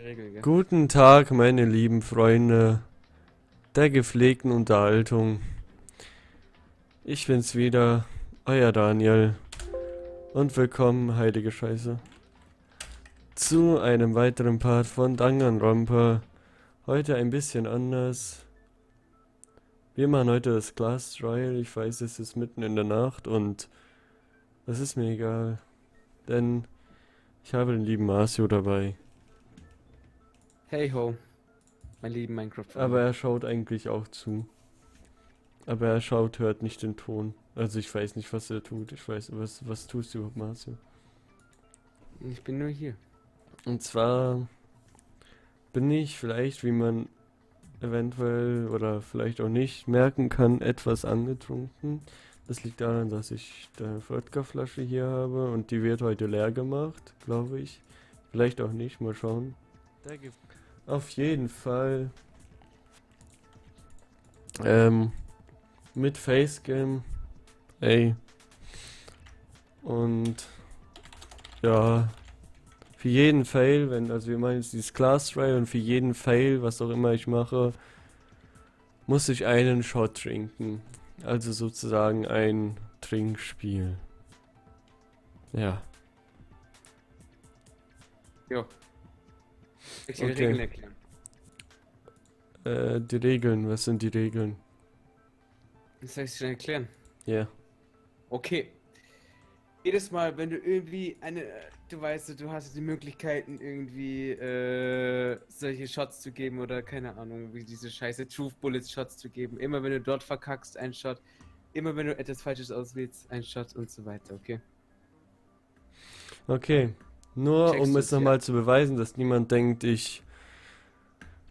Regel, gell? Guten Tag, meine lieben Freunde der gepflegten Unterhaltung. Ich bin's wieder, euer Daniel. Und willkommen, heilige Scheiße, zu einem weiteren Part von Danganronpa. Heute ein bisschen anders. Wir machen heute das Class Trial. Ich weiß, es ist mitten in der Nacht und das ist mir egal. Denn ich habe den lieben Marcio dabei. Hey ho, mein lieben Minecraft-Freunde. Aber er schaut eigentlich auch zu. Aber er schaut, hört nicht den Ton. Also ich weiß nicht, was er tut. Ich weiß, was tust du überhaupt, Marcio? Ich bin nur hier. Und zwar bin ich vielleicht, wie man eventuell oder vielleicht auch nicht merken kann, etwas angetrunken. Das liegt daran, dass ich eine Wodkaflasche hier habe und die wird heute leer gemacht, glaube ich. Vielleicht auch nicht, mal schauen. Auf jeden Fall mit Facecam, ey. Und ja, für jeden Fail, also wir machen jetzt dieses Class Trial und für jeden Fail, was auch immer ich mache, muss ich einen Shot trinken. Also sozusagen ein Trinkspiel. Ja. Jo. Ich dir die Okay. Regeln erklären. Die Regeln, was sind die Regeln? Das soll ich schnell erklären. Ja. Okay. Jedes Mal, wenn du irgendwie du weißt, du hast die Möglichkeiten, irgendwie solche Shots zu geben oder keine Ahnung, wie diese scheiße Truth Bullets Shots zu geben. Immer wenn du dort verkackst, ein Shot. Immer wenn du etwas Falsches auswählst, ein Shot und so weiter, okay? Okay. Nur Checkst um du es es, nochmal zu beweisen, dass niemand denkt, ich,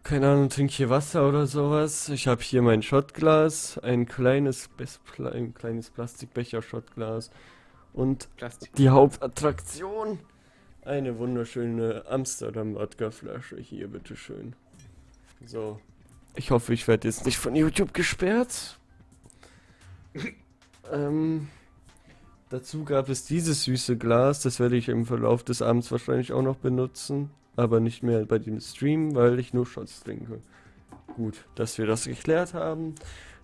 keine Ahnung, trinke hier Wasser oder sowas. Ich habe hier mein Shotglas, ein kleines Plastikbecher-Shotglas und Plastik. die Hauptattraktion, eine wunderschöne Amsterdam-Wodka-Flasche. Hier, bitteschön. So. Ich hoffe, ich werde jetzt nicht von YouTube gesperrt. Dazu gab es dieses süße Glas, das werde ich im Verlauf des Abends wahrscheinlich auch noch benutzen, aber nicht mehr bei dem Stream, weil ich nur Shots trinke. Gut, dass wir das geklärt haben.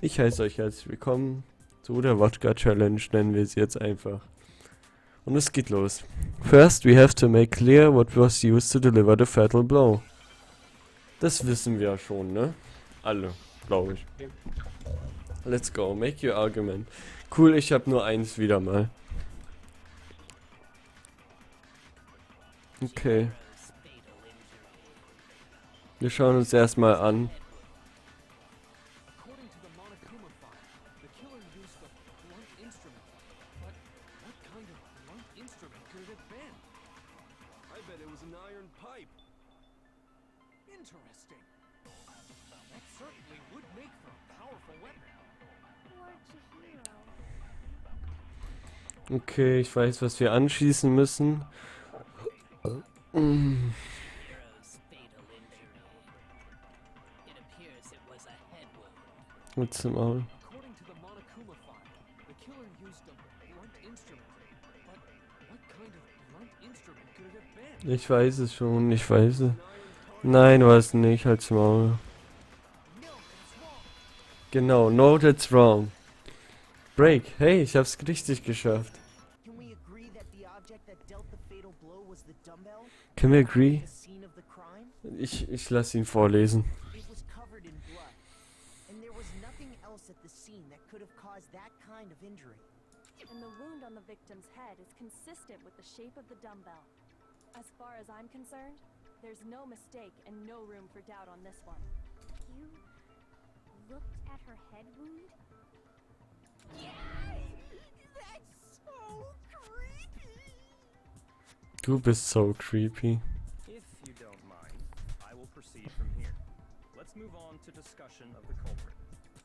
Ich heiße euch herzlich willkommen zu der Wodka Challenge, nennen wir sie jetzt einfach. Und es geht los. First we have to make clear what was used to deliver the fatal blow. Das wissen wir ja schon, ne? Alle, glaube ich. Okay. Let's go, make your argument. Cool, ich habe nur eins wieder mal. Okay. Wir schauen uns erstmal an. Okay, ich weiß, was wir anschießen müssen. Mit zum Maul. Ich weiß es schon, ich weiß es. Nein, war es nicht, halt's Maul. Genau, no, that's wrong. Break, hey, ich hab's richtig geschafft. Can we agree? Ich lass ihn vorlesen. And the wound on the victim's head is consistent with the shape of the dumbbell. As far as I'm concerned, there's no mistake and no room for doubt on this one. You looked at her head wound? Yes! That's so creepy! Du bist so creepy. If you don't mind, I will proceed from here. Let's move on to discussion of the culprit.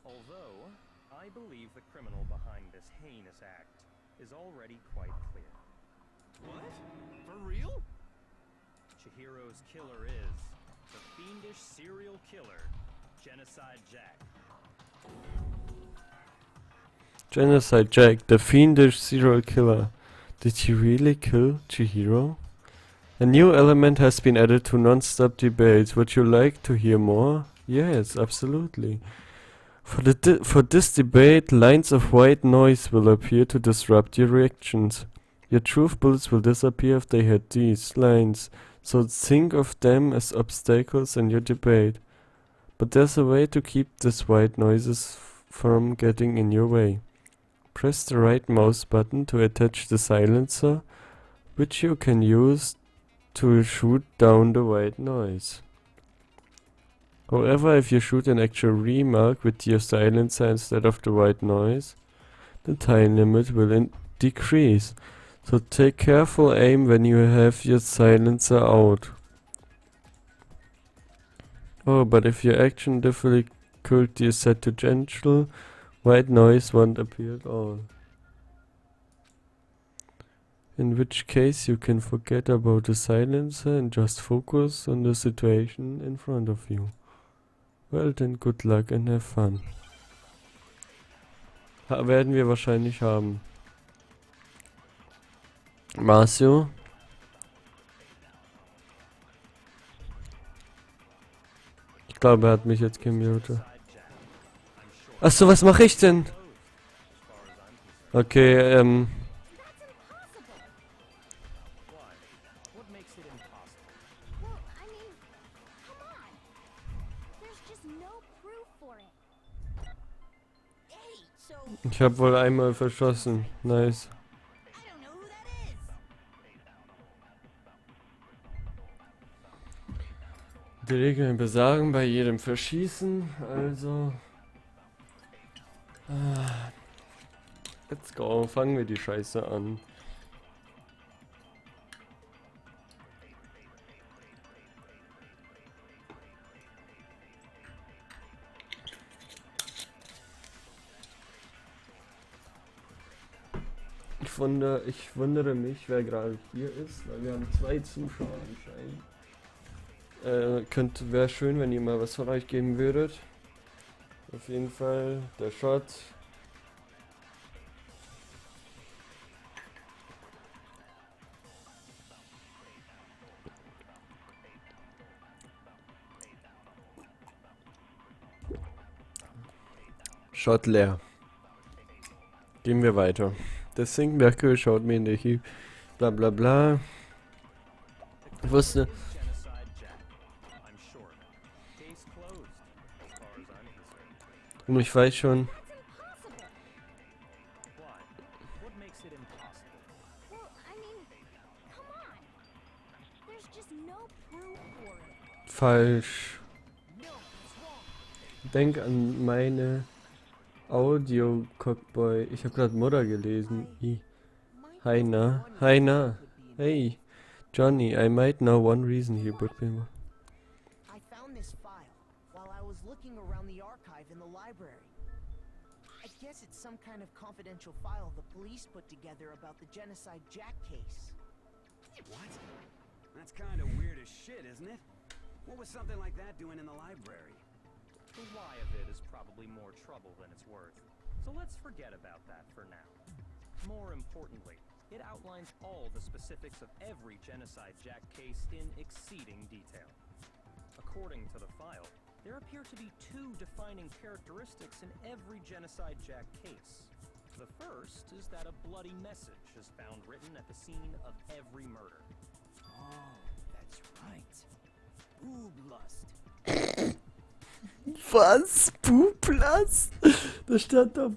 Although, I believe the criminal behind this heinous act is already quite clear. What? For real? Chihiro's killer is the fiendish serial killer, Genocide Jack. Genocide Jack, the fiendish serial killer. Did he really kill Chihiro? A new element has been added to non-stop debates. Would you like to hear more? Yes, absolutely. For this debate, lines of white noise will appear to disrupt your reactions. Your truth bullets will disappear if they hit these lines, so think of them as obstacles in your debate. But there's a way to keep these white noises from getting in your way. Press the right mouse button to attach the silencer, which you can use to shoot down the white noise. However, if you shoot an actual remark with your silencer instead of the white noise, the time limit will decrease. So take careful aim when you have your silencer out. Oh, but if your action difficulty is set to gentle, white noise won't appear at all. In which case you can forget about the silencer and just focus on the situation in front of you. Well then, good luck and have fun. Werden wir wahrscheinlich haben. Marcio? Ich glaube, er hat mich jetzt gemutet. Achso, was mache ich denn? Okay, What makes it impossible? Well, I mean, come on. There's just no proof for it. Hey, so ich habe wohl einmal verschossen. Nice. I don't know who that is. Die Regeln besagen bei jedem Verschießen, also... Let's go, fangen wir die Scheiße an. Ich wundere mich, wer gerade hier ist, weil wir haben 2 Zuschauer anscheinend. Wäre schön, wenn ihr mal was von euch geben würdet. Auf jeden Fall der Shot. Shot leer. Gehen wir weiter. Das Singwerke schaut mir in der Hü. Bla bla bla. Ich wusste. Und ich weiß schon. What makes it impossible? Well, I mean, come on. There's just no proof for it. Falsch. Denk an meine Audio-Cockboy. Ich habe gerade Mutter gelesen. Heiner. Heiner. Hey. Johnny, I might know one reason he would be... I found this file while I was looking around the archive in the library. I guess it's some kind of confidential file the police put together about the Genocide Jack case. What? That's kind of weird as shit, isn't it? What was something like that doing in the library? The why of it is probably more trouble than it's worth. So let's forget about that for now. More importantly, it outlines all the specifics of every Genocide Jack case in exceeding detail. According to the file, there appear to be 2 defining characteristics in every Genocide Jack case. The first is that a bloody message is found written at the scene of every murder. Oh, that's right. Boob lust. Was? Puplas? Da stand doch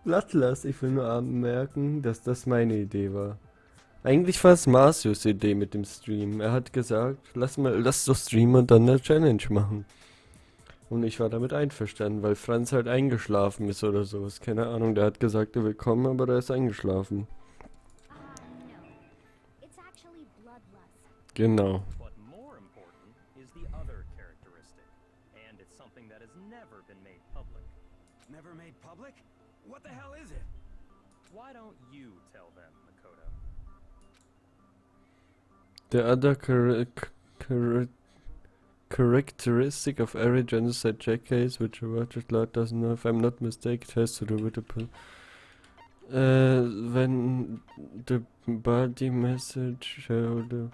Blattlass. Ich will nur anmerken, dass das meine Idee war. Eigentlich war es Marcius Idee mit dem Stream. Er hat gesagt, lass doch streamen und dann eine Challenge machen. Und ich war damit einverstanden, weil Franz halt eingeschlafen ist oder sowas. Keine Ahnung, der hat gesagt, er will kommen, aber der ist eingeschlafen. No. It's actually bloodlust. Genau. But more important is the other characteristic, and it's something that has never been made public. Never made public? What the hell is it? Why don't you tell them, Makoto? The other characteristic of every Genocide Jack case, which a Roger Lord doesn't know, if I'm not mistaken, has to do with the When the body message showed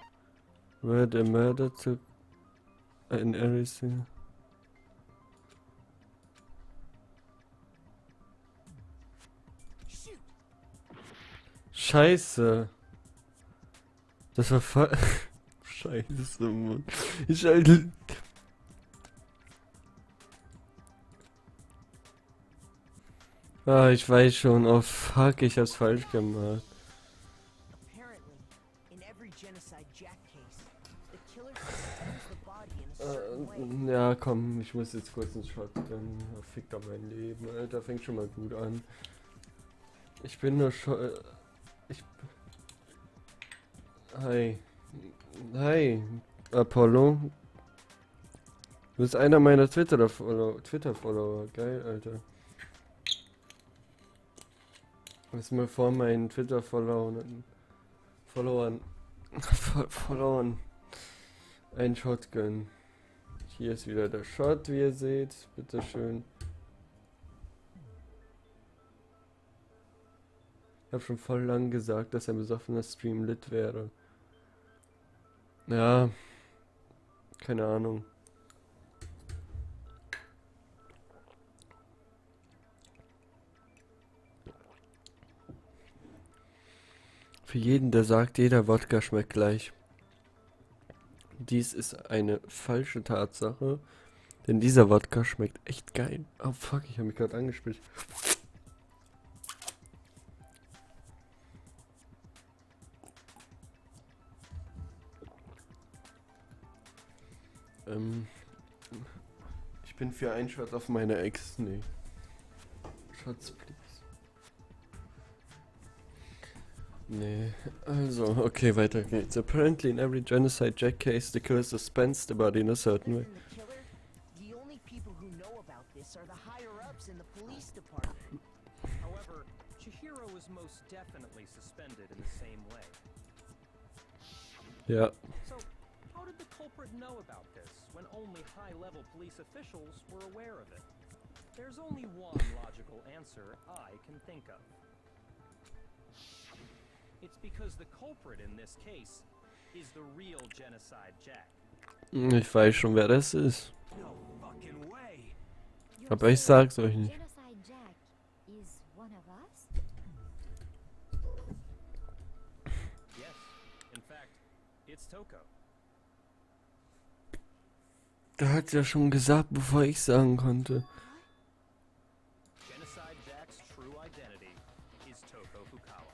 where the murder took in everything. Shoot! Scheiße. Das war voll... Scheiße, Mann. Ich halt... Ah, ich weiß schon. Oh fuck, ich hab's falsch gemacht. Apparently, in every genocide Jack case, the killer suspends the body in a certain way. Ja, komm, ich muss jetzt kurz ins Shotgun. Oh, fick doch mein Leben, Alter. Fängt schon mal gut an. Ich bin nur schon... Hi. Hi, Apollo. Du bist einer meiner Twitter-Follower. Geil, Alter. Lass mal vor meinen Twitter-Followern ein Shotgun. Hier ist wieder der Shot, wie ihr seht. Bitteschön. Ich habe schon voll lang gesagt, dass ein besoffener Stream lit wäre. Ja, keine Ahnung. Für jeden, der sagt, jeder Wodka schmeckt gleich. Dies ist eine falsche Tatsache, denn dieser Wodka schmeckt echt geil. Oh fuck, ich habe mich gerade angespielt. Ich bin für einen Shot auf meine Ex. Nee. Shots, please. Nee, also, okay, weiter geht's. Apparently in every genocide Jack case, the killer suspends the body in a certain way. Other than the killer, the only people who know about this are the higher-ups in the police department. However, Chihiro is most definitely suspended in the same way. Ja. So, how did the culprit know about this when only high-level police officials were aware of it? There's only one logical answer I can think of. It's because the culprit in this case is the real genocide Jack. Ich weiß schon, wer das ist. No fucking way. Aber ich sag's euch nicht. Genocide Jack is one of us? Yes, in fact, it's Toko. Der hat's ja schon gesagt, bevor ich sagen konnte. Genocide Jack's true identity is Toko Fukawa.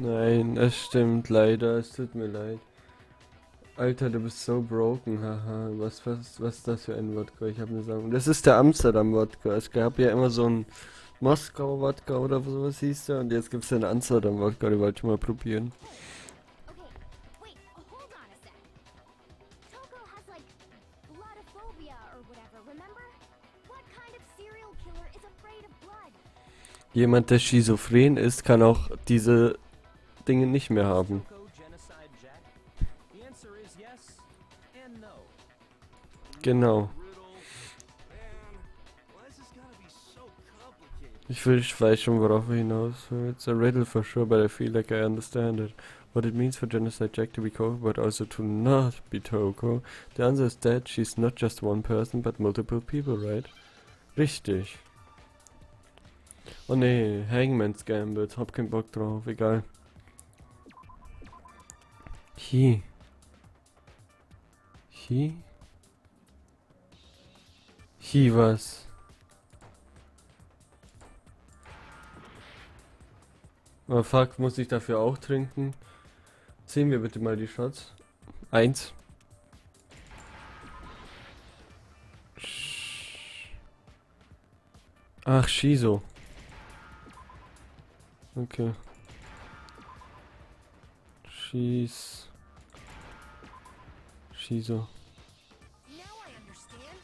Nein, es stimmt leider, es tut mir leid. Alter, du bist so broken, haha. Was ist das für ein Wodka? Ich habe eine Sache. Das ist der Amsterdam-Wodka. Es gab ja immer so einen Moskau-Wodka oder sowas hieß der. Und jetzt gibt's den Amsterdam-Wodka, den wollte ich mal probieren. Okay, wait, hold on a sec. Toko has like bloodophobia or whatever, remember? What kind of serial killer is afraid of blood? Jemand, der schizophren ist, kann auch diese Dinge nicht mehr haben. Toko Genocide Jack? The answer is yes and no. Genau. Riddle. Man, why is this gotta be so complicated? Ich weiß schon, worauf er hinaus will. It's a riddle for sure, but I feel like I understand it. What it means for Genocide Jack to be Toko, but also to not be Toko. The answer is that she's not just one person, but multiple people, right? Richtig. Oh nee, Hangman's Gambit. Hab keinen Bock drauf, egal. Hi. Was? Oh fuck, muss ich dafür auch trinken? Sehen wir bitte mal die Shots. 1. Ach, Shizo. Okay. Shizo. Now I understand.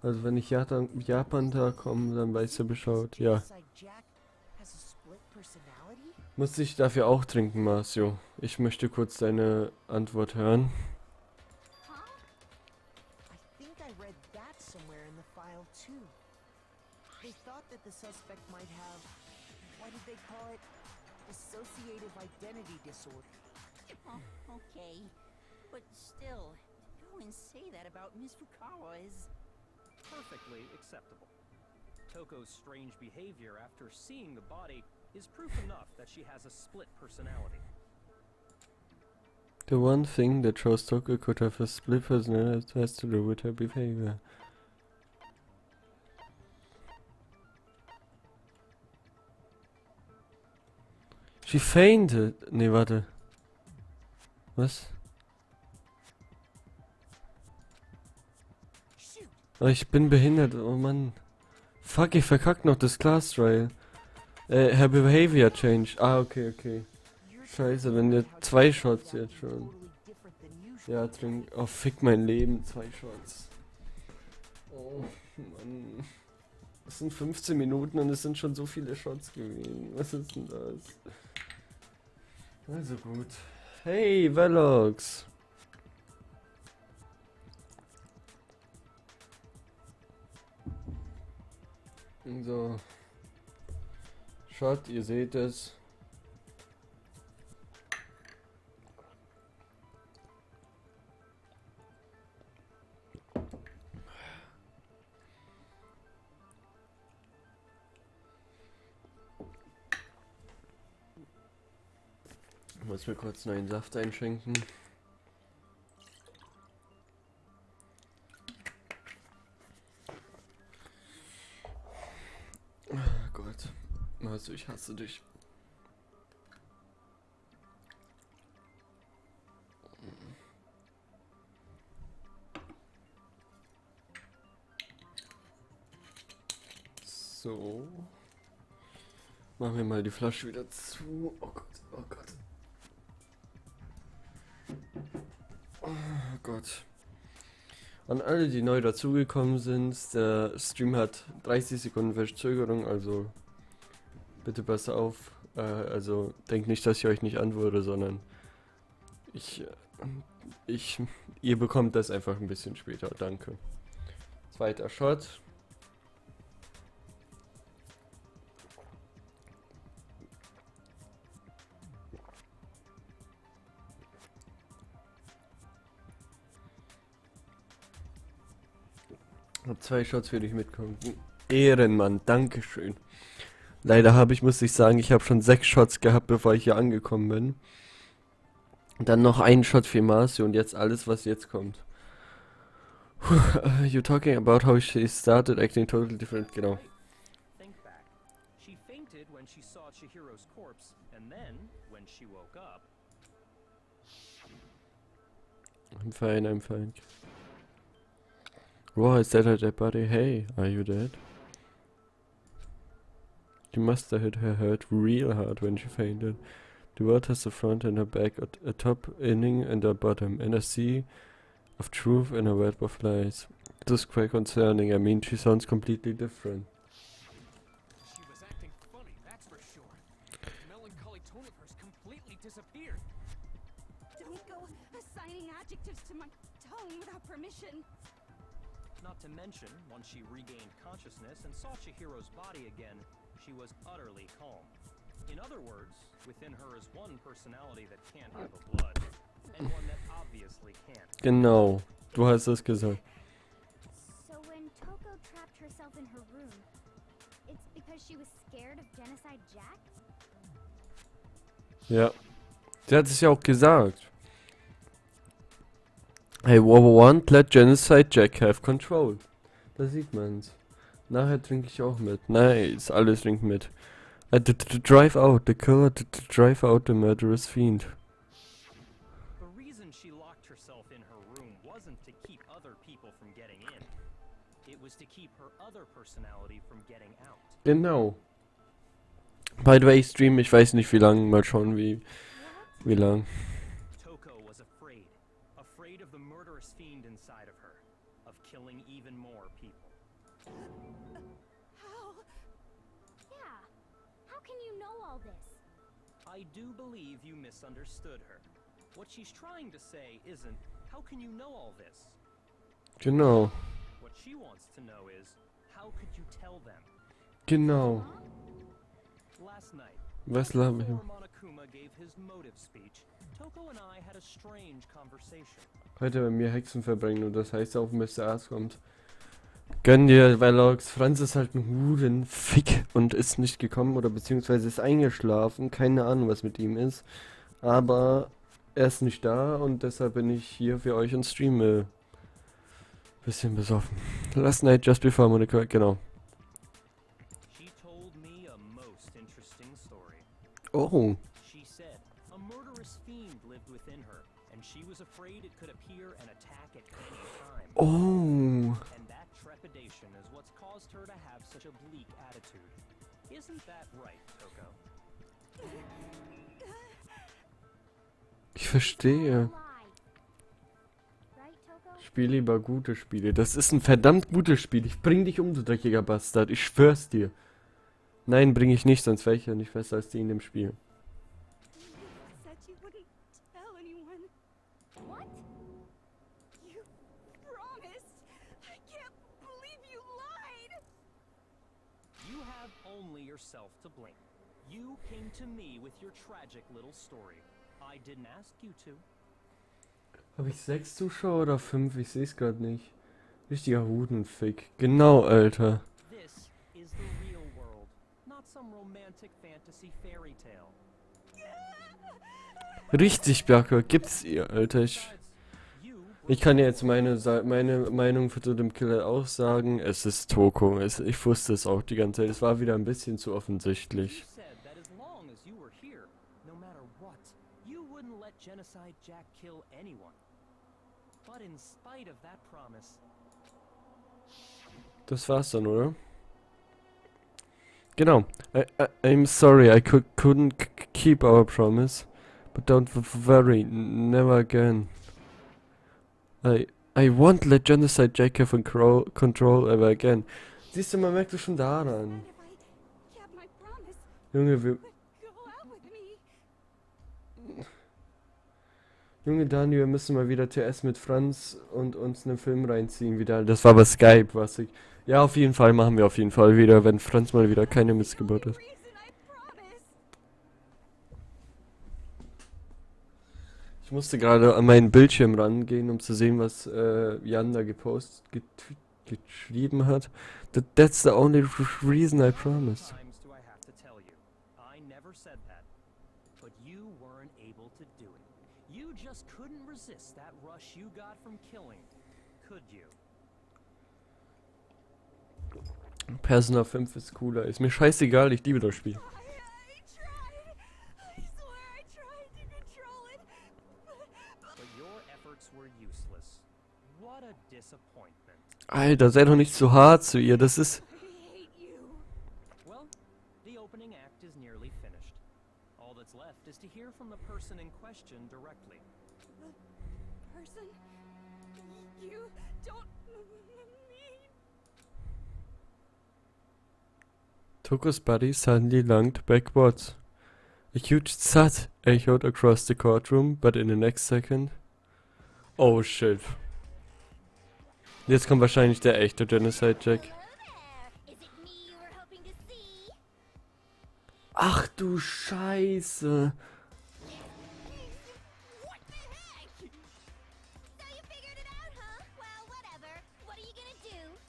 Also wenn ich Japan da komme, dann weißt du Bescheid. Ja. Genocide Jack has a split personality? Muss ich dafür auch trinken, Marcio? Ich möchte kurz deine Antwort hören. Huh? I think I read that somewhere in the file too. the suspect might have, what did they call it? Dissociative identity disorder. Oh, okay. But still, go and say that about Miss Fukawa is... Perfectly acceptable. Toko's strange behavior after seeing the body is proof enough that she has a split personality. The one thing that shows Toko could have a split personality has to do with her behavior. She fainted. Nee, warte. Was? Oh, ich bin behindert. Oh Mann. Fuck, ich verkack noch das Class Trial. Her behavior changed. Ah, okay, okay. Scheiße, wenn ihr 2 Shots jetzt schon. Ja, trink. Oh, fick mein Leben. 2 Shots. Oh, Mann. Es sind 15 Minuten und es sind schon so viele Shots gewesen. Was ist denn das? Also gut. Hey, Velox. So. Shot, ihr seht es. Ich muss mir kurz neuen Saft einschenken. Oh Gott. Also ich hasse dich. So. Machen wir mal die Flasche wieder zu. Oh Gott, oh Gott. Oh Gott. An alle, die neu dazugekommen sind, der Stream hat 30 Sekunden Verzögerung, also bitte passt auf. Also denkt nicht, dass ich euch nicht antworte, sondern ihr bekommt das einfach ein bisschen später. Danke. Zweiter Shot. Hab 2 Shots für dich mitkommen. Ehrenmann, dankeschön. Leider muss ich sagen, ich habe schon 6 Shots gehabt, bevor ich hier angekommen bin. Dann noch einen Shot für Marcy und jetzt alles, was jetzt kommt. You're talking about how she started acting totally different, genau. Think back. She fainted when she saw Chihiro's corpse, and then, when she woke up... I'm fine, I'm fine. Wow, is that her dead body? Hey, are you dead? She must have hit her head real hard when she fainted. The word has a front and a back, a top inning and a bottom, and a sea of truth and a web of lies. This is quite concerning. I mean, she sounds completely different. She was acting funny, that's for sure. The melancholy tone of hers completely disappeared. Don't go assigning adjectives to my tongue without permission. Not to mention, once she regained consciousness and saw Chihiro's body again, she was utterly calm. In other words, within her is one personality that can't handle blood, and one that obviously can't. Genau, du hast es gesagt. So when Toko trapped herself in her room, it's because she was scared of Genocide Jack? Ja, sie hat es ja auch gesagt. Hey, won't let Genocide Jack have control. Da sieht man's. Nachher trinke ich auch mit. Nice, alles trinkt mit. To drive out the killer, to drive out the murderous fiend. The reason she locked herself in her room wasn't to keep other people from getting in. It was to keep her other personality from getting out. Genau. By the way, ich stream, ich weiß nicht wie lang, mal schauen wie lang. Toko was afraid. Afraid of the murderous fiend inside of her. Of killing even more people. How? Yeah. How can you know all this? I do believe you misunderstood her. What she's trying to say isn't, how can you know all this? Genau. What she wants to know is, how could you tell them? Genau. Last night, Was right laber ich? before Monokuma gave his motive speech, Toko and I had a strange conversation. Heute bei mir Hexen verbringen und das heißt auch, Mr. Arzt kommt. Gönn dir, weil Laux Franz ist halt ein Hurenfick und ist nicht gekommen oder beziehungsweise ist eingeschlafen. Keine Ahnung, was mit ihm ist. Aber er ist nicht da und deshalb bin ich hier für euch und streame. Bisschen besoffen. Last night just before Monica, genau. She told me a most interesting story. Oh. She said a murderous fiend lived within her, and she was afraid it could appear and attack at any time. Oh. And that trepidation is what's caused her to have such a bleak attitude. Isn't that right, Toko? Ich verstehe. Lie. Right, Toko? Spiel lieber gute Spiele. Das ist ein verdammt gutes Spiel. Ich bring dich um, du dreckiger Bastard. Ich schwör's dir. Nein, bring ich nicht, sonst wäre ich ja nicht besser als die in dem Spiel. Said you wouldn't tell anyone. What? You promised. I can't believe you lied. You have only yourself to blame. You came to me with your tragic little story. I didn't ask you to. Habe ich 6 Zuschauer oder 5? Ich sehe es gerade nicht. Richtiger Hudenfick. Genau, Alter. This is the real world, not some romantic fantasy fairy tale. Richtig, Björke. Gibt's ihr, Alter. Ich kann ja jetzt meine Meinung zu dem Killer auch sagen. Es ist Toko. Ich wusste es auch die ganze Zeit. Es war wieder ein bisschen zu offensichtlich. You said that as long as you were here, no matter what, you wouldn't let Genocide Jack kill anyone. But in spite of that promise, Das war's dann, oder? Genau. I'm sorry, I couldn't keep our promise. But don't worry, never again. I won't let Genocide Jack have control ever again. Siehst du, man merkt es schon daran. And if I kept my promise, Junge, go out with me. Junge Dani, wir müssen mal wieder TS mit Franz und uns einen Film reinziehen wieder. Das war bei Skype, was ich... Ja, auf jeden Fall machen wir auf jeden Fall wieder, wenn Franz mal wieder keine Missgeburt ist. Reason I promised. Ich musste gerade an meinen Bildschirm rangehen, um zu sehen, was Jan da geschrieben hat. That's the only reason I promised. times do I have to tell you? I never said that. But you weren't able to do it. You just couldn't resist that rush you got from killing, could you? Persona 5 ist cooler. Ist mir scheißegal, ich liebe das Spiel. I tried. I swear I tried to control it. But your efforts were useless. What a disappointment. Alter, sei doch nicht so hart zu ihr. Das ist... I hate you. Well, the opening act is nearly finished. All that's left is to hear from the person in question directly. Person, you don't mean. Toko's body suddenly lunged backwards. A huge thud echoed across the courtroom, but in the next second... Oh shit. Jetzt kommt wahrscheinlich der echte Genocide Jack. Hello there. Is it me you were hoping to see? Ach du Scheiße. What the heck? So you figured it out, huh? Well, whatever. What are you gonna do?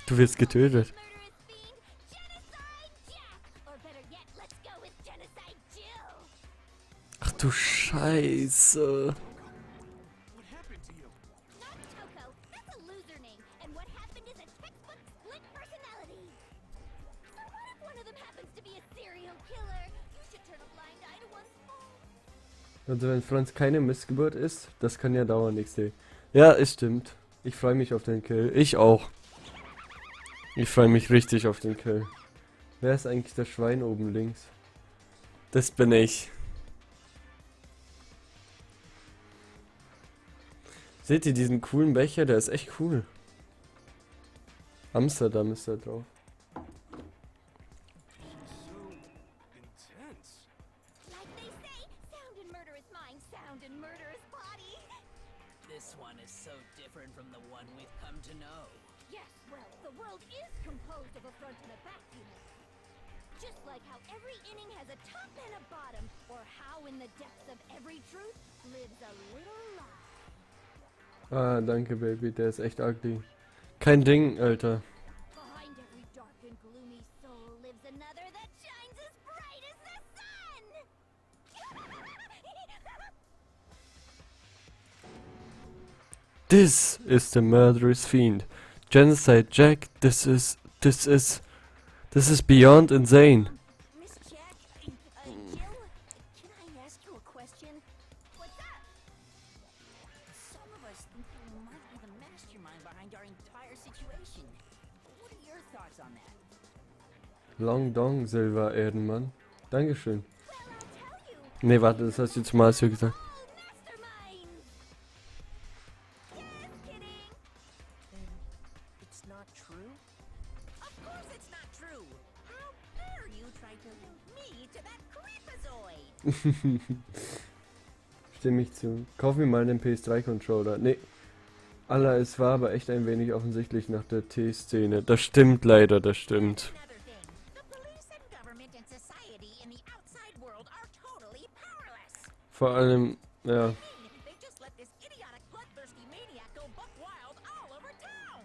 Du wirst getötet. Murderous fiend, Genocide Jack! Or better yet, let's go with Genocide Jill! Ach du Scheiße. What happened to you? Not Toko, that's a loser name, and what happened is a textbook split personality. So what if one of them happens to be a serial killer? You should turn a blind eye to one's fault. Also wenn Franz keine Missgeburt ist, das kann ja dauern, XD. Ja, es stimmt. Ich freue mich auf den Kill. Ich auch. Ich freue mich richtig auf den Kill. Wer ist eigentlich das Schwein oben links? Das bin ich. Seht ihr diesen coolen Becher? Der ist echt cool. Amsterdam ist da drauf. So intense. Like they say, sound in murderous mind, sound in murderous body. This one is so different from the one we've come to know. Yes, well, the world is composed of a front and a back unit. Just like how every inning has a top and a bottom, or how in the depths of every truth lives a little lie. Ah, danke, Baby. Der ist echt ugly. Kein Ding, Alter. Behind every dark and gloomy soul lives another that shines as bright as the sun! This is the murderous fiend. Genocide Jack, this is beyond insane. Miss Jack, Jill, can I ask you a question? What's up? Some of us think you might be the mastermind behind our entire situation. What are your thoughts on that? Long Dong, Silver Erdenmann. Dankeschön. Well, I'll tell you. Nee, warte, das hast du zu Marcio gesagt. All masterminds! Just kidding! Then it's not true? Of course it's not true. How dare you try to link me to that creepazoid? Stimme ich zu. Kauf mir mal einen PS3-Controller. Nee. Allah, es war aber echt ein wenig offensichtlich nach der T-Szene. Das stimmt leider, das stimmt. Another thing. The police and government and society in the outside world are totally powerless. Vor allem, ja. They just let this idiotic bloodthirsty maniac go buck wild all over town.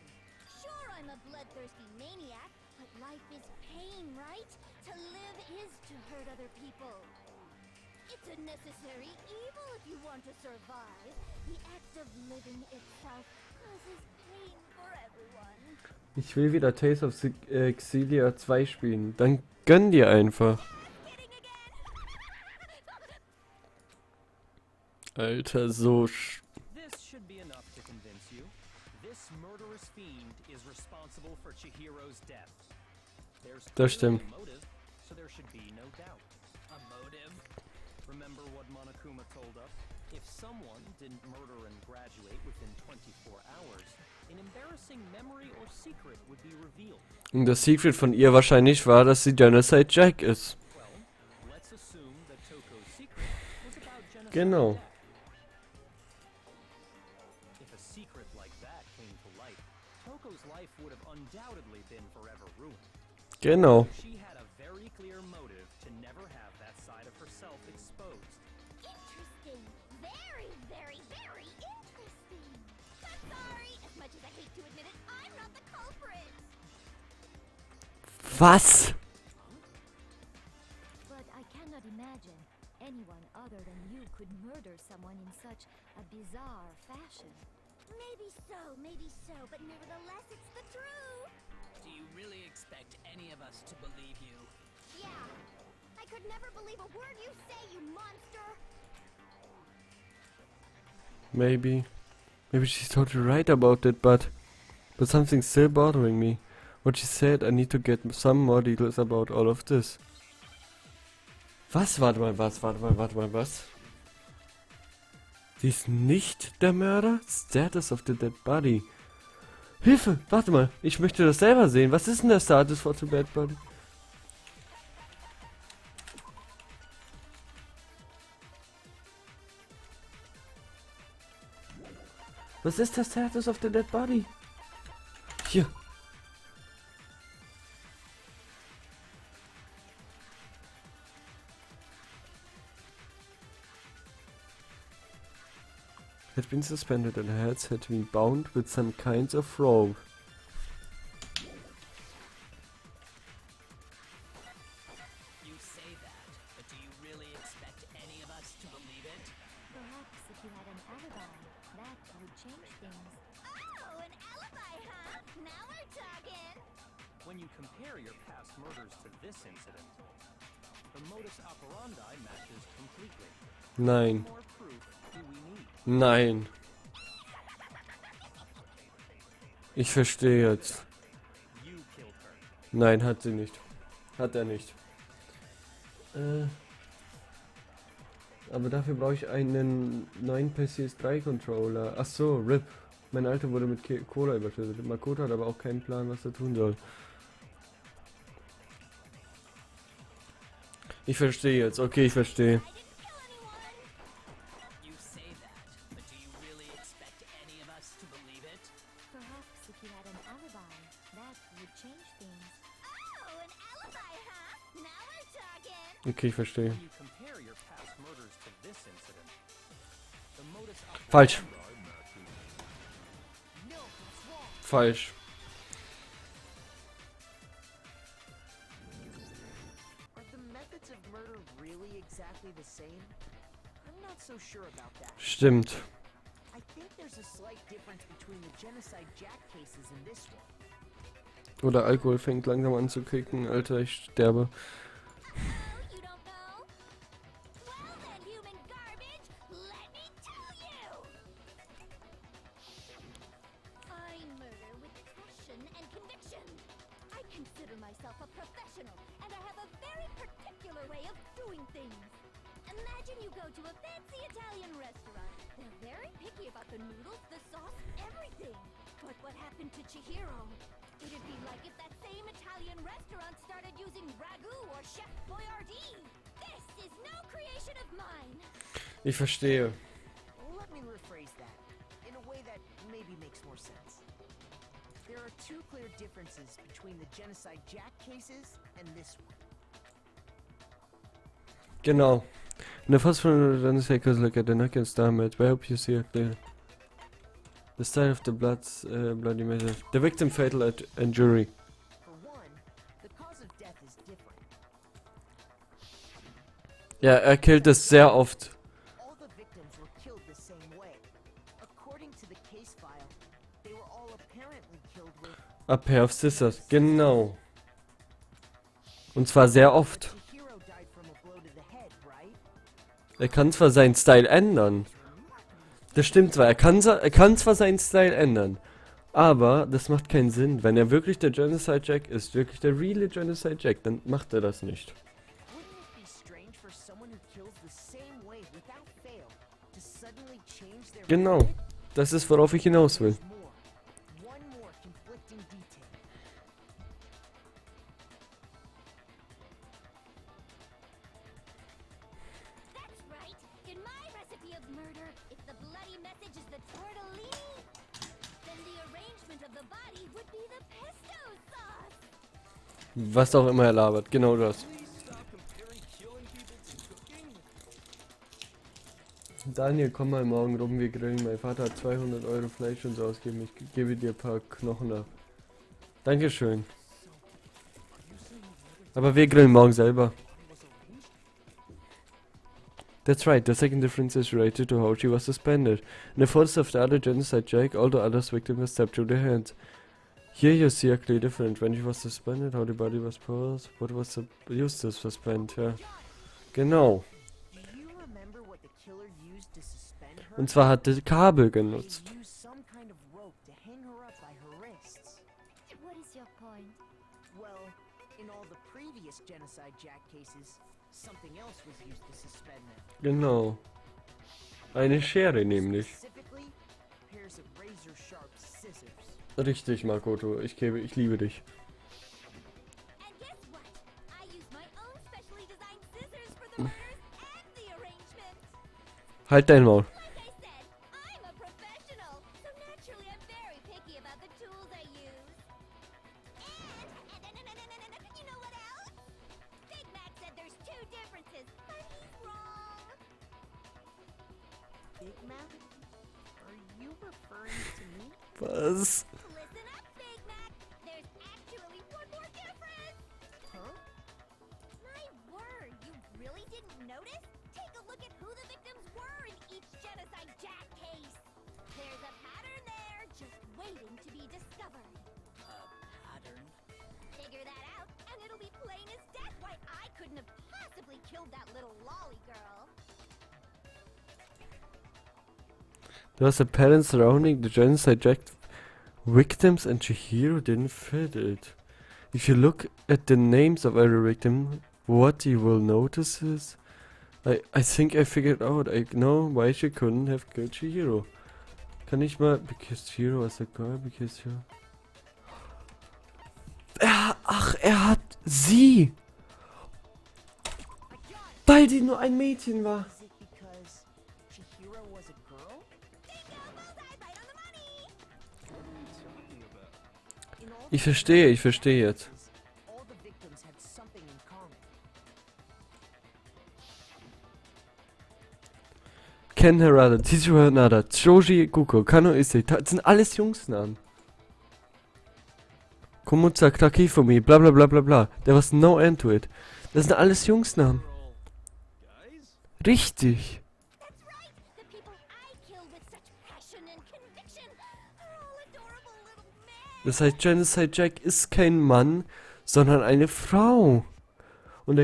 Sure, I'm a bloodthirsty maniac, but life is pain, right? To live is to hurt other people. It's a necessary evil if you want to survive. The act of living itself causes pain for everyone. Ich will wieder Tales of Xillia 2 spielen. Dann gönn dir einfach. Kidding again! Alter, so This should be enough to convince you. This murderous fiend is responsible for Chihiro's death. There's Das clearly stimmt. a motive, so there should be no doubt. A motive? Remember what Monokuma told us? If someone didn't murder and graduate within 24 hours, an embarrassing memory or secret would be revealed. Und das Secret von ihr wahrscheinlich war, dass sie Genocide Jack ist. Well, let's assume that Toko's secret was about genocide. Genau. Jack. If a secret like that came to light, Toko's life would have undoubtedly been forever ruined. Genau. She had a very clear motive to never have that side of herself exposed. Interesting. Very, very, very interesting. But sorry, as much as I hate to admit it, I'm not the culprit. Was? But I cannot imagine anyone other than you could murder someone in such a bizarre fashion. Maybe so, but nevertheless, it's the truth. Do you really expect any of us to believe you? Yeah. I could never believe a word you say, you monster. Maybe she's totally right about it, but something's still bothering me. What she said, I need to get some more details about all of this. Was? Warte mal, was? Sie ist nicht der Mörder? Status of the dead body. Hilfe! Warte mal, ich möchte das selber sehen. Was ist denn der Status for the dead body? Was ist der Status of the dead body? Hier. Had been suspended and heads had been bound with some kinds of rope. You say that, but do you really expect any of us to believe it? Perhaps if you had an alibi, that would change things. Oh, an alibi, huh? Now we're talking. When you compare your past murders to this incident, the modus operandi matches completely. Nein. What more proof do we need? Nein. Ich verstehe jetzt. You killed her. Nein, hat sie nicht. Hat er nicht. Aber dafür brauche ich einen neuen PS3-Controller. Ach so, RIP. Mein alter wurde mit Cola überschüttet. Makoto hat aber auch keinen Plan, was er tun soll. Ich verstehe jetzt. Okay, ich verstehe. You say that, but do you really expect any of us to believe it? Perhaps if you had an alibi, change things. Oh, an alibi, huh? Now we're talking. Okay, ich verstehe. When you compare your past murders to this incident, the modus operandi Falsch. No, that's wrong. Falsch. Are the methods of murder really exactly the same? I'm not so sure about that. Stimmt. I think there's a slight difference between the Genocide Jack cases and this one. Oder Alkohol fängt langsam an zu kicken. Alter, ich sterbe. Oh, you don't know? Well then, human garbage, let me tell you! I murder with passion and conviction. I consider myself a professional, and I have a very particular way of doing things. Imagine you go to a fancy Italian restaurant. They're very picky about the noodles, the sauce, everything. But what happened to Chihiro? It'd be like if that same Italian restaurant started using ragu or Chef Boyardee. This is no creation of mine. Ich verstehe. Let me rephrase that in a way that maybe makes more sense. There are two clear differences between the Genocide Jack cases and this one. Genau. In the first one, then the second look at the knock and damit. I hope you see it clear. The style of the bloody method. The victim fatal injury. For one, the cause of death is different. Ja, er killt es sehr oft. All the victims were killed the same way. According to the case file, they were all apparently killed with A pair of scissors. Genau. Und zwar sehr oft. Chihiro died from a blow to the head, right? Er kann zwar seinen Style ändern. Das stimmt zwar, er kann zwar seinen Style ändern. Aber das macht keinen Sinn. Wenn er wirklich der Genocide Jack ist, wirklich der reale Genocide Jack, dann macht er das nicht. Wouldn't it be strange for someone who kills the same way without fail to suddenly change their Genau. method? Das ist, worauf ich hinaus will. There's more. One more conflicting detail. That's right. In my recipe of murder, if the bloody message is the tortellini, then the arrangement of the body would be the pesto sauce. Was auch immer er labert. Genau das. Daniel, komm mal morgen rum, wir grillen. Mein Vater hat 200 Euro Fleisch und so ausgegeben. Ich gebe dir ein paar Knochen ab. Dankeschön. Aber wir grillen morgen selber. That's right, the second difference is related to how she was suspended. In the first of the other Genocide Jack, all the others victims were stabbed through their hands. Here you see a clear difference. When she was suspended, how the body was posed, what was used to suspend, ja. Genau. Do you remember what the killer used to suspend her? Und zwar hat er Kabel genutzt. He used some kind of rope to hang her up by her wrists. What is your point? Well, in all the previous Genocide Jack cases, something else was used to suspend them. Genau. Eine Schere nämlich. Specifically, pairs of razor-sharp scissors. Richtig, Makoto. Ich liebe dich. And guess what? I use my own specially designed scissors for the murders and the arrangement. Halt dein Maul. Like I said, I'm a professional, so naturally I'm very picky about the tools I use. And you know what else? Big Mac said there's two differences, but he's wrong. Big Mac? Are you referring to me? Was? Listen up, Big Mac. There's actually one more difference. Huh? My word, you really didn't notice? Take a look at who the victims were in each Genocide Jack case. There's a pattern there, just waiting to be discovered. Pattern? Figure that out, and it'll be plain as death why I couldn't have possibly killed that little lolly girl. There was a pattern surrounding the Genocide Jack victims and Chihiro didn't fit it. If you look at the names of every victim, what you will notice is... I think I figured out. I know why she couldn't have killed Chihiro. Kann ich mal... Because Chihiro was a girl, because you... Er hat sie! Weil die nur ein Mädchen war. Is it because Chihiro was a girl? Bingo, bullseye, right on the money. Ich verstehe jetzt. All the victims had something in common. Ken Harada, Tetsuo Hanada, Choji Kuko, Kano Issei, das sind alles Jungsnamen. Komutsa Takifumi, bla bla bla bla bla. There was no end to it. Das sind alles Jungsnamen. Richtig. That's right! The people I kill with such passion and conviction are all adorable little men! Das heißt, Genocide Jack ist kein Mann, sondern eine Frau. Und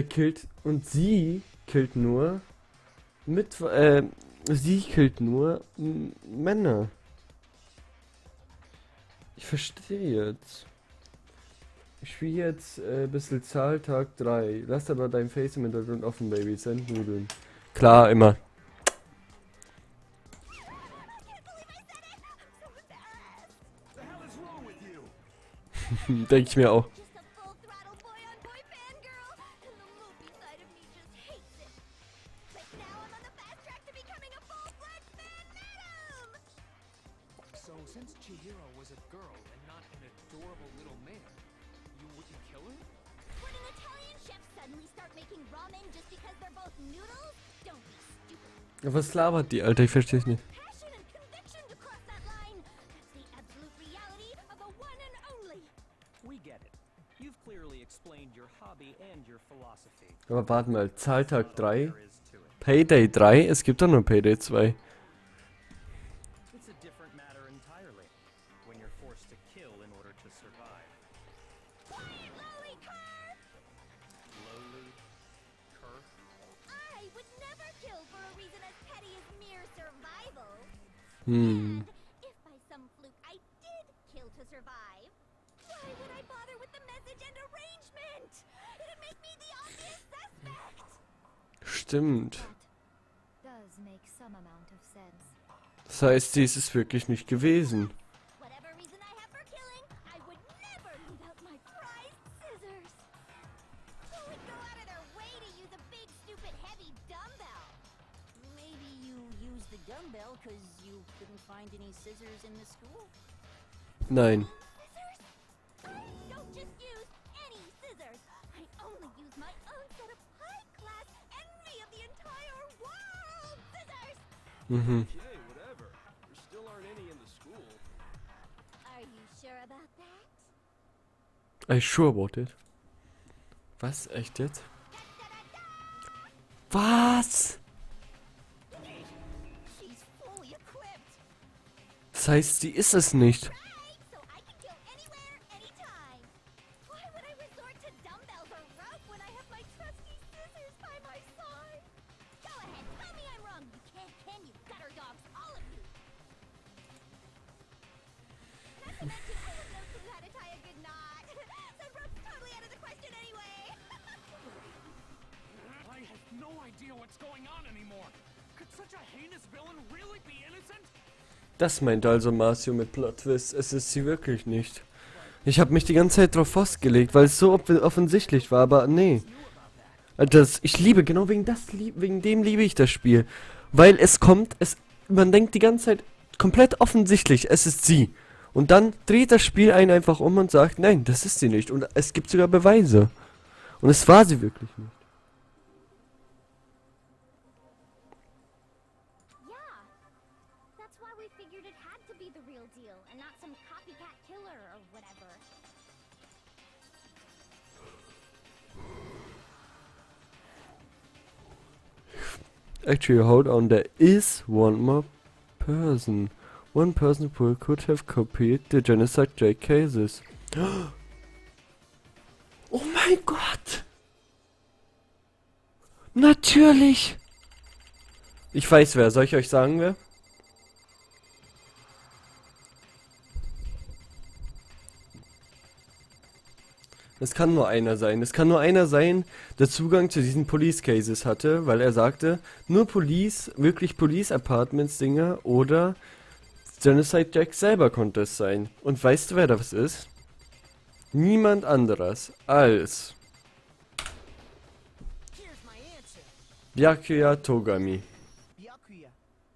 sie killt nur Männer. Ich verstehe jetzt. Ich spiele jetzt ein bisschen Zahltag 3. Lass aber dein Face im Hintergrund offen, Baby. Send Nudeln. Klar, immer. The hell is wrong with you? Denke ich mir auch. Just a full-throttle boy-on-boy fangirl, and the movie side of me just hates it. But now I'm on the fast track to becoming a full-fledged fan madam! So, since Chihiro was a girl and not an adorable little man, you wouldn't kill her? Would an Italian chef suddenly start making ramen just because they're both noodles? Don't be stupid. Was labert die, Alter? Ich verstehe es nicht. Passion and conviction to cross that line. That's the absolute reality of the one and only. We get it. You've clearly explained your hobby and your philosophy. Aber warte mal, Zahltag 3? There is to it. Payday 3? Es gibt doch nur Payday 2. It's a different matter entirely. When you're forced to kill in order to survive. Quiet, lowly cur! Lowly, cur. I would never kill for a reason as petty as mere survival. Hm. And if by some fluke I did kill to survive, why would I bother with the message and arrangement? It'd make me the obvious suspect. Stimmt. Does make some amount of sense. Das heißt, sie ist es wirklich nicht gewesen. Whatever reason I have for killing, I would never leave out my prized scissors. Who would go out of their way to use a big, stupid, heavy dumbbell? Maybe you used the dumbbell because you couldn't find any scissors in the school? Nein. Scissors? I don't just use any scissors. I only use my own set of high-class envy of the entire world scissors. Mhm. Okay, whatever. There still aren't any in the school. Are you sure about that? I sure about it. Was? Echt jetzt? Was? She's fully equipped. Das heißt, sie ist es nicht. Right, so I can kill anywhere, anytime. Why would I resort to dumbbells or rope when I have my trusty scissors by my side? Go ahead, tell me I'm wrong. You can't, can you? Gutter dogs, all of you. Not to mention, I have no clue how to tie a good knot. So rope's totally out of the question anyway. I have no idea what's going on anymore. Could such a heinous villain really be innocent? Das meint also Marcio mit Plot Twist. Es ist sie wirklich nicht. Ich habe mich die ganze Zeit drauf festgelegt, weil es so offensichtlich war, aber nee. Ich liebe, genau wegen dem liebe ich das Spiel. Weil man denkt die ganze Zeit komplett offensichtlich, es ist sie. Und dann dreht das Spiel einen einfach um und sagt, nein, das ist sie nicht. Und es gibt sogar Beweise. Und es war sie wirklich nicht. Yeah. That's why we figured it had to be the real deal and not some copycat killer or whatever. Actually, hold on, there is one more person. One person who could have copied the Genocide Jack cases. Oh mein Gott! Natürlich! Ich weiß wer, soll ich euch sagen wer? Es kann nur einer sein. Es kann nur einer sein, der Zugang zu diesen Police Cases hatte, weil er sagte, nur wirklich Police Apartments Dinger oder Genocide Jack selber konnte es sein. Und weißt du, wer das ist? Niemand anderes als Here's my answer. Byakuya Togami. Byakuya,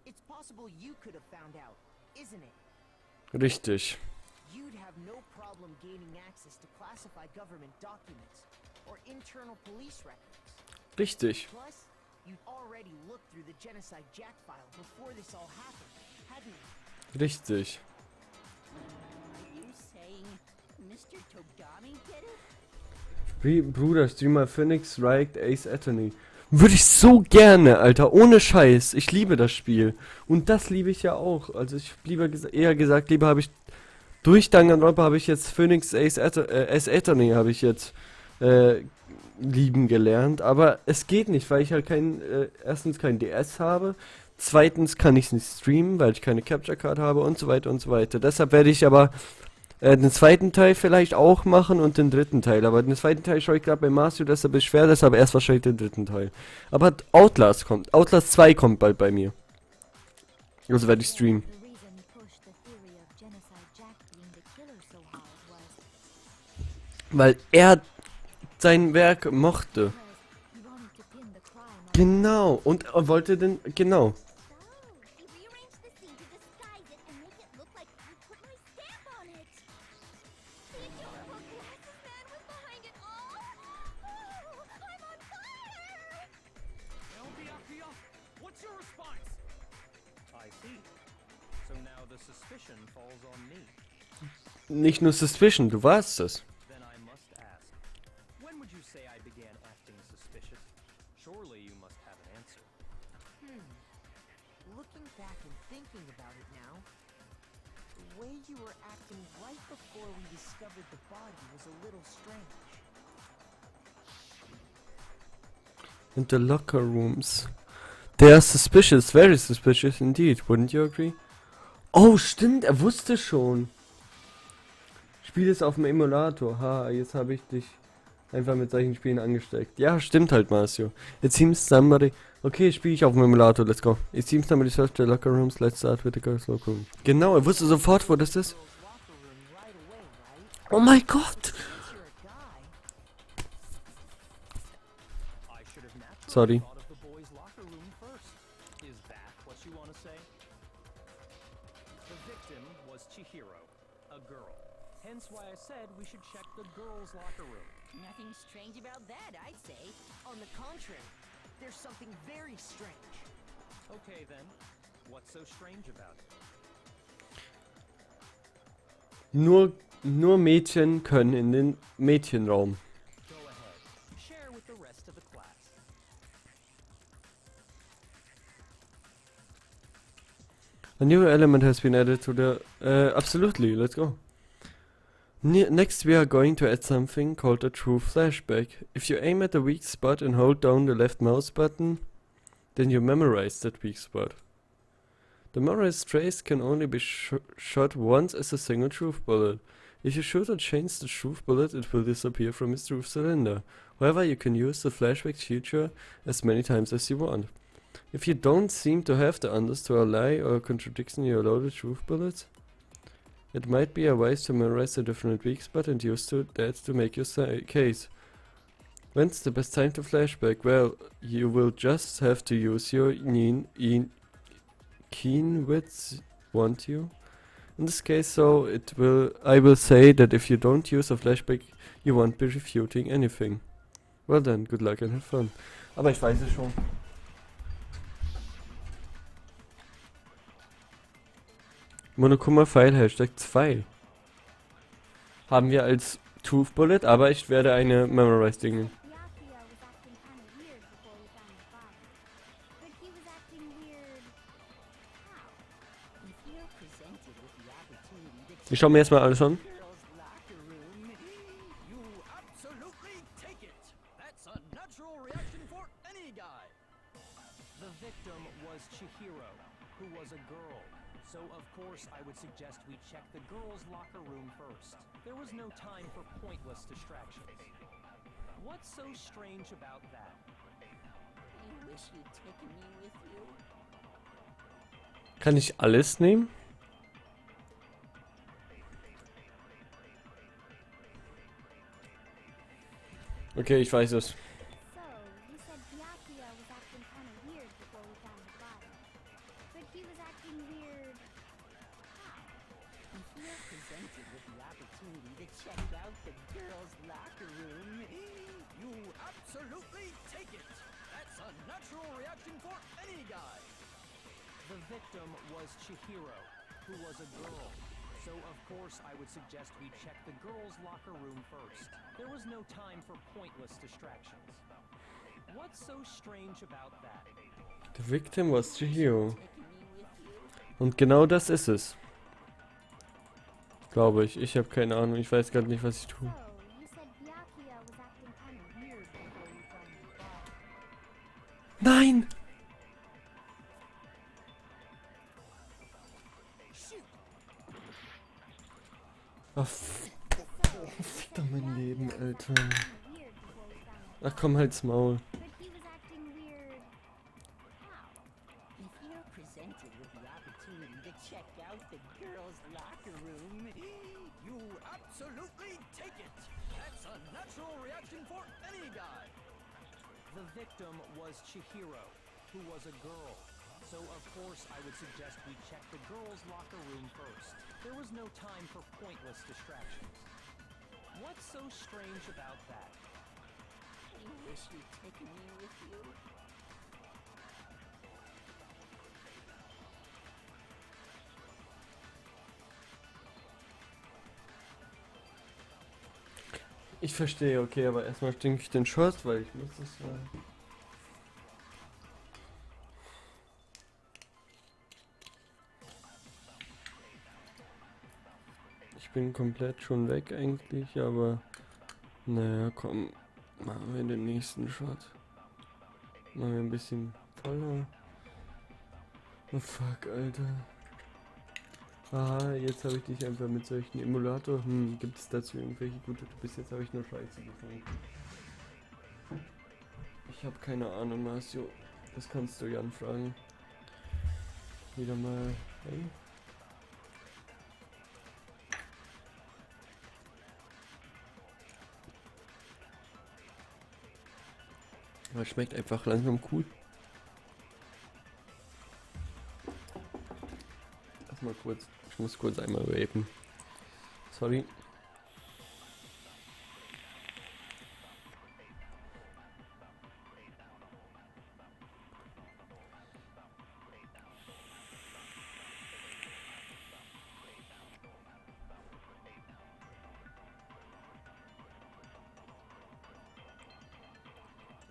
it's possible you could have found out, isn't it? Richtig. you'd have no problem gaining access to classified government documents or internal police records. Richtig. Plus, you'd already looked through the Genocide Jack file before this all happened, hadn't you? Richtig. Are you saying Mr. Togami did it? Bruder, Streamer Phoenix Wright Ace Attorney. Würde ich so gerne, Alter, ohne Scheiß. Ich liebe das Spiel. Und das liebe ich ja auch. Also ich lieber eher gesagt, lieber habe ich durch Danganronpa habe ich jetzt Phoenix Ace Attorney habe ich jetzt lieben gelernt. Aber es geht nicht, weil ich halt erstens kein DS habe. Zweitens kann ich es nicht streamen, weil ich keine Capture Card habe und so weiter und so weiter. Deshalb werde ich aber den zweiten Teil vielleicht auch machen und den dritten Teil. Aber den zweiten Teil schaue ich gerade bei Marcio, deshalb ist schwer, deshalb erst wahrscheinlich den dritten Teil. Aber Outlast 2 kommt bald bei mir. Also werde ich streamen. The reason pushed the theory of Genocide Jack being the killer so hard was Weil er sein Werk mochte. because he wanted to pin the crime on Genau. Und er wollte den... Genau. So, he rearranged the scene to disguise it and make it look like I put my stamp on it. The adorable glasses man was behind it all. Oh, I'm on fire! Elbiakia, what's your response? I see. So now the suspicion falls on me. Nicht nur Suspicion, du warst es. Then I must ask, when would you say I began acting suspicious? Surely you must have an answer. Looking back and thinking about it now, the way you were acting right before we discovered the body was a little strange. In the locker rooms. They are suspicious, very suspicious indeed, wouldn't you agree? Oh, stimmt, er wusste schon. Spiel es auf dem Emulator. Ha, jetzt habe ich dich einfach mit solchen Spielen angesteckt. Ja, stimmt halt, Marcio. It seems somebody... Okay, spiele ich auf dem Emulator, let's go. It seems somebody searched the locker rooms, let's start with the girls' locker room. Genau, er wusste sofort, wo das ist. Locker room right away, right? Oh mein Gott! Since you're a guy, I should have naturally Sorry. thought of the boys' locker room first. Is that what you want to say? The victim was Chihiro, a girl. Hence why I said we should check the girls' locker room. Nothing strange about that, I'd say. on the contrary, there's something very strange. Okay then, what's so strange about it? Nur Mädchen können in den Mädchenraum. Go ahead, share with the rest of the class. A new element has been added to the... absolutely, let's go. Next we are going to add something called a true flashback. If you aim at the weak spot and hold down the left mouse button, then you memorize that weak spot. The memorized trace can only be shot once as a single truth bullet. If you shoot or change the truth bullet, it will disappear from its truth cylinder. However, you can use the flashback feature as many times as you want. If you don't seem to have the answers to a lie or a contradiction in your loaded truth bullets, it might be wise to memorize a different weak spot and use that to make your case. When's the best time to flashback? Well, you will just have to use your keen wits, won't you? In this case, so I will say that if you don't use a flashback, you won't be refuting anything. Well then, good luck and have fun. Aber ich weiß es schon. Monokuma File Hashtag 2 haben wir als Truth Bullet, aber ich werde eine Memorize Dinge. Yakuya was acting kind of weird before we found the body. But he was acting weird. How? If you're presented with the opportunity to Ich schaue mir erstmal alles an. girls' locker room, You absolutely take it. That's a natural reaction for any guy. The victim was Chihiro, who was a girl. So of course I would suggest we check the girls' locker room first. There was no time for pointless distractions. What's so strange about that? I wish you'd taken me with you. Kann ich alles nehmen? Okay, ich weiß es. So, you said Yakuya was acting kind of weird before we found the body. But he was acting weird. How? If presented with the opportunity to check out the girls' locker room, You absolutely take it. That's a natural reaction for any guy. The victim was Chihiro, who was a girl. So of course I would suggest we check the girls' locker room first. There was no time for pointless distractions. What's so strange about that? The victim was Chihiro. Und genau das ist es. Glaube ich. Ich habe keine Ahnung. Ich weiß gerade nicht, was ich tue. So, you said Byakuya was acting kind of weird before you found the body. Nein! Ach, fick doch mein Leben, Alter. Weird before we found the Ach komm, halt's Maul. But he was acting weird. How? If you're presented with the opportunity to check out the girls' locker room, You absolutely take it. That's a natural reaction for any guy. The victim was Chihiro, who was a girl. So of course I would suggest we check the girls' locker room first. There was no time for pointless distractions. What's so strange about that? I wish you'd taken me with you. Ich verstehe, okay, aber erstmal stinke ich den Short, weil ich muss das ja... Ich bin komplett schon weg eigentlich, aber... Naja, komm, machen wir den nächsten Shot. Machen wir ein bisschen voller. Oh fuck, Alter. Aha, jetzt habe ich dich einfach mit solchen Emulator. Gibt es dazu irgendwelche gute? Bis jetzt habe ich nur Scheiße gefunden. Ich habe keine Ahnung, Marcio. Das kannst du Jan fragen. Wieder mal. Hey. Aber schmeckt einfach langsam cool. Lass mal kurz. Ich muss kurz einmal vapen. Sorry.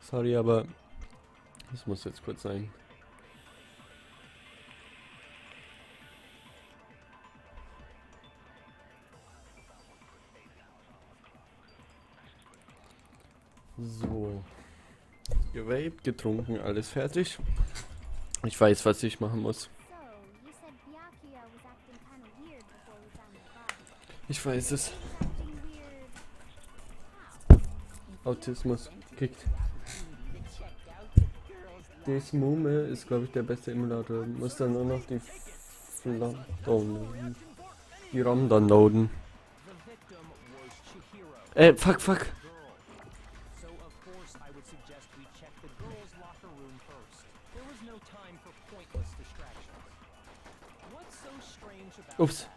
Sorry, aber das muss jetzt kurz sein. So. Gewaped, getrunken, alles fertig. Ich weiß, was ich machen muss. So, you said Byakuya was acting kind of weird before we found the body. Ich weiß es. He was acting weird. How? Autismus kickt. Das Mume ist, glaube ich, der beste Emulator. Muss dann nur noch die die ROM downloaden. The victim was Chihiro, Fuck. girl. So of course I would suggest we check the girls' locker room first. There was no time for pointless distractions. What's so strange about Ups. that?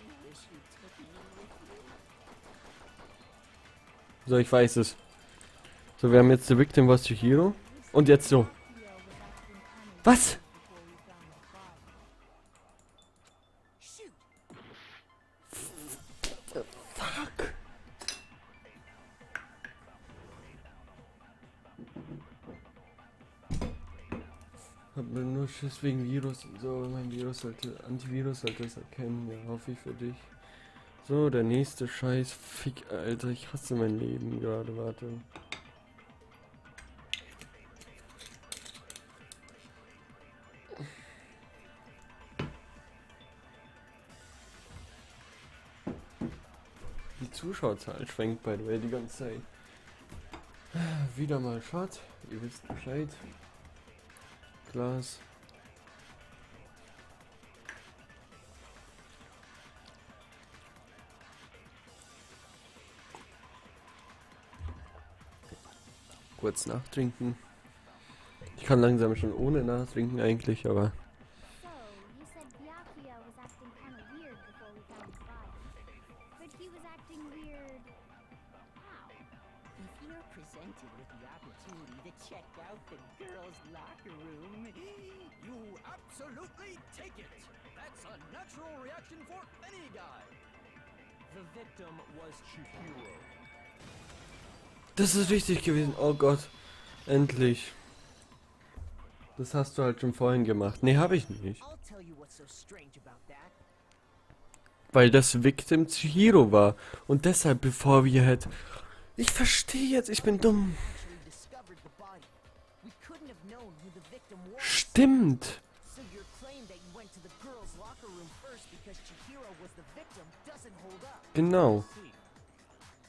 I wish you'd taken me with you. So, ich weiß es. So, wir haben jetzt The Victim was Chihiro. Und jetzt so. Was? Fuck. Hab mir nur Schiss wegen Virus und so. Mein Antivirus sollte es erkennen. Ja, hoffe ich für dich. So, der nächste Scheiß. Fick, Alter, ich hasse mein Leben gerade. Warte. Die Zuschauerzahl schwenkt by the way die ganze Zeit. Wieder mal Shot, ihr wisst Bescheid. Glas. Kurz nachtrinken. Ich kann langsam schon ohne nachtrinken eigentlich, aber... So, you said Byakuya was acting kind of weird check out the girls' locker room. You absolutely take it. That's a natural reaction for any guy. The victim was Chihiro. Das ist richtig gewesen. Oh Gott. Endlich. Das hast du halt schon vorhin gemacht. Nee, habe ich nicht. I'll tell you what's so strange about that. Weil das Victim Chihiro war. Und deshalb, bevor wir halt... Ich verstehe jetzt, ich bin dumm. Actually discovered the body. We couldn't have known who the victim was. Stimmt. So your claim that you went to the girls' locker room first because Chihiro was the victim doesn't hold up. Genau. See,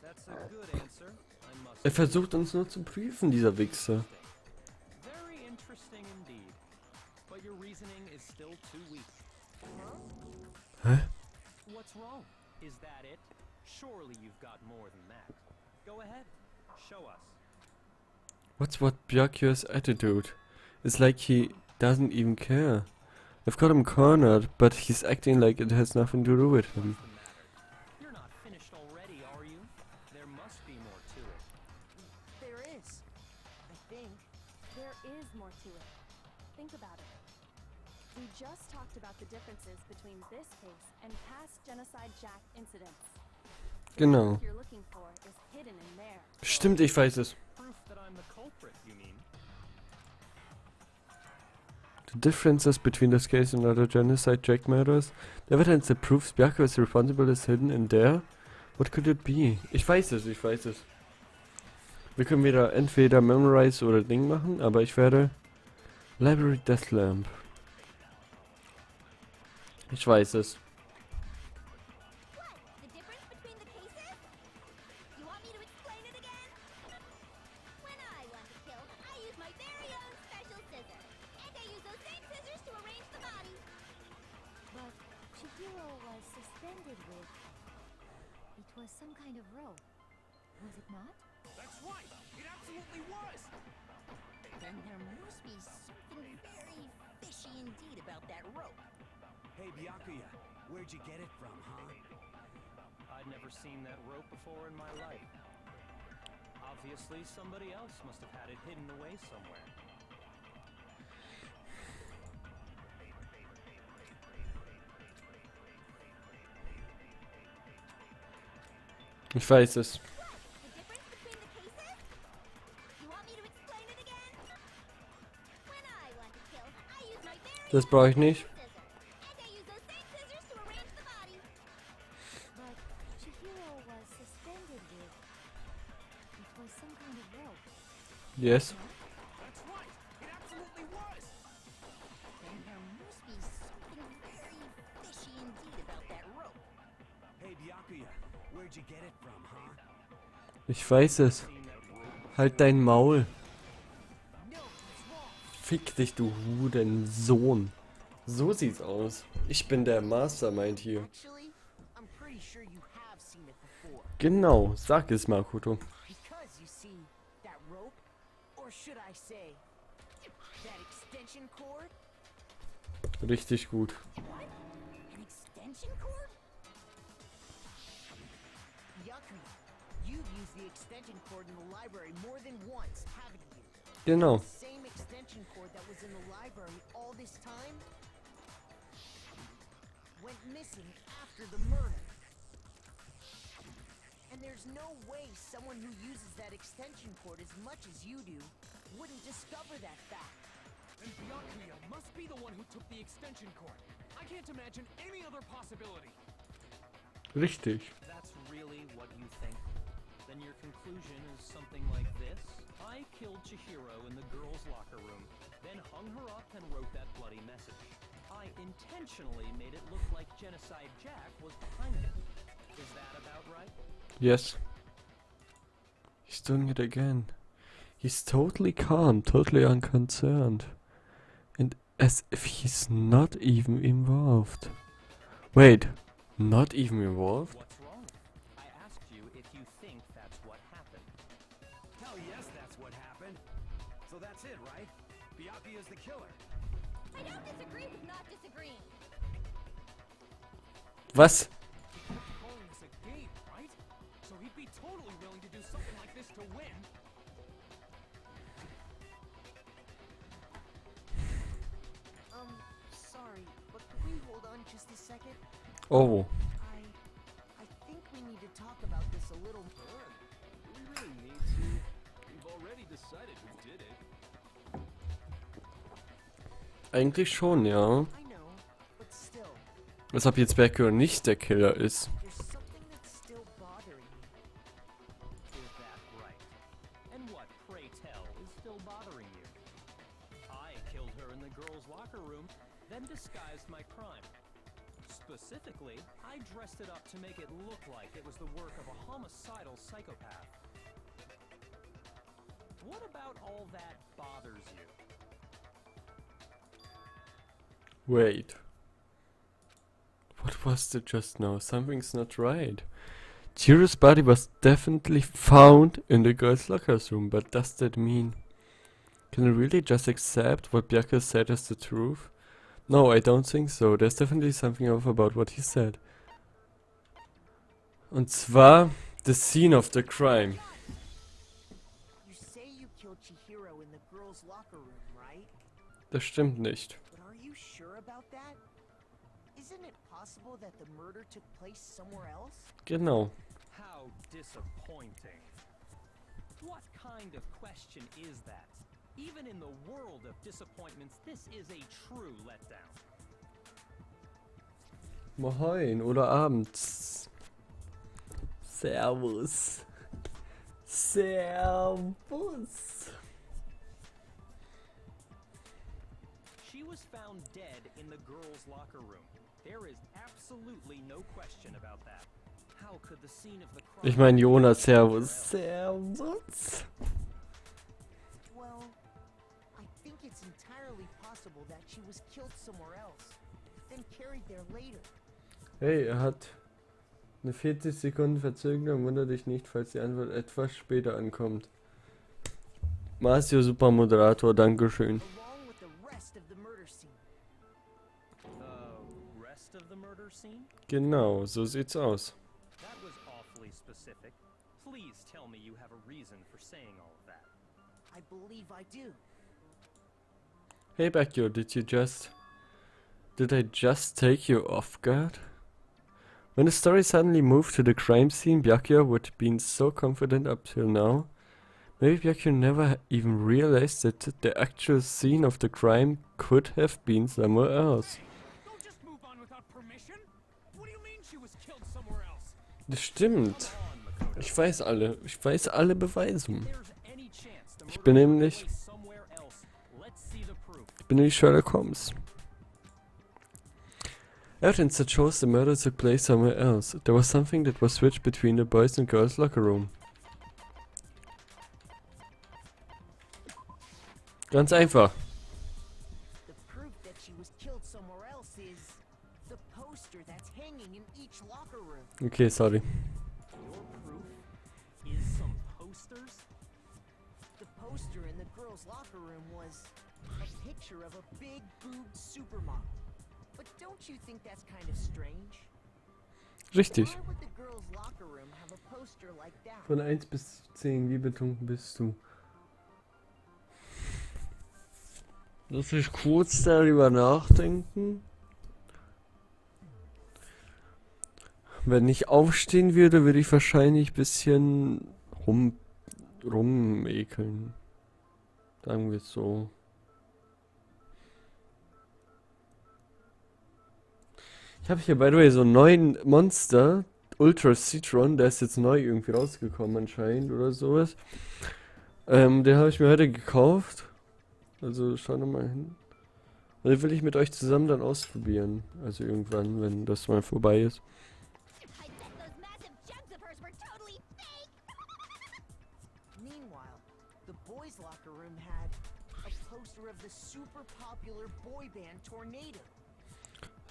that's a good answer, I must Er versucht uns nur zu prüfen, dieser Wichser. Very interesting indeed. But your reasoning is still too weak. Hä? What's wrong? Is that it? Surely you've got more than that. Go ahead. Show us. What's what Byakuya's attitude? It's like he doesn't even care. I've got him cornered, but he's acting like it has nothing to do with him. What's the matter? You're not finished already, are you? There must be more to it. There is. I think. There is more to it. Think about it. We just talked about the differences between this case and past Genocide Jack incidents. Genau. What you're looking for is hidden in there. Stimmt, ich weiß es. Proof that I'm the culprit, you mean? The differences between this case and other genocide Jack murders. The evidence that proves Byakuya is responsible is hidden in there. What could it be? Ich weiß es, ich weiß es. Wir können wieder entweder Memorize oder Ding machen, aber ich werde Library Death Lamp. Ich weiß es. What? The difference between the cases? You want me to explain it again? When I want to kill, I use my very own special scissors. And I use those same scissors to arrange the body. But Chihiro was suspended with... It was some kind of rope. Was it not? That's right! It absolutely was! Then there must be something very fishy indeed about that rope. Hey, Byakuya, where'd you get it from, huh? I'd never seen that rope before in my life. Obviously, somebody else must have had it hidden away somewhere. Ich weiß es. The difference between the cases? You want me to explain it again? When I want to kill, I use my very Das brauche ich nicht. scissors. And I use those same scissors to arrange the body. But Chihiro was suspended with... It was some kind of rope. Yes. That's right! It absolutely was! Then there must be something very fishy indeed about that rope. Hey, Byakuya, where'd you get it from, huh? Ich weiß es. Halt dein Maul. Fick dich, du Hurensohn. So sieht's aus. Ich bin der Mastermind hier. Actually, I'm pretty sure you have seen it before. Genau, sag es, Makoto. Because you see, that rope, or should I say, that extension cord? Richtig gut. What? An extension cord? Byakuya, you've used the extension cord in the library more than once, haven't you? Genau. The same extension cord that was in the library all this time went missing after the murder. And there's no way someone who uses that extension cord as much as you do wouldn't discover that fact. And Byakuya must be the one who took the extension cord. I can't imagine any other possibility. Richtig. That's really what you think? Then your conclusion is something like this? I killed Chihiro in the girls' locker room, then hung her up and wrote that bloody message. I intentionally made it look like Genocide Jack was behind it. Is that about right? Yes. He's doing it again. He's totally calm, totally unconcerned. And as if he's not even involved. Wait, not even involved? What's wrong? I asked you if you think that's what happened. Hell yes, that's what happened. So that's it, right? Byakuya's the killer. I don't disagree with not disagreeing. Was? He kept calling this a game, right? So he'd be totally willing to do something like this to win. just a second? Oh. I think we need to talk about this a little more. Do we really need to? We've already decided who did it. Eigentlich schon, ja. I know, but still, Als ob jetzt Becker nicht der Killer ist. there's something that's still bothering me. Is that right? And what, pray tell, is still bothering you? I killed her in the girls' locker room, then disguised my crime. Specifically, I dressed it up to make it look like it was the work of a homicidal psychopath. What about all that bothers you? Wait. What was that just now? Something's not right. Chihiro's body was definitely found in the girls' locker room, but does that mean... Can I really just accept what Byakuya said as the truth? No, I don't think so. There's definitely something off about what he said. Und zwar, the scene of the crime. You say you killed Chihiro in the girls' locker room, right? Das stimmt nicht. But are you sure about that? Isn't it possible that the murder took place somewhere else? Genau. How disappointing. What kind of question is that? Even in the world of disappointments, this is a true letdown. Moin oder abends. Servus. Servus. She was found dead in the girls' locker room. There is absolutely no question about that. How could the scene of the crime... Ich meine Jonas, Servus. Servus. Well, I think it's entirely possible that she was killed somewhere else, then carried there later. Hey, er hat eine 40 Sekunden Verzögerung. Wundere dich nicht, falls die Antwort etwas später ankommt. Marcio, super Moderator, Dankeschön. Along with the rest of the murder scene. Rest of the murder scene? Genau, so sieht's aus. That was awfully specific. Please tell me you have a reason for saying all of that. I believe I do. Hey Bacchio, did I just take you off guard? When the story suddenly moved to the crime scene, Byakuya would been so confident up till now. Maybe Byakuya never even realized that the actual scene of the crime could have been somewhere else. Don't just move on without permission. What do you mean she was killed somewhere else? Das stimmt. Ich weiß alle Beweise. There's any chance the Ich murder bin took nämlich, place somewhere else. Let's see the proof. Sherlock Holmes. Evidence that shows the murder took place somewhere else. There was something that was switched between the boys and girls locker room. Ganz einfach. The proof that she was killed somewhere else is the poster that's hanging in each locker room. Okay, sorry. Your proof is some posters? The poster in the girls' locker room was a picture of a big boobed supermodel. But don't you think that's kind of strange? Richtig. Why would the girls' locker room have a poster like that? Von 1 bis 10, wie betrunken bist du? Lass mich kurz darüber nachdenken. Wenn ich aufstehen würde, würde ich wahrscheinlich ein bisschen rumekeln. Sagen wir es so. Ich habe hier by the way so einen neuen Monster, Ultra Citron, der ist jetzt neu irgendwie rausgekommen anscheinend oder sowas. Den habe ich mir heute gekauft. Also schau noch mal hin. Und den will ich mit euch zusammen dann ausprobieren. Also irgendwann, wenn das mal vorbei ist. I bet those massive jugs of hers were totally fake! Meanwhile, the boys' locker room had a poster of the super popular boy band Tornado.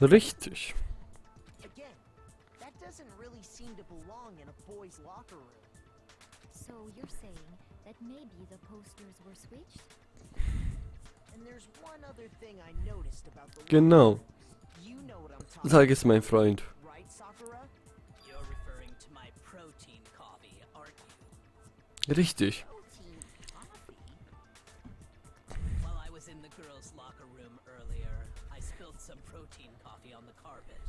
Richtig. Again, that doesn't really seem to belong in a boys' locker room. So you're saying that maybe the posters were switched? And there's one other thing I noticed about the Genau. locker rooms. You know what I'm talking Sag es, mein Freund. about, right, Sakura? You're referring to my protein coffee, aren't you? Richtig. Protein coffee? While I was in the girls' locker room earlier, I spilled some protein protein coffee on the carpet.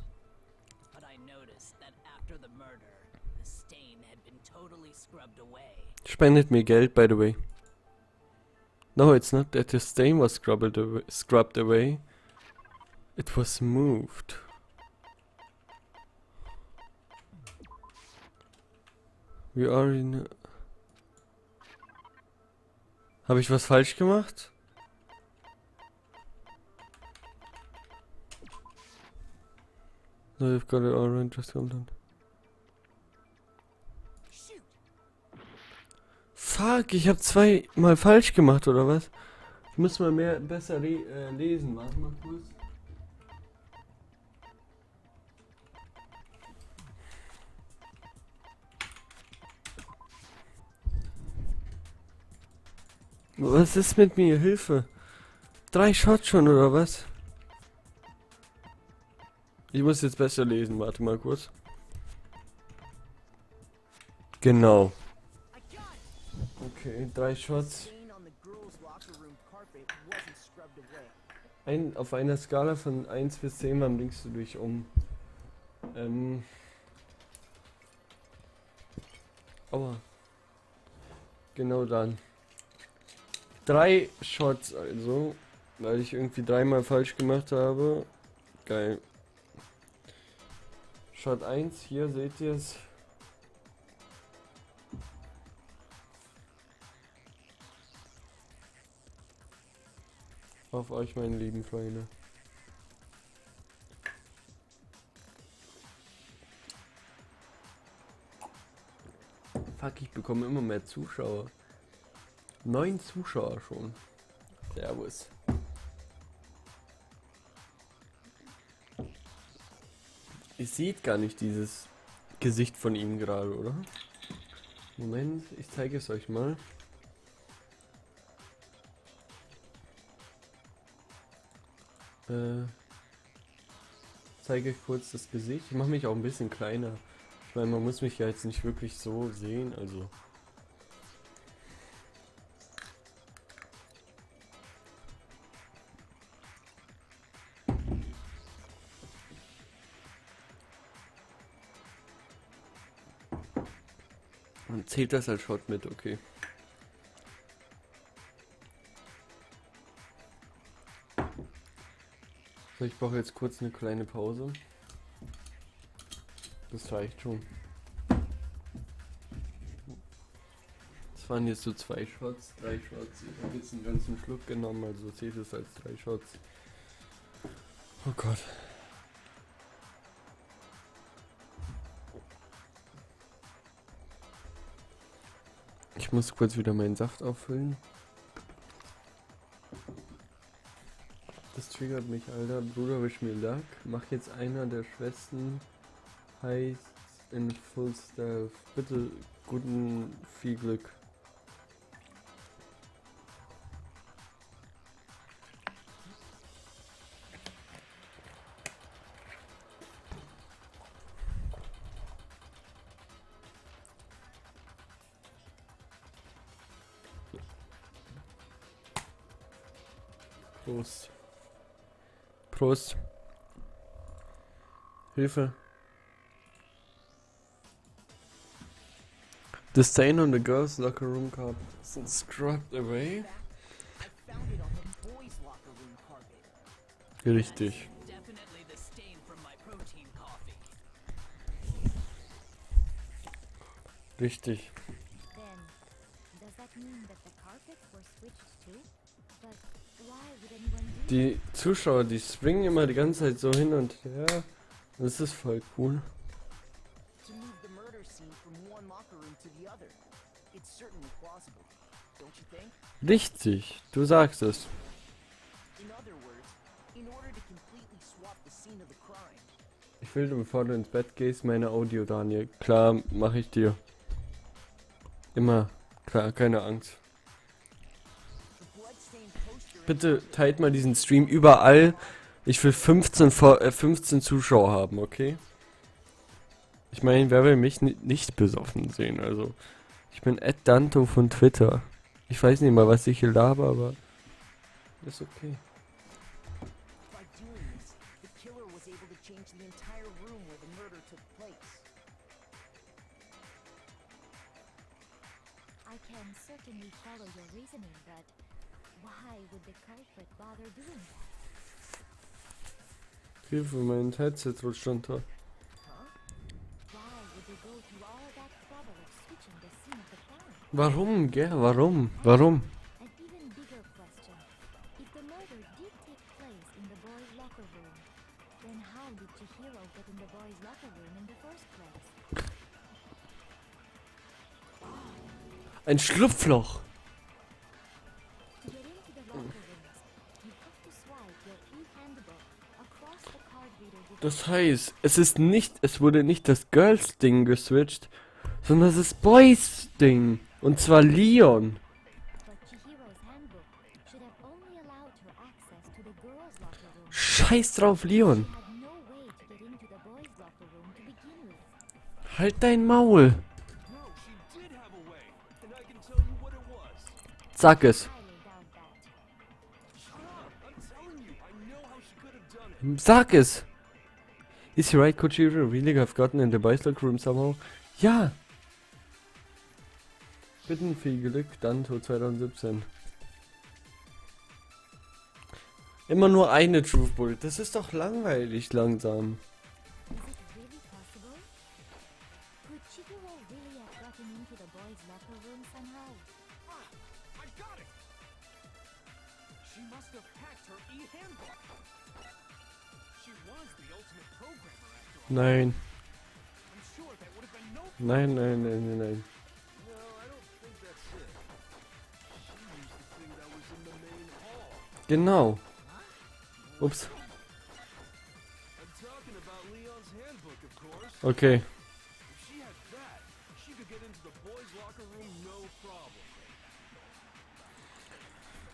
But I noticed that after the murder, the stain had been totally scrubbed away. Spendet mir Geld, by the way. No, it's not that the stain was scrubbed away. It was moved. We are in... Habe ich was falsch gemacht? No, you've got it all right, just hold on. Fuck, ich habe zweimal falsch gemacht, oder was? Ich muss mal besser lesen. Warte mal kurz. Was ist mit mir? Hilfe. 3 Shots schon, oder was? Ich muss jetzt besser lesen. Warte mal kurz. Genau. Okay, 3 Shots. Auf einer Skala von 1 bis 10, wann bringst du dich um? Aua. Genau dann. 3 Shots also, weil ich irgendwie 3-mal falsch gemacht habe. Geil. Shot 1, hier seht ihr es. Auf euch, meine lieben Freunde. Fuck, ich bekomme immer mehr Zuschauer. 9 Zuschauer schon. Servus. Ihr seht gar nicht dieses Gesicht von ihm gerade, oder? Moment, ich zeige es euch mal. Zeige euch kurz das Gesicht. Ich mache mich auch ein bisschen kleiner. Ich meine, man muss mich ja jetzt nicht wirklich so sehen, also. Und zählt das als Shot mit, okay. So, ich brauche jetzt kurz eine kleine Pause. Das reicht schon. Das waren jetzt so 2 Shots, 3 Shots. Ich habe jetzt einen ganzen Schluck genommen, also zählt es als 3 Shots. Oh Gott. Ich muss kurz wieder meinen Saft auffüllen. Das triggert mich, Alter. Bruder, wisch mir Lack. Mach jetzt einer der Schwestern heißt in Full Stealth. Bitte viel Glück. Prost. Prost. Hilfe. The stain on the girls' locker room carpet isn't scrubbed away. Richtig. Richtig. Die Zuschauer, die springen immer die ganze Zeit so hin und her. Das ist voll cool. Richtig, du sagst es. Ich will, bevor du ins Bett gehst, meine Audio, Daniel. Klar, mache ich dir. Immer. Klar, keine Angst. Bitte teilt mal diesen Stream überall. Ich will 15 Zuschauer haben, okay? Ich meine, wer will mich nicht besoffen sehen? Also, ich bin @danto von Twitter. Ich weiß nicht mal, was ich hier laber, aber ist okay. was able to change the entire room where the murder took place. I can certainly follow your reasoning, but why would the culprit bother doing that? Hilfe, mein Headset rutscht runter. Why would they go through all that trouble of switching the scene of the crime? Warum, gell? Warum? An even bigger question. If the murder did take place in the boys' locker room, then how did Chihiro get in the boys' locker room in the first place? Ein Schlupfloch. To get into the locker rooms, you have to swipe your e-handbook across the card reader with Das heißt, es wurde nicht das Girls-Ding geswitcht, sondern das Boys-Ding. Und zwar Leon. but Chihiro's handbook should have only allowed her access to the girls' locker room. Scheiß drauf, Leon. She had no way to get into the boys' locker room to begin with. Halt dein Maul. No, she did have a way, and I can tell you what it was. Sag es. Highly doubt that. Shut up! I'm telling you, I know how she could have done it. Sag es. Is he right, Kojiro? Really have gotten in the boys' locker room somehow? Ja. Bitten viel Glück, Danto 2017. Immer nur eine Truth Bullet. Das ist doch langweilig langsam. Is it really possible? Could Chihiro really have gotten into the boys' locker room somehow? I got it! She must have hacked her e-handbook. She was the ultimate programmer after all. Nein. I'm sure that would have been no Nein. No, I don't think that's it. She used the thing that was in the main hall. Genau. Ups. I'm talking about Leon's handbook, of course. Okay. If she had that, she could get into the boys' locker room no problem.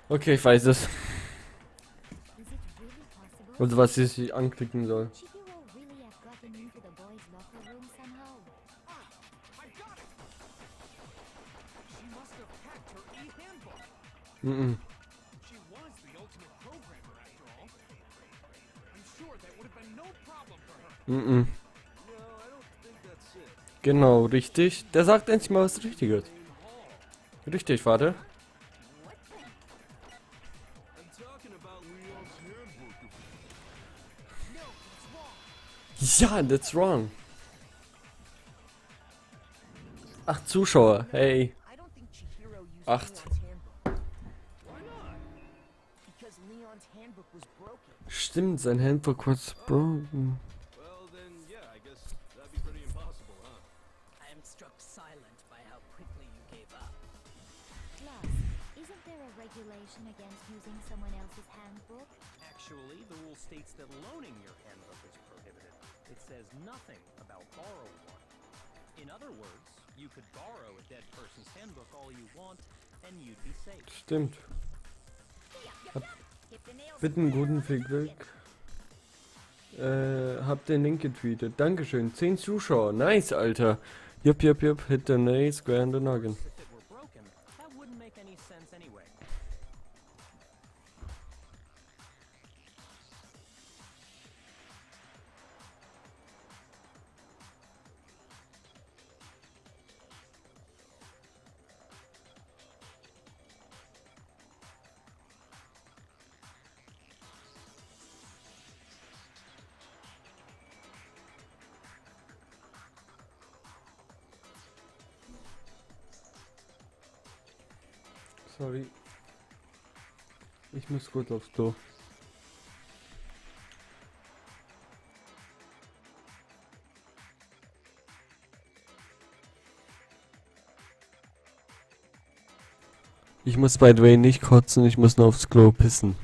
Okay, ich weiß es. Is it really possible? Also was ich anklicken soll. Chihiro really have gotten into the boys' locker room somehow? I got it! She must have hacked her e-handbook. Mhm. She was the ultimate programmer after all. I'm sure that would have been no problem for her. Mhm. No, I don't think that's it. Genau, richtig. Der sagt endlich mal was Richtiges. Richtig, warte. I'm talking about Leon's handbook, of Ja, that's wrong. 8 Zuschauer, hey. I don't think Chihiro used Acht. Leon's handbook. Why not? Because Leon's handbook was broken. Stimmt, sein Handbook was broken. Well, then, yeah, I guess that'd be pretty impossible, huh? I am struck silent by how quickly you gave up. Plus, isn't there a regulation against using someone else's handbook? Actually, the rule states that loaning your handbook is prohibited. It says nothing about borrowing one. In other words, you could borrow a dead person's handbook all you want, and you'd be safe. Stimmt. Bitten guten viel Glück. Hab den Link getweetet. Dankeschön. 10 Zuschauer. Nice, Alter. Jupp. Hit the nail, square in the noggin. If it were broken, that wouldn't make any sense anyway. Sorry. Ich muss kurz aufs Klo. Ich muss by the way nicht kotzen, ich muss nur aufs Klo pissen.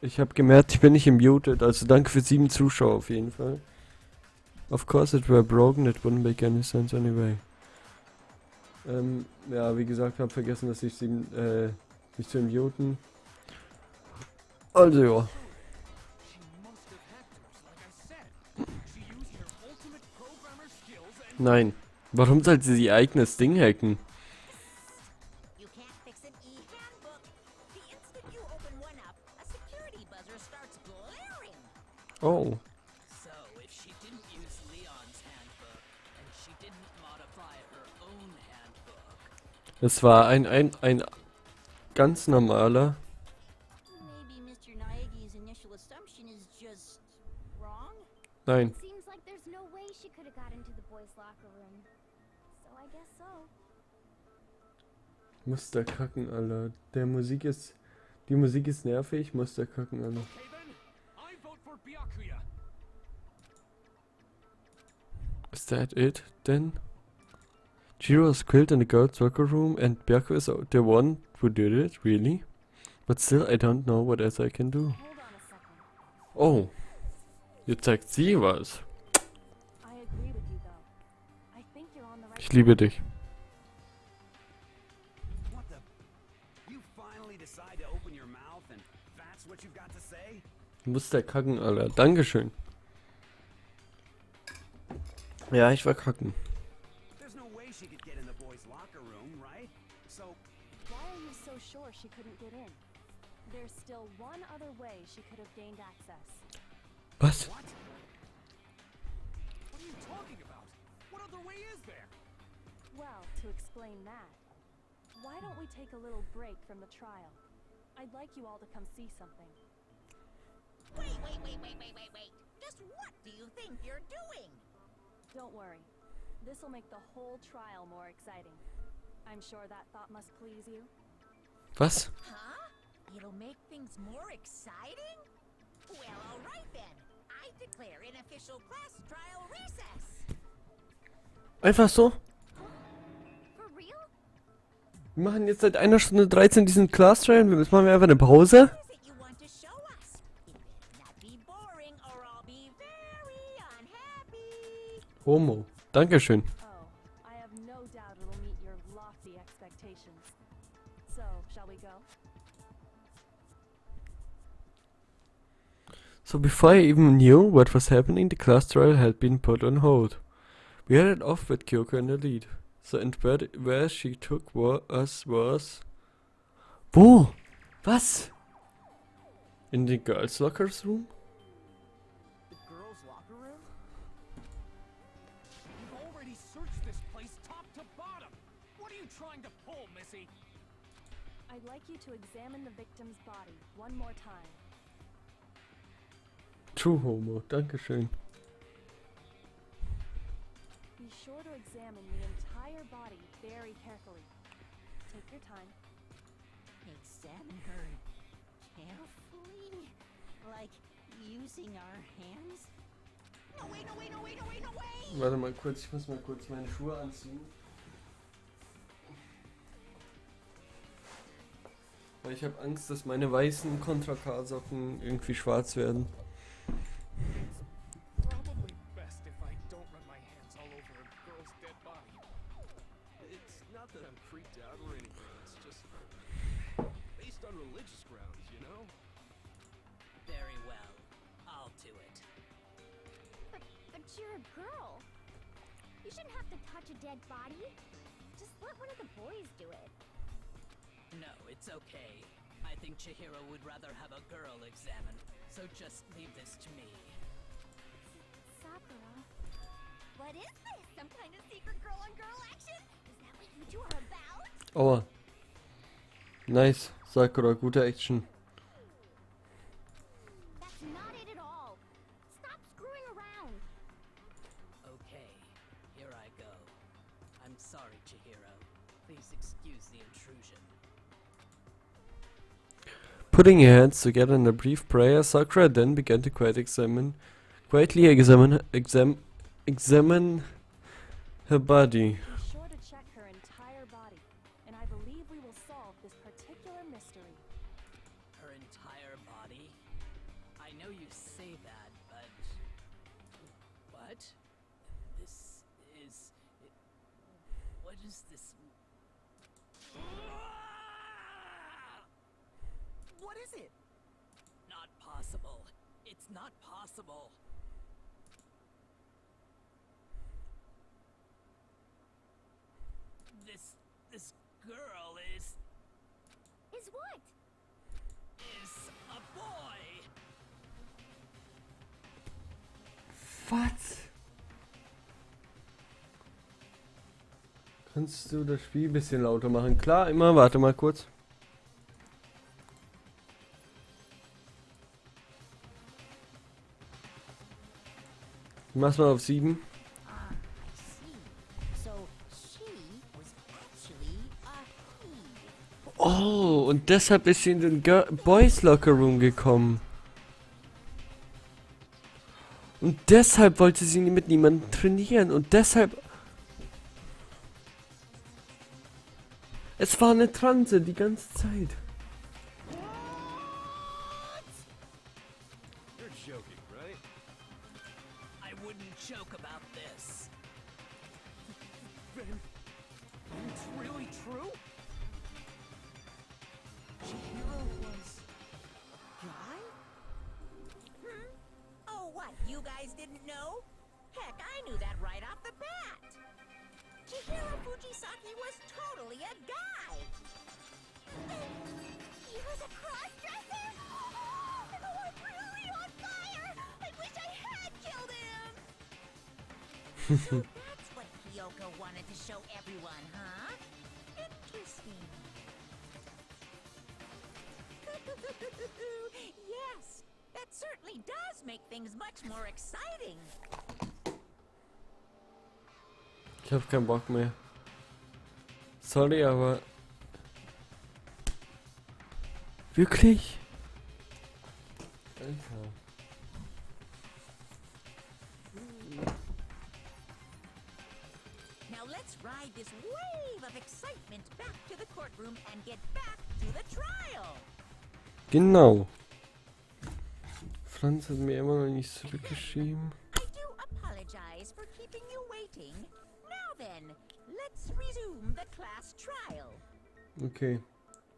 Ich habe gemerkt, ich bin nicht muted, also danke für 7 Zuschauer auf jeden Fall. Of course it were broken, it wouldn't make any sense anyway. Ja, wie gesagt, habe vergessen, dass ich mich zu muten. Also ja. She must have hacked us, like I said. She used her ultimate programmer skills and Nein. Warum sollte sie ihr eigenes Ding hacken? You can't fix an e-handbook. The instant you open one up, a security buzzer starts glaring. Oh. So, if she didn't use Leon's handbook, and she didn't modify her own handbook. Es war ein ganz normaler. Maybe Mr. Naegi's initial assumption is just wrong? Nein. It seems like there's no way she could have got into the boys' locker room. So I guess so. Muster kacken, Alter. Die Musik ist nervig, Muster kacken, Alter. okay then, I vote for Byakuya. Is that it, then? Jiro was killed in the girls' locker room and Byaku is the one who did it, really? But still, I don't know what else I can do. Hold on a second. Oh. Jetzt sagt sie was. I agree with you, though. I think you're on the right Ich liebe dich. What the? You finally decide to open your mouth and that's what you've got to say? Muster kacken, Alter. Dankeschön. Ja, ich war kacken. There's no way she could get in the boys' locker room, right? So, Why are you so sure she couldn't get in? There's still one other way she could have gained access. Was? what? What are you talking about? What other way is there? Well, to explain that, why don't we take a little break from the trial? I'd like you all to come see something. Wait. Just what do you think you're doing? Don't worry. This'll make the whole trial more exciting. I'm sure that thought must please you. Was? Huh? It'll make things more exciting? Well, all right then. I declare an official class trial recess. Einfach so? For real? Wir machen jetzt seit 1 Stunde 13 diesen Class Trial. Jetzt machen wir einfach eine Pause. What is it you want to show us? It better not be boring or I'll be very unhappy. Homo. Dankeschön. Oh, I have no doubt it'll meet your lofty expectations. So, shall we go? So before I even knew what was happening, the class trial had been put on hold. We had it off with Kyoko in the lead. So and where she took us was... Wo? Was? In the girls' locker room? The girls' locker room? You've already searched this place top to bottom. What are you trying to pull, Missy? I'd like you to examine the victim's body one more time. True Homo. Dankeschön. Be sure to examine the entire body very carefully. Take your time. Examine her carefully? Like using our hands? No, wait. Warte mal kurz, ich muss mal kurz meine Schuhe anziehen. Weil ich habe Angst, dass meine weißen Contra K-Socken irgendwie schwarz werden. Probably best if I don't run my hands all over a girl's dead body. It's not that I'm freaked out or anything, it's just based on religious grounds, you know? Very well. I'll do it. But you're a girl. You shouldn't have to touch a dead body. Just let one of the boys do it. No, it's okay. I think Chihiro would rather have a girl examined, so just leave this to me. Sakura. What is this? Some kind of secret girl-on-girl action? Is that what you two are about? Aua. Nice. Sakura, gute Action. That's not it at all. Stop screwing around. Okay, here I go. I'm sorry, Chihiro. Please excuse the intrusion. Putting her hands together in a brief prayer, Sakura then began to quietly examine her body. Be sure to check her entire body, and I believe we will solve this particular mystery. Her entire body? know you say that, but... What? This is... What is this? What is it? Not possible. It's not possible. This girl is what? a boy. Was? Kannst du das Spiel ein bisschen lauter machen? Klar, immer. Warte mal kurz. Mach's mal auf 7. Ah, I see. So she was actually a he. Oh, und deshalb ist sie in den Boys Locker Room gekommen. Und deshalb wollte sie mit niemandem trainieren. Und deshalb... Es war eine Transe die ganze Zeit. You're joking, right? I wouldn't joke about this. Then it's really true? Chihiro was a guy? Oh, what? You guys didn't know? Heck, I knew that right off the bat. Chihiro Fujisaki was totally a guy. He was a cross-dresser? Oh, I'm really on fire! I wish I had killed him! So that's what Kyoko wanted to show everyone, huh? Interesting. Yes, that certainly does make things much more exciting. Ich hab keinen Bock mehr. Sorry, aber... Wirklich? Alter. Now let's ride this wave of excitement back to the courtroom and get back to the trial. Genau. Franz hat mir immer noch nicht zurückgeschrieben. I do apologize for keeping you waiting. Now then, let's resume the class trial. Okay.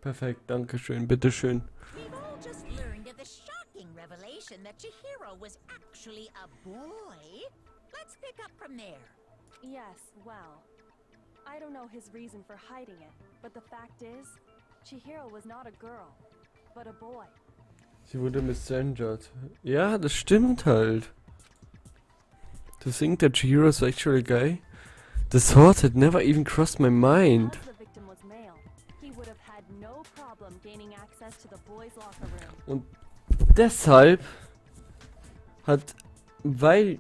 Perfekt, danke schön, bitteschön. We've all just learned of the shocking revelation that Chihiro was actually a boy. Let's pick up from there. Yes, well, I don't know his reason for hiding it, but the fact is, Chihiro was not a girl, but a boy. Sie wurde misgendert. Ja, das stimmt halt. To think that Chihiro is actually a guy? The thought had never even crossed my mind. Because the victim was male, he would have had no problem gaining access to the boys' locker room. Und deshalb hat, weil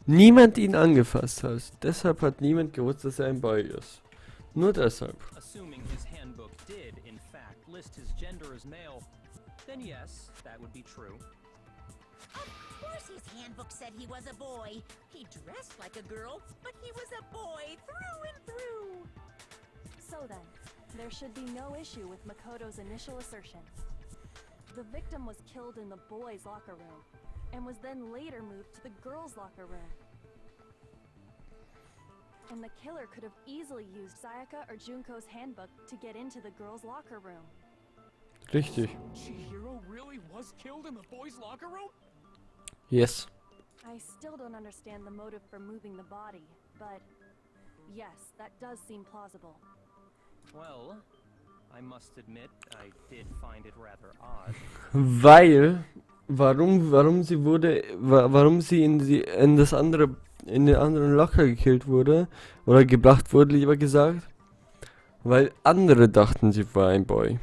niemand ihn angefasst hat, deshalb hat niemand gewusst, dass er ein Boy ist. Nur deshalb. Assuming his handbook did, in fact, list his gender as male, then yes, that would be true. Of course his handbook said he was a boy. He dressed like a girl, but he was a boy through and through. So then, there should be no issue with Makoto's initial assertion. The victim was killed in the boys' locker room, and was then later moved to the girls' locker room. And the killer could have easily used Sayaka or Junko's handbook to get into the girls' locker room. Richtig. Chihiro really was killed in the boys' locker room? Yes. I still don't understand the motive for moving the body, but yes, that does seem plausible. Well, I must admit, I did find it rather odd. Weil, warum sie in den anderen Locker gekillt wurde, oder gebracht wurde, lieber gesagt, weil andere dachten, sie war ein Boy.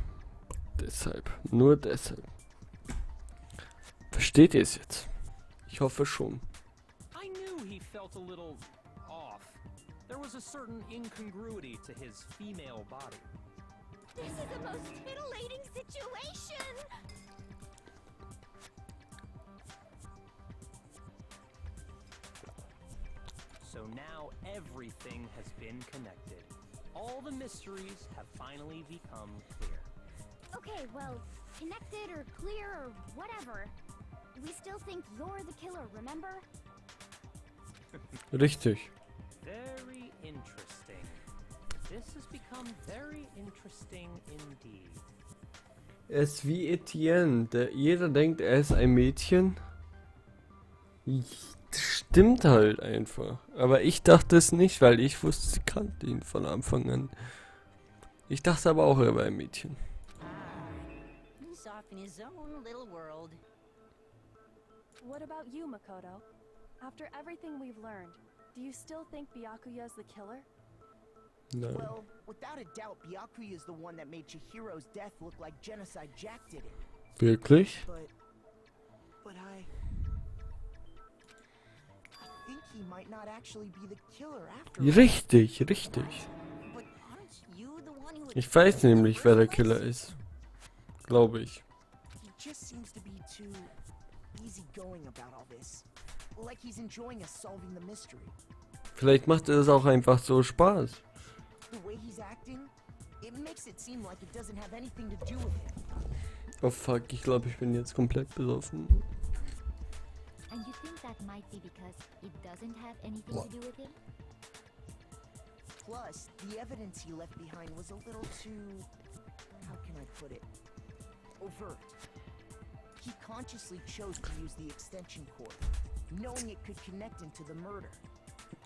Deshalb, nur deshalb. Versteht ihr es jetzt? Ich hoffe schon. I knew he felt a little off. There was a certain incongruity to his female body. This is the most titillating situation! So now everything has been connected. All the mysteries have finally become clear. Okay, well, connected or clear or whatever, we still think you're the killer, remember? Richtig. Very interesting. This has become very interesting indeed. Er ist wie Etienne. Jeder denkt, er ist ein Mädchen. Das stimmt halt einfach. Aber ich dachte es nicht, weil ich wusste, sie kannte ihn von Anfang an. Ich dachte aber auch, er war ein Mädchen. He's off in his own little world. What about you, Makoto? After everything we've learned, do you still think Byakuya is the killer? Nein. Well, without a doubt, Byakuya is the one that made Chihiro's death look like Genocide Jack did it. Wirklich? But I think he might not actually be the killer after all. Richtig, richtig. But aren't you the one who Ich weiß nämlich, wer der Killer ist. Glaube ich. He just seems to be too easygoing about all this. Like he's enjoying us solving the mystery. Vielleicht macht er das auch einfach so Spaß. The way he's acting, it makes it seem like it doesn't have anything to do with him. Oh fuck, ich glaube, ich bin jetzt komplett besoffen. And you think that might be because it doesn't have anything to do with him? Plus, the evidence he left behind was a little too, how can I put it, overt. He consciously chose to use the extension cord, knowing it could connect him to the murder.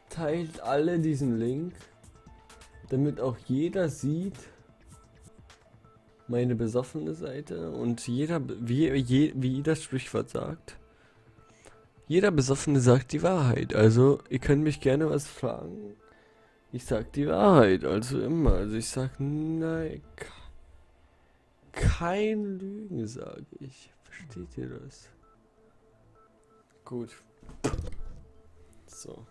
Teilt alle diesen Link, damit auch jeder sieht meine besoffene Seite und jeder, wie das Sprichwort sagt, jeder Besoffene sagt die Wahrheit. Also ihr könnt mich gerne was fragen. Ich sag die Wahrheit, also immer. Also ich sag nein, kein Lügen, sage ich. Versteht ihr das? Gut. So.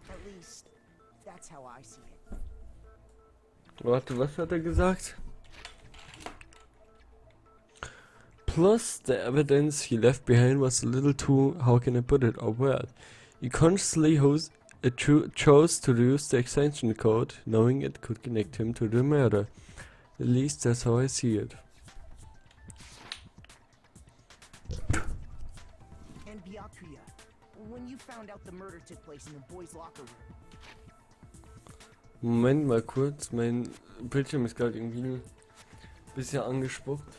At least, that's how I see it. Warte, was hat er gesagt? Plus, the evidence he left behind was a little too, how can I put it, overt. He consciously chose to use the extension code, knowing it could connect him to the murder. At least that's how I see it. And Byakuya, when you found out the murder took place in the boys' locker room, Moment mal kurz, mein Bildschirm ist gerade irgendwie ein bisschen angespuckt.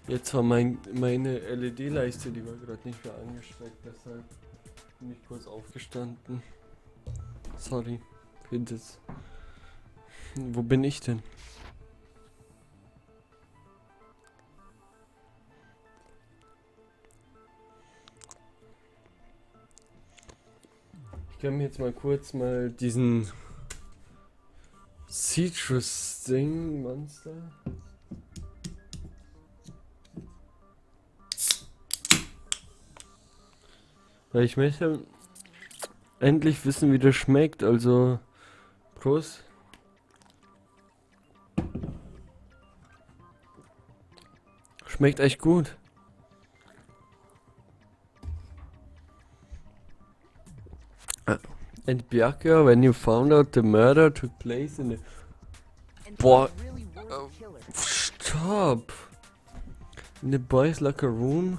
Jetzt war meine LED-Leiste, die war gerade nicht mehr angesteckt, deshalb bin ich kurz aufgestanden. Sorry für das. Wo bin ich denn? Ich kann mir jetzt mal kurz diesen Citrus-Ding Monster. Weil ich möchte endlich wissen, wie das schmeckt, also Prost. Schmeckt echt gut. And Byakuya, when you found out the murder took place in the... Boah, stop! In the boys' locker room.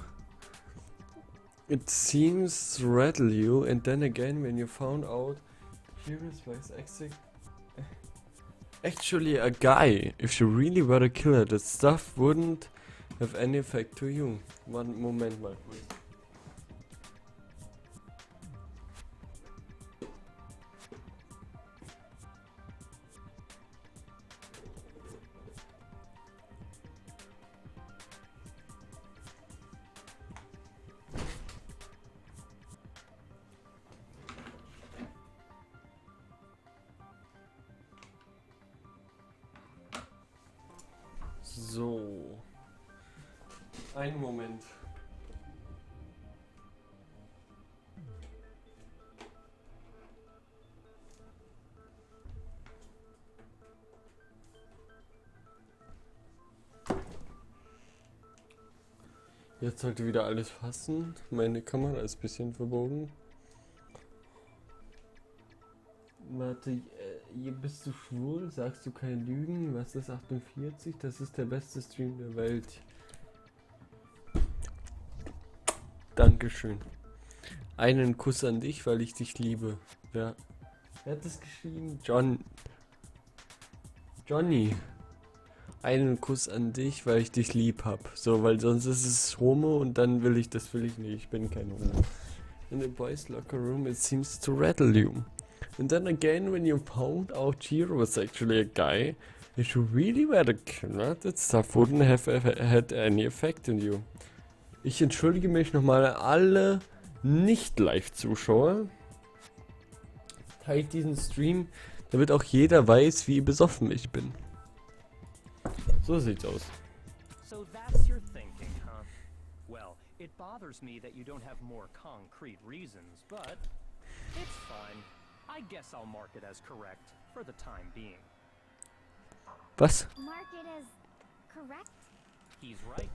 It seems to rattle you, and then again when you found out Curious was actually a guy. If you really were a killer, that stuff wouldn't have any effect to you. One moment mal kurz. So. Einen Moment. Jetzt sollte wieder alles passen. Meine Kamera ist ein bisschen verbogen. Warte, hier bist du schwul? Sagst du keine Lügen? Was ist 48? Das ist der beste Stream der Welt. Dankeschön. Einen Kuss an dich, weil ich dich liebe. Wer hat das geschrieben? Johnny. Einen Kuss an dich, weil ich dich lieb hab. So, weil sonst ist es Homo und dann das will ich nicht. Ich bin kein Homo. In the boys' locker room it seems to rattle you. And then again when you found out Jiro was actually a guy, if you really were the killer, that stuff wouldn't have had any effect on you. Ich entschuldige mich nochmal an alle Nicht-Live-Zuschauer. Teilt diesen Stream, damit auch jeder weiß, wie besoffen ich bin. So sieht's aus. So that's your thinking, huh? Well, it bothers me that you don't have more concrete reasons, but it's fine. I guess I'll mark it as correct for the time being. Was? Mark it as correct? He's right.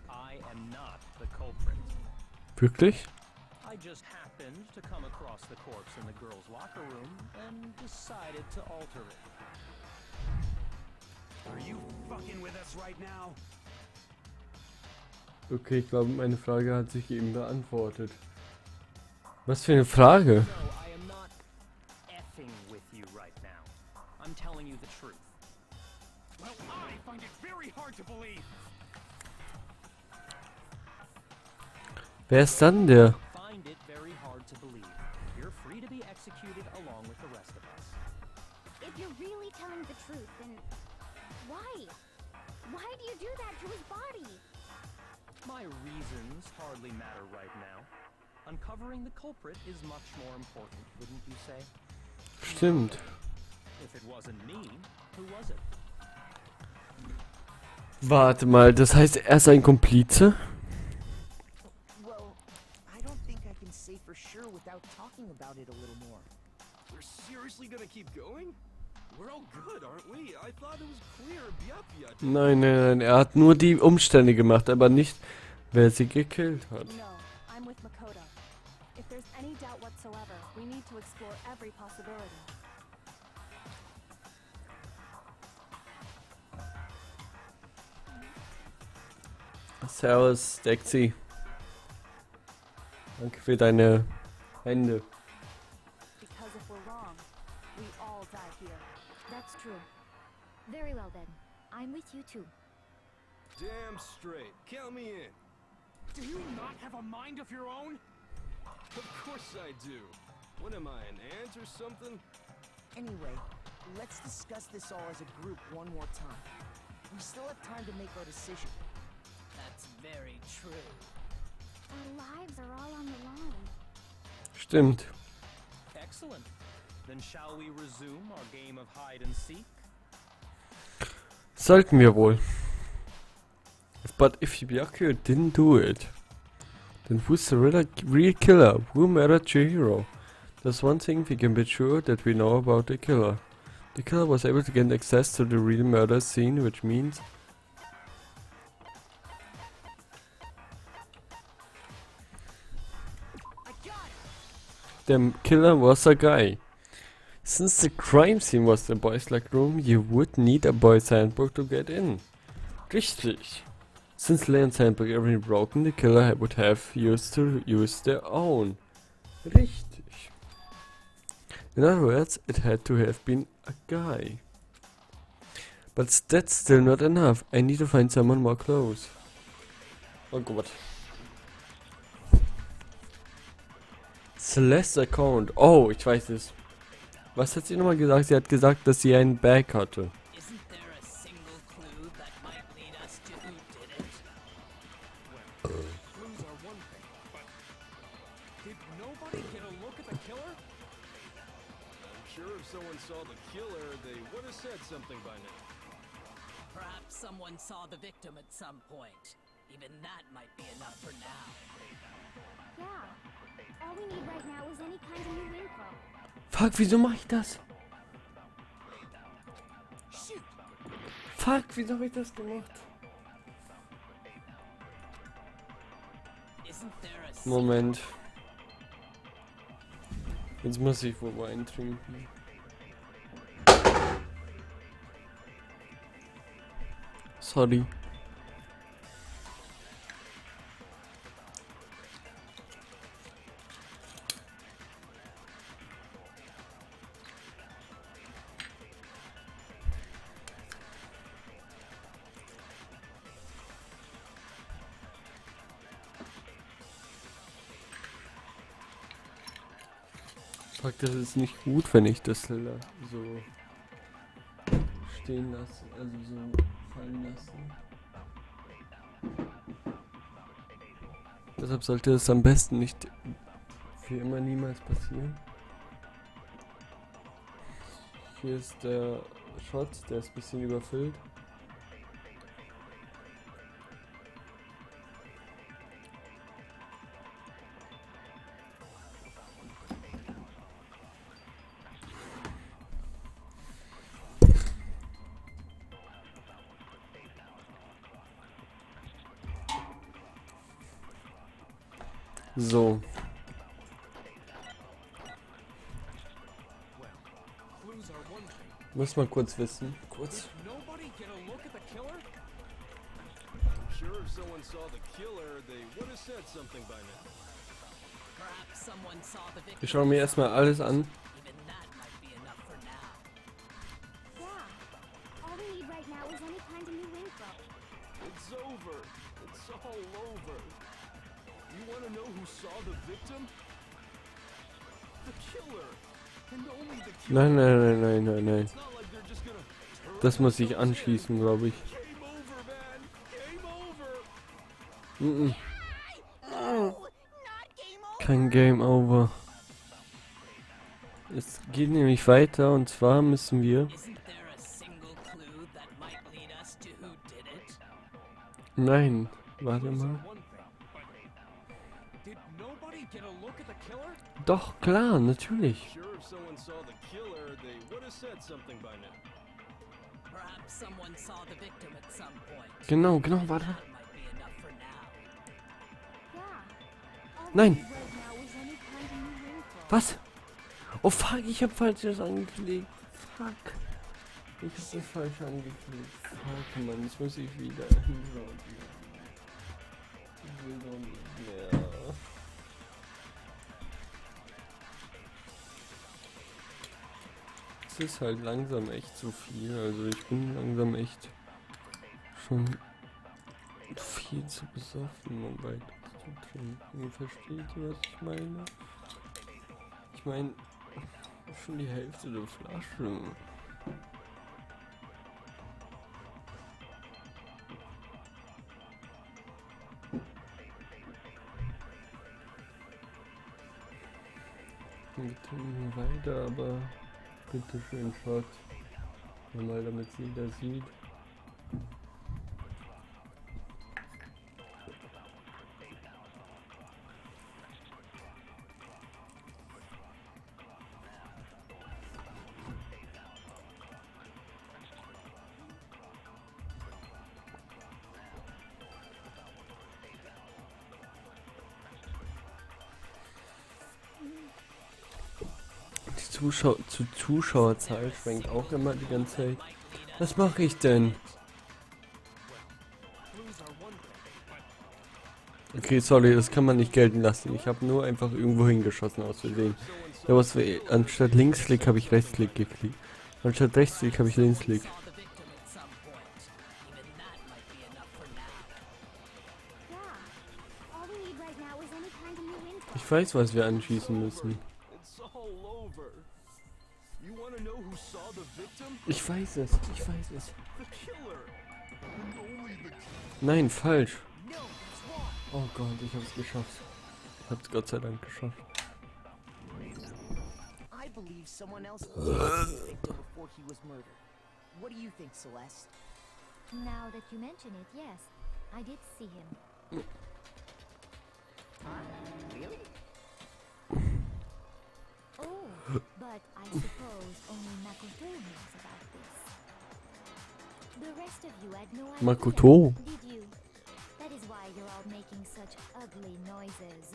I am not the culprit. Wirklich? I just happened to come across the corpse in the girls' locker room and decided to alter it. Are you fucking with us right now? Okay, ich glaube, meine Frage hat sich eben beantwortet. Was für eine Frage? No, I am not effing with you right now. I'm telling you the truth. Well, I find it very hard to believe. Wer ist dann der? Find it very hard to believe. You're free to be executed along with the rest of us. If you're really telling the truth, then why? Why do you do that to his body? My reasons hardly matter right now. Uncovering the culprit is much more important, wouldn't you say? Stimmt. If it wasn't me, who was it? Warte mal, das heißt, er ist ein Komplize? Well, I don't think I can say for sure without talking about it a little more. We're seriously gonna keep going? We're all good, aren't we? I thought it was clear. Biapia. Nein, nein, nein, er hat nur die Umstände gemacht, aber nicht, wer sie gekillt hat. No, I'm with Makoto. If there's any doubt whatsoever, we need to explore every possibility. Servus, Dexy. Danke für deine Hände. Because if we're wrong, we all die here. That's true. Very well then. I'm with you too. Damn straight. Count me in. Do you not have a mind of your own? Of course I do. What am I, an ant or something? Anyway, let's discuss this all as a group one more time. We still have time to make our decision. That's very true. Our lives are all on the line. Stimmt. Excellent. Then shall we resume our game of hide and seek? Sollten wir wohl. But if Byakuya didn't do it, then who's the real killer? Who murdered Chihiro? There's one thing we can be sure that we know about the killer. The killer was able to get access to the real murder scene, which means the killer was a guy. Since the crime scene was the boys' locker room, you would need a boys' handbook to get in. Richtig. Since Leon's handbook had been broken, the killer would have used to use their own. Richtig. In other words, it had to have been a guy. But that's still not enough. I need to find someone more close. Oh Gott. Celeste's account. Oh, ich weiß es. Was hat sie nochmal gesagt? Sie hat gesagt, dass sie einen Bag hatte. Isn't there a single clue that might lead us to who did it? Clues are one thing, but did nobody get a look at the killer? I'm sure if someone saw the killer, they would have said something by now. Perhaps someone saw the victim at some point. Even that might be enough for now. Yeah. All we need right now is any kind of new info. Fuck, wieso mach ich das? Fuck, wieso hab ich das gemacht? Moment. Jetzt muss ich wohl Wein trinken. Sorry. Sag, das ist nicht gut, wenn ich das so stehen lasse, also so fallen lasse. Deshalb sollte es am besten nicht für immer niemals passieren. Hier ist der Shot, der ist ein bisschen überfüllt. So. Clues are one thing. Muss mal kurz wissen. Kurz. Did nobody get a look at the killer? I'm sure if someone saw the killer, they would have said something by now. Perhaps someone saw the victim. Ich schaue mir erstmal alles an. Even that might be enough for now. Yeah. All we need right now is any kind of new info. It's over. It's all over. You want to know who saw the victim? The killer. And only the killer. Nein. It's not like they're just gonna turn Das muss ich anschließen, glaube ich. Game over, man. Game over. Kein Game Over. Es geht nämlich weiter und zwar müssen wir... Isn't there a single clue that might lead us to who did it? Nein, warte mal. One thing. Did nobody get a look at the killer? Doch, klar, natürlich. Sure, if someone saw the killer, they would have said something by now. Perhaps someone saw the victim at some point. Genau, warte. That might be enough for now. Yeah. All we Nein. need right now is any kind of new info. Was? Oh fuck, ich hab falsches angeklickt. Fuck. Ich hab das falsch angeklickt. Fuck, Mann, jetzt muss ich wieder hinschauen. Ich will doch nicht mehr. Es ist halt langsam echt zu viel. Also ich bin langsam echt schon viel zu besoffen, um weiter zu trinken. Versteht ihr, was ich meine? Ich meine, schon die Hälfte der Flasche. Wir trinken weiter, aber bitte schön Shot. Mal damit jeder sieht. Die Zuschauerzahl schwenkt auch immer die ganze Zeit. Was mache ich denn? Okay, sorry, das kann man nicht gelten lassen. Ich habe nur einfach irgendwo hingeschossen aus Versehen. Ja, was für, anstatt Linksklick habe ich Rechtsklick geklickt. Anstatt Rechtsklick habe ich Linksklick. Saw the victim at some point. Even that might be enough for now. Yeah. All we need right now is any kind of new info. Ich weiß, was wir anschießen müssen. It's all over. You want to know who saw the victim? Ich weiß es. The killer. And only the Nein, falsch. Oh Gott, ich hab's geschafft. Ich hab's Gott sei Dank geschafft. I believe someone else killed the victim before he was murdered. What do you think, Celeste? Now that you mention it, yes. I did see him. Really? Oh, but I suppose only Makoto knows about this. The rest of you had no idea, Makoto? did you? That is why you're all making such ugly noises.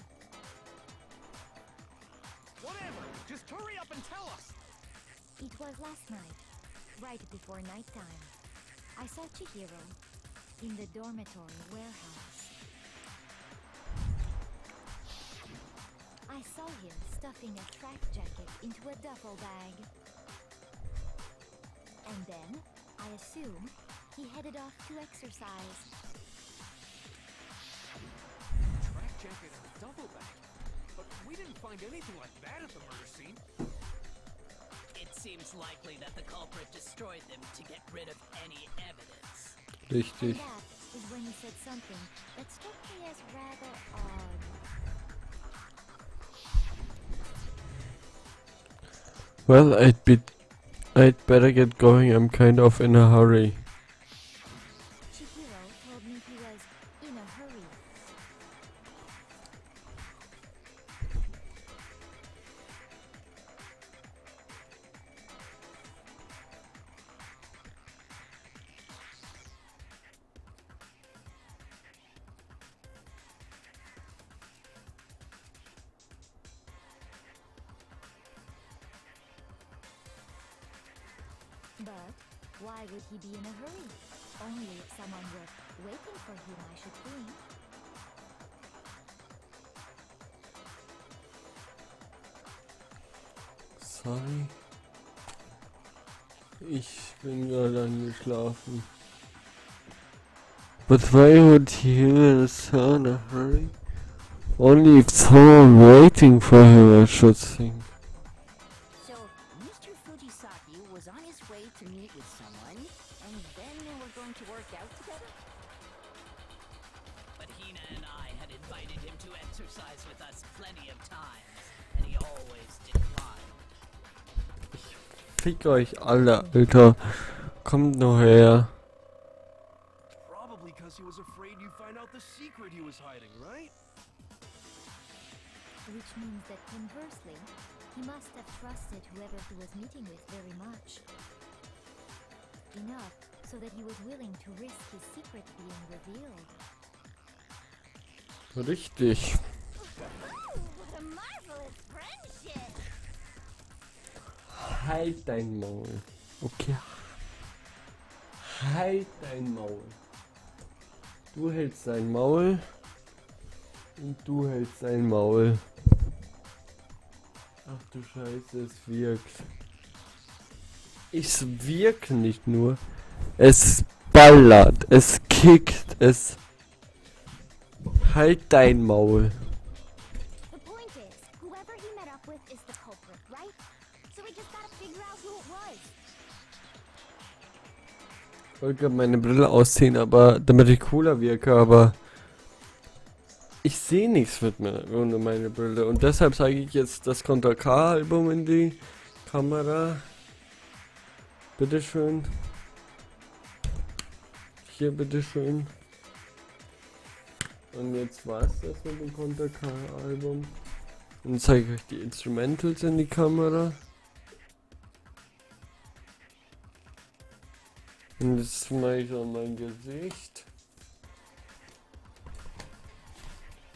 Just hurry up and tell us! It was last night, right before nighttime. I saw Chihiro in the dormitory warehouse. I saw him stuffing a track jacket into a duffel bag. And then, I assume, he headed off to exercise. Track jacket and a duffel bag? But we didn't find anything like that at the murder scene. It seems likely that the culprit destroyed them to get rid of any evidence. And Richtig. that is when he said something that struck me as rather odd. Well, I'd better get going. I'm kind of in a hurry. Chihiro told me he was in a hurry. But why would he be in a hurry? Only if someone were waiting for him, I should think. Sorry. Ich bin gerade angeschlafen. But why would he in a hurry? Only if someone waiting for him, I should think. So, Mr. Fujisaki was on his way to meet with someone, and then they were going to work out together? But Hina and I had invited him to exercise with us plenty of times, and he always declined. Fick euch alle, Alter. Kommt nur her. Probably because he was afraid you'd find out the secret he was hiding, right? Which means that conversely, he must have trusted whoever he was meeting with very much. Enough so that he was willing to risk his secret being revealed. Richtig. What a marvelous friendship! Halt dein Maul. Okay. Halt dein Maul. Du hältst dein Maul. Und du hältst dein Maul. Ach du Scheiße, es wirkt. Es wirkt nicht nur. Es ballert. Es kickt. Es... Halt dein Maul. The point is, whoever he met up with is the culprit, right? So we just gotta figure out who it was. Ich wollte gerade meine Brille ausziehen, aber damit ich cooler wirke, aber ich sehe nichts mit mir ohne meine Brille und deshalb zeige ich jetzt das Konter K-Album in die Kamera. Bitteschön. Hier, bitteschön. Und jetzt war es das mit dem Konter K-Album. Und dann zeige ich euch die Instrumentals in die Kamera. Und jetzt mache ich auch mein Gesicht.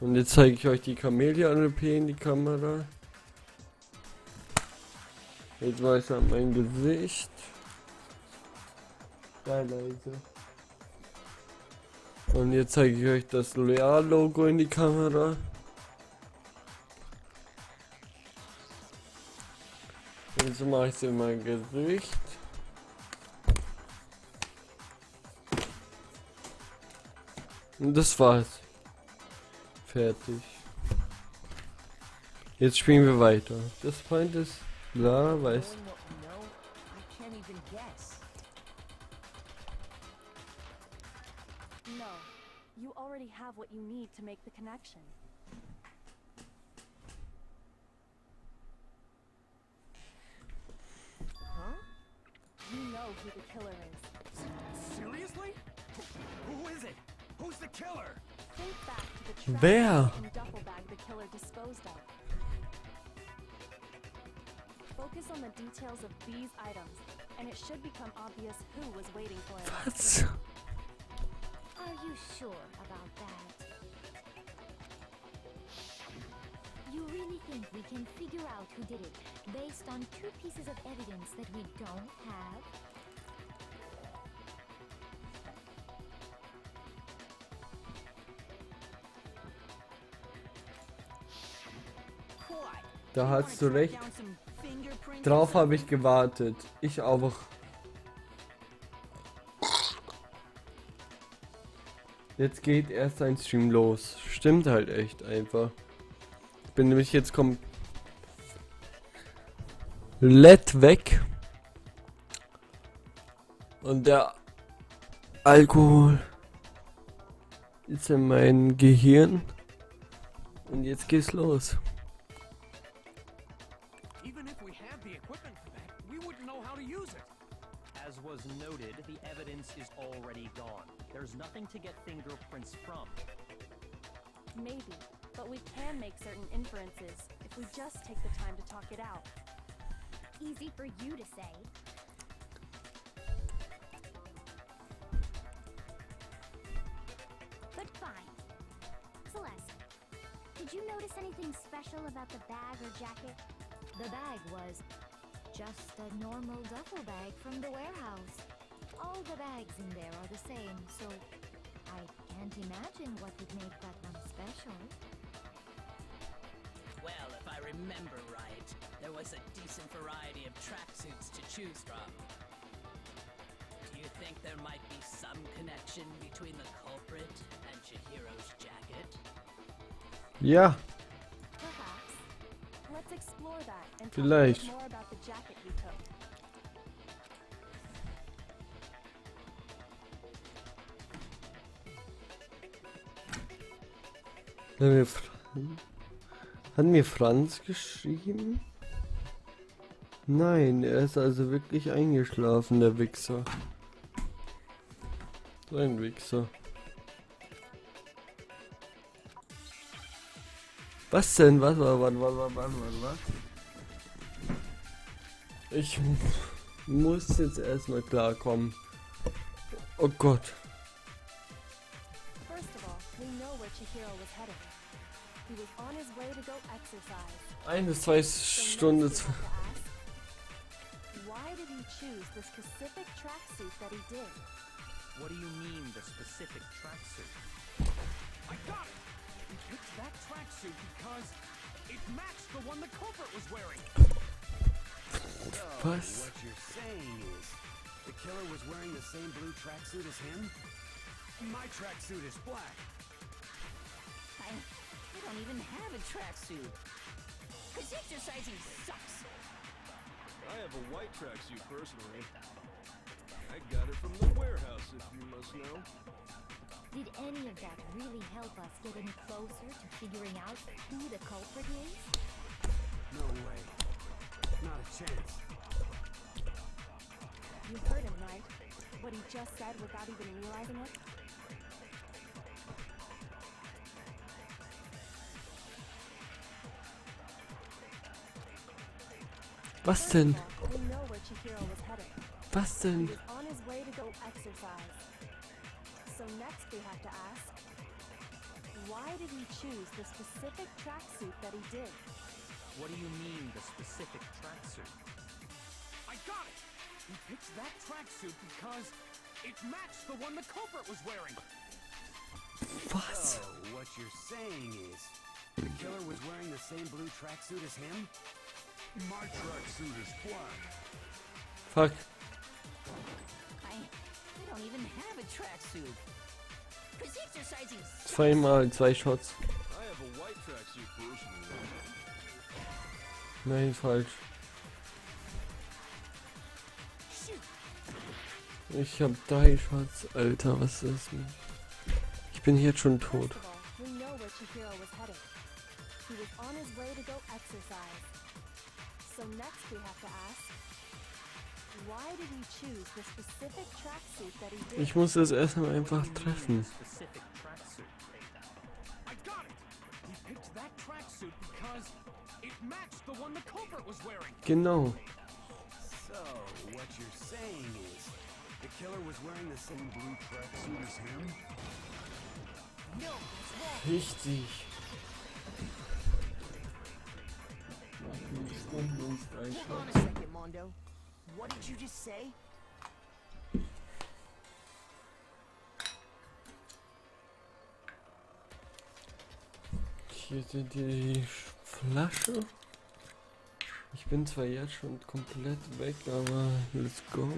Und jetzt zeige ich euch die Chameleon-LP in die Kamera. Jetzt mache ich an mein Gesicht. Da leise. Und jetzt zeige ich euch das Loyal-Logo in die Kamera. Jetzt mache ich es in mein Gesicht. Und das war's. Fertig. Jetzt spielen wir weiter. Das Point ist klar, weiß. Knowing what we know, I can't even guess. No, you already have what you need to make the connection. Huh? You know who the killer is. Seriously? Who is it? Who's the killer? Think back to the trash Wer? and duffel bag the killer disposed of. Focus on the details of these items, and it should become obvious who was waiting for him. Was? Are you sure about that? You really think we can figure out who did it based on 2 pieces of evidence that we don't have? Da hast du recht. Drauf habe ich gewartet. Ich auch. Jetzt geht erst ein Stream los. Stimmt halt echt einfach. Ich bin nämlich jetzt komplett weg. Und der Alkohol ist in meinem Gehirn. Und jetzt geht's los. Even if we had the equipment for that, we wouldn't know how to use it. As was noted, the evidence is already gone. There's nothing to get fingerprints from. Maybe, but we can make certain inferences if we just take the time to talk it out. Easy for you to say. But fine. Celeste, did you notice anything special about the bag or jacket? The bag was just a normal duffel bag from the warehouse. All the bags in there are the same, so I can't imagine what would make that one special. Well, if I remember right, there was a decent variety of tracksuits to choose from. Do you think there might be some connection between the culprit and Chihiro's jacket? Ja. Perhaps. Let's explore that and talk a Vielleicht. bit more about the jacket we took. Hat mir Franz geschrieben? Nein, er ist also wirklich eingeschlafen, der Wichser. So ein Wichser. Was denn? Was? Ich muss jetzt erstmal klarkommen. Oh Gott. First of all, we know where Chihiro was headed. He was on his way to go exercise. 1 bis 2 Stunden. So next we have to ask, why did he choose the specific tracksuit that he did? What do you mean, the specific tracksuit? I got it! We picked that tracksuit because it matched the one the culprit was wearing. So, Was? what you're saying is, the killer was wearing the same blue tracksuit as him? My tracksuit is black. I don't even have a tracksuit. Cause exercising sucks. I have a white tracksuit personally. I got it from the warehouse, if you must know. Did any of that really help us get any closer to figuring out who the culprit is? No way. Not a chance. You heard him, right? What he just said without even realizing it? Was denn? We know where Chihiro was headed. Was He denn? was on his way to go exercise. So next we have to ask, why did he choose the specific tracksuit that he did? What do you mean, the specific tracksuit? I got it! We picked that tracksuit because it matched the one the culprit was wearing. Was? So, what you're saying is, the killer was wearing the same blue tracksuit as him? My tracksuit is black. Fuck. I don't even have a tracksuit. Cause exercising sucks. Zweimal, 2 Shots. I have a white tracksuit personally. Nein, falsch. Shoot. Ich hab 3 Shots. Alter, was ist das? Ich bin jetzt schon tot. First of all, we know where Chihiro was headed. He was on his way to go exercise. So next we have to ask, why did he choose the specific tracksuit that he did? Ich muss das erstmal einfach treffen. Specific tracksuit. I got it! We picked that tracksuit because it matched the one the culprit was wearing. Genau. So, what you're saying is, the killer was wearing the same blue tracksuit as him? No, it's wrong. Richtig. Hold on a second, Mondo. What did you just say? Hier sind die Flasche. Ich bin zwar jetzt schon komplett weg, aber let's go.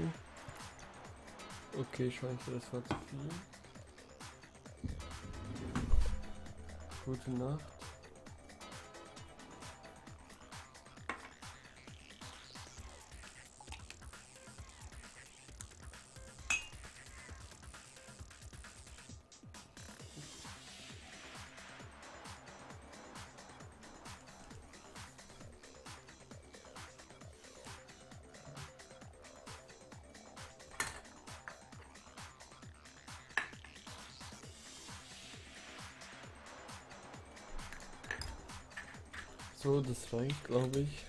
Okay, scheiße, das war zu viel. Gute Nacht. So, das reicht, glaube ich.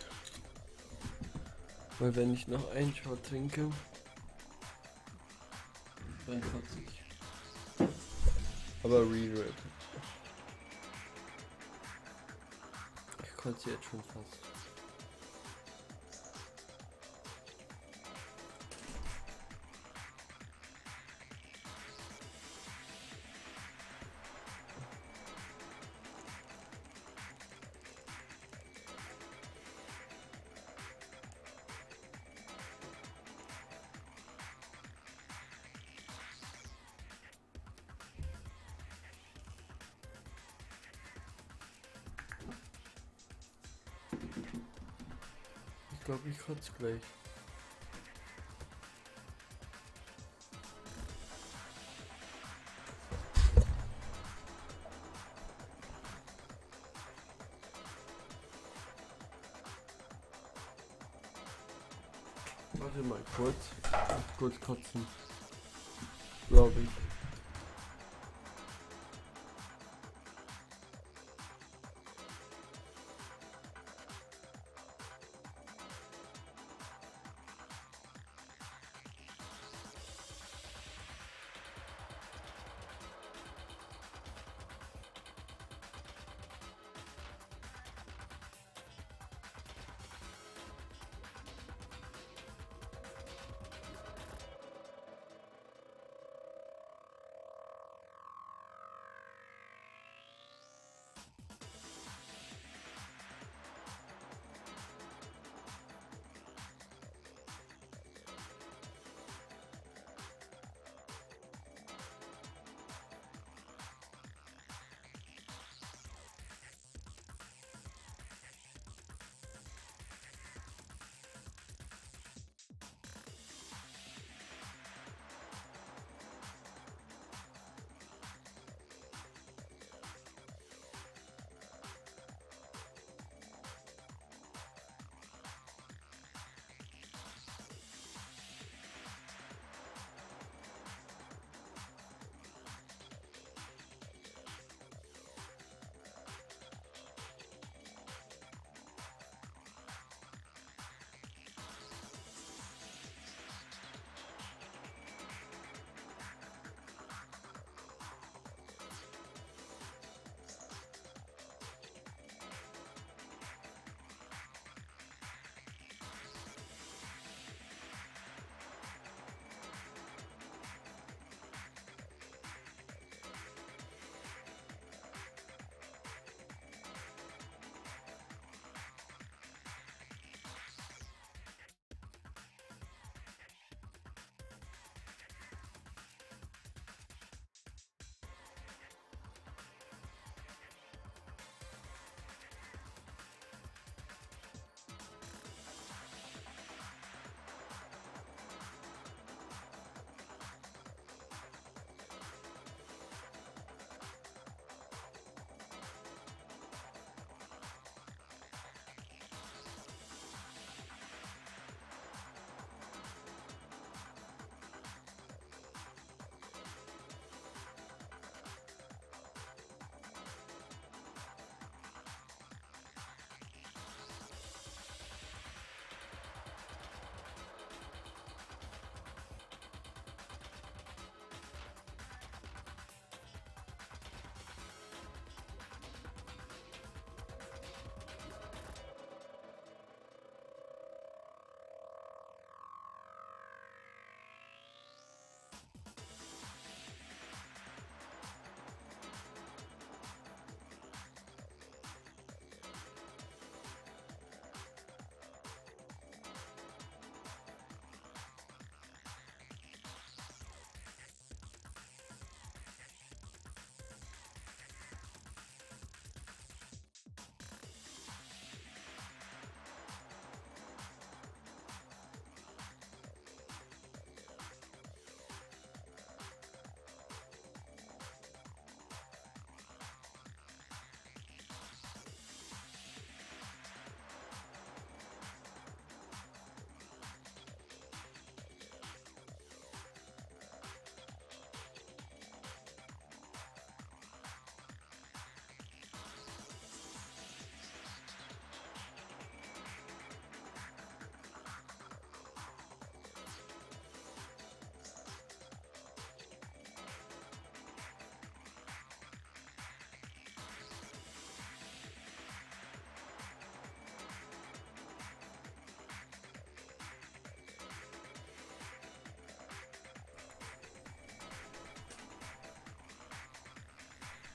Weil wenn ich noch einen Shot trinke, dann kotze ich. Aber Reread. Ich kotze jetzt schon fast. Ich glaube, ich kotze gleich. Warte mal kurz. Kurz kotzen. Glaube ich.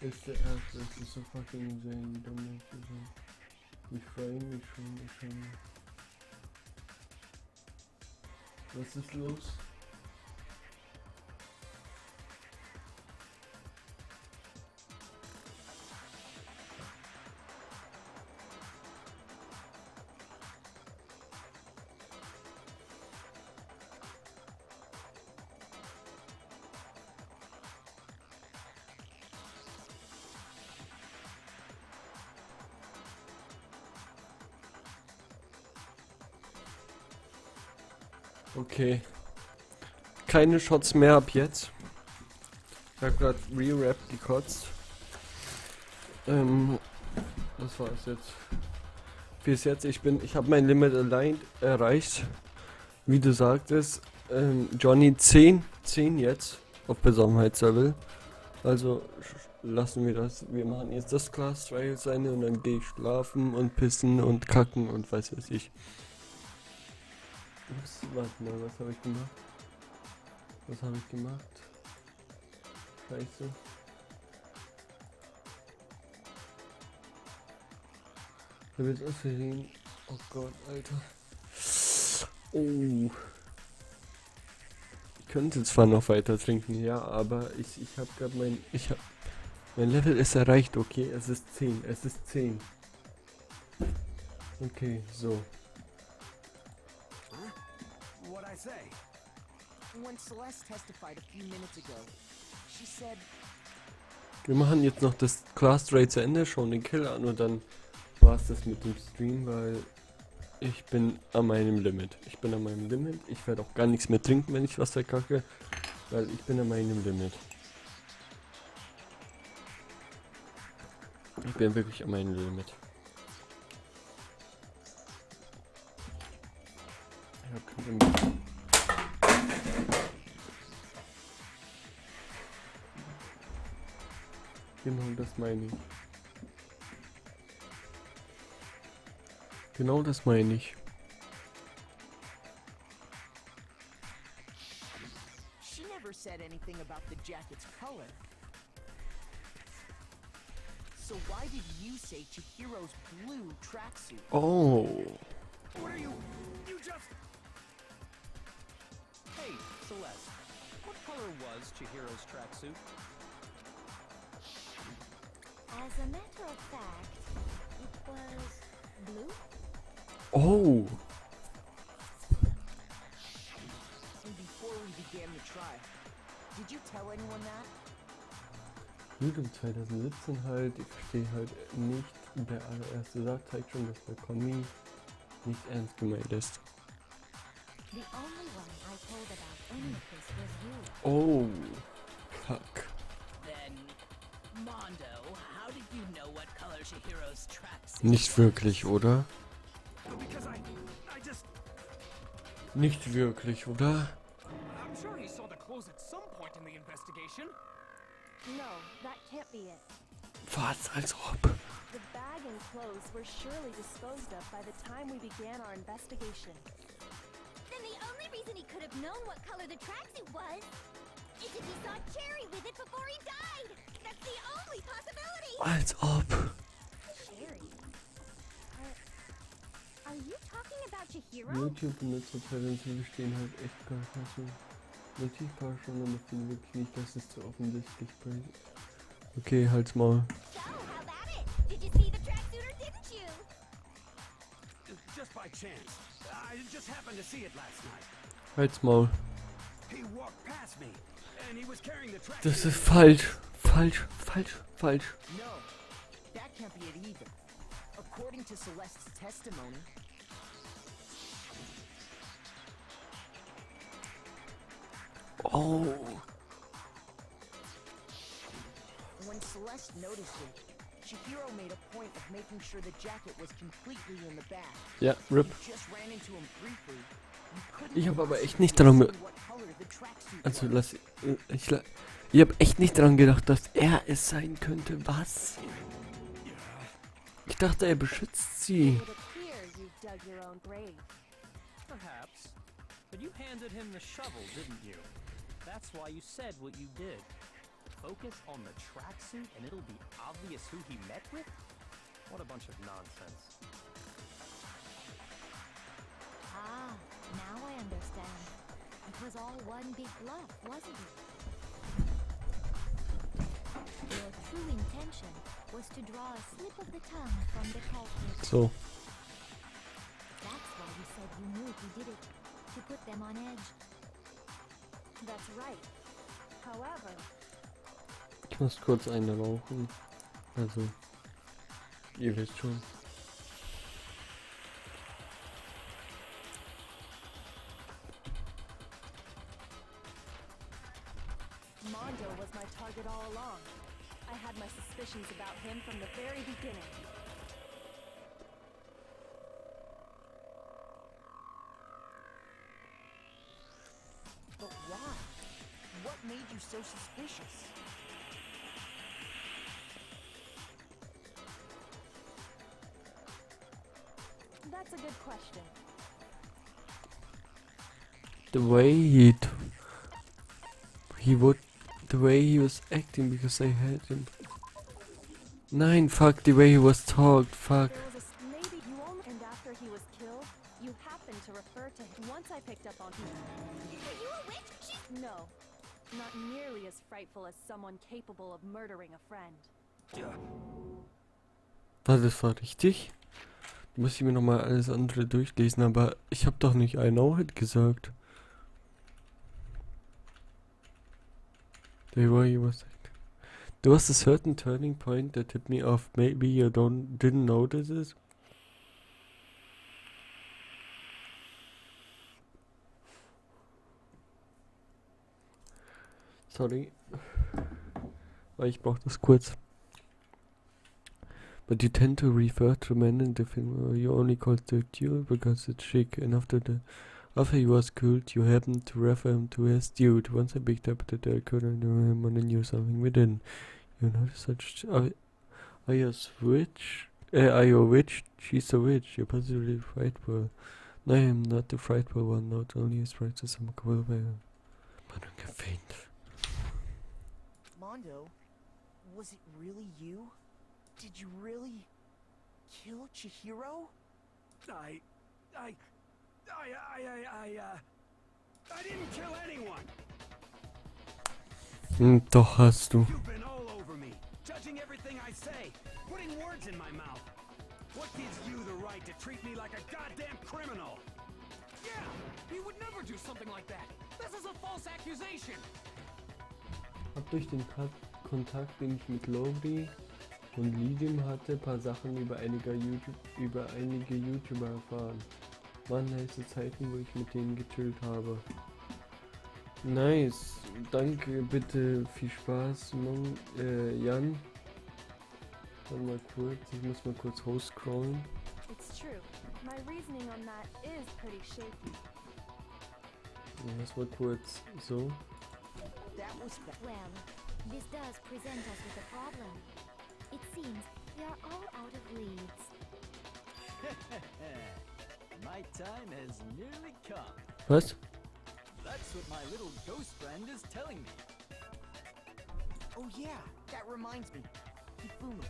ist der erste, das ist so fucking insane, wie dumm ich bin. Ich freue mich schon. Was ist los? Okay. Keine Shots mehr ab jetzt. Ich hab grad Re-Rap gekotzt. Das war's jetzt. Bis jetzt, ich habe mein Limit allein erreicht. Wie du sagtest, Johnny 10 jetzt auf Besonnenheitslevel. Also lassen wir das. Wir machen jetzt das Class Trial sein und dann gehe ich schlafen und pissen und kacken und weiß ich. Warte mal, was habe ich gemacht? Scheiße. Da wird was verliehen. Oh Gott, Alter. Oh. Ich könnte zwar noch weiter trinken, ja, aber ich habe gerade mein Level ist erreicht, okay? Es ist 10. Okay, so. What'd I say? When Celeste testified a few minutes ago, she said, Wir machen jetzt noch das Class Trial zu Ende, schauen den Kill an und dann war's das mit dem Stream, weil ich bin an meinem Limit. Ich werde auch gar nichts mehr trinken, wenn ich was verkacke, weil ich bin an meinem Limit. Ich bin wirklich an meinem Limit. Ich hab kein Genau das meine ich. she never said anything about the jacket's color. So why did you say Chihiro's blue tracksuit? Oh. What are you just... Hey, Celeste. What color was Chihiro's tracksuit? As a matter of fact, it was blue. Oh. And before we began the trial, did you tell anyone that? Gut, im 2017 halt, ich verstehe halt nicht, der allererste Satz zeigt schon, dass der Kommi nicht ernst gemeint ist. The only one I told about any of this was you. Oh, fuck. Then, Mondo, how did you know what color Chihiro's tracksuit Nicht wirklich, oder? Because I just... Nicht wirklich, oder? I'm sure he saw the clothes at some point in the investigation. No, that can't be it. Was, als ob? The bag and clothes were surely disposed of by the time we began our investigation. Then the only reason he could have known what color the tracksuit was is if he saw Cherry with it before he died. That's the only possibility. Als ob. Cherry? Are you talking about Chihiro? YouTube-Benutzerpräsenzen bestehen halt echt gar nicht so. Natürlich war schon, aber ich finde wirklich nicht, dass es zu offensichtlich bringt. Okay, halt's Maul. So, how about it? Did you see the tracksuit or didn't you? Just by chance. I just happened to see it last night. Halt's Maul. He walked past me, and he was carrying the tracksuit. Das ist falsch. Falsch. No, that can't be it either. According to Celeste's testimony, Oh. when Celeste noticed it, Chihiro made a point of making sure the jacket was completely in the bag. Ja, RIP. You just ran into him briefly. You couldn't Ich habe aber echt possibly nicht daran assume what color the tracksuit Also was. ich habe echt nicht daran gedacht, dass er es sein könnte. Was? Ich dachte, er beschützt sie. It would appear you've dug your own grave. Perhaps. But you handed him the shovel, didn't you? That's why you said what you did. focus on the tracksuit and it'll be obvious who he met with? What a bunch of nonsense. Ah, now I understand. It was all one big bluff, wasn't it? Your true intention was to draw a slip of the tongue from the culprit. So. That's why you said you knew he did it, to put them on edge. That's right. However, Ich muss kurz eine rauchen. Also, ihr wisst schon. Mondo was my target all along. I had my suspicions about him from the very beginning. But why? What made you so suspicious? That's a good question. The way he was acting because I had him. Nein, fuck, the way he was talked, fuck. There was maybe you only, and after he was killed, you happened to refer to him. Once I picked up on him. Are you a witch? No, not nearly as frightful as someone capable of murdering a friend. War das war richtig? Muss ich mir nochmal alles andere durchlesen, aber ich habe doch nicht I know it gesagt. The way he was acting. There was a certain turning point that tipped me off. Maybe you didn't notice it. Sorry. Aber ich brauch das kurz. But you tend to refer to men in the film you only called the dude because it's chic, and after he was killed, you happened to refer him to as dude. Once I picked up that I couldn't know him and I knew something within. You notice such are you a witch? Are you a witch? She's a witch. You're possibly frightful. No, I'm not the frightful one, not only as fright as I'm cool by man gefaint. Mondo, was it really you? Did you really kill Chihiro? I didn't kill anyone. Doch hast du. You've been all over me, judging everything I say, putting words in my mouth. What gives you the right to treat me like a goddamn criminal? Yeah, he would never do something like that. This is a false accusation. Hab durch den Kontakt, den ich mit Lowry und Lidim hatte, paar Sachen über einige YouTuber erfahren. Waren heiße Zeiten, wo ich mit denen gechillt habe. Nice, danke, bitte, viel Spaß, Jan. Warte mal kurz, ich muss mal kurz hochscrollen. It's true. My reasoning on that is pretty shaky. Lass mal kurz, so. Well, this does present us with a problem. It seems we are all out of leads. My time has nearly come. Was? That's what my little ghost friend is telling me. Oh yeah, that reminds me. Hifumi,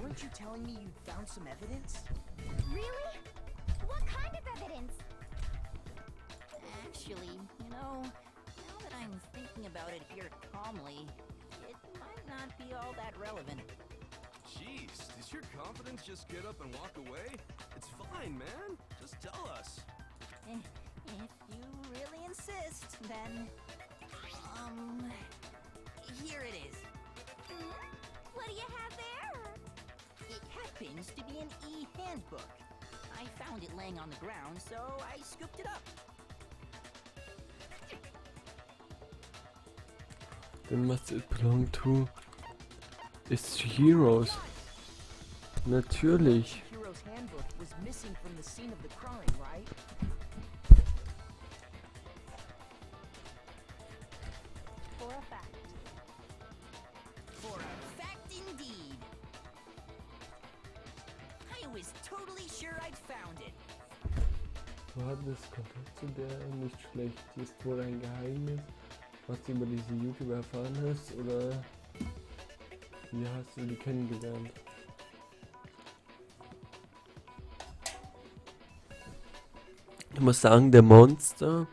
weren't you telling me you'd found some evidence? Really? What kind of evidence? Actually, now that I'm thinking about it here calmly, it might not be all that relevant. Jeez, does your confidence just get up and walk away? It's fine, man. Just tell us. If you really insist, then... here it is. What do you have there? It happens to be an e-handbook. I found it laying on the ground, so I scooped it up. Then must it belong to... It's Chihiro's. Natürlich. Chihiro's handbook was missing from the scene of the crime, right? For a fact. For a fact indeed. I was totally sure I'd found it. Du hattest Kontakt zu der, nicht schlecht. Ist wohl ein Geheimnis, was du über diese YouTuber erfahren hast, oder Wie hast du die kennengelernt? Ich muss sagen, der Monster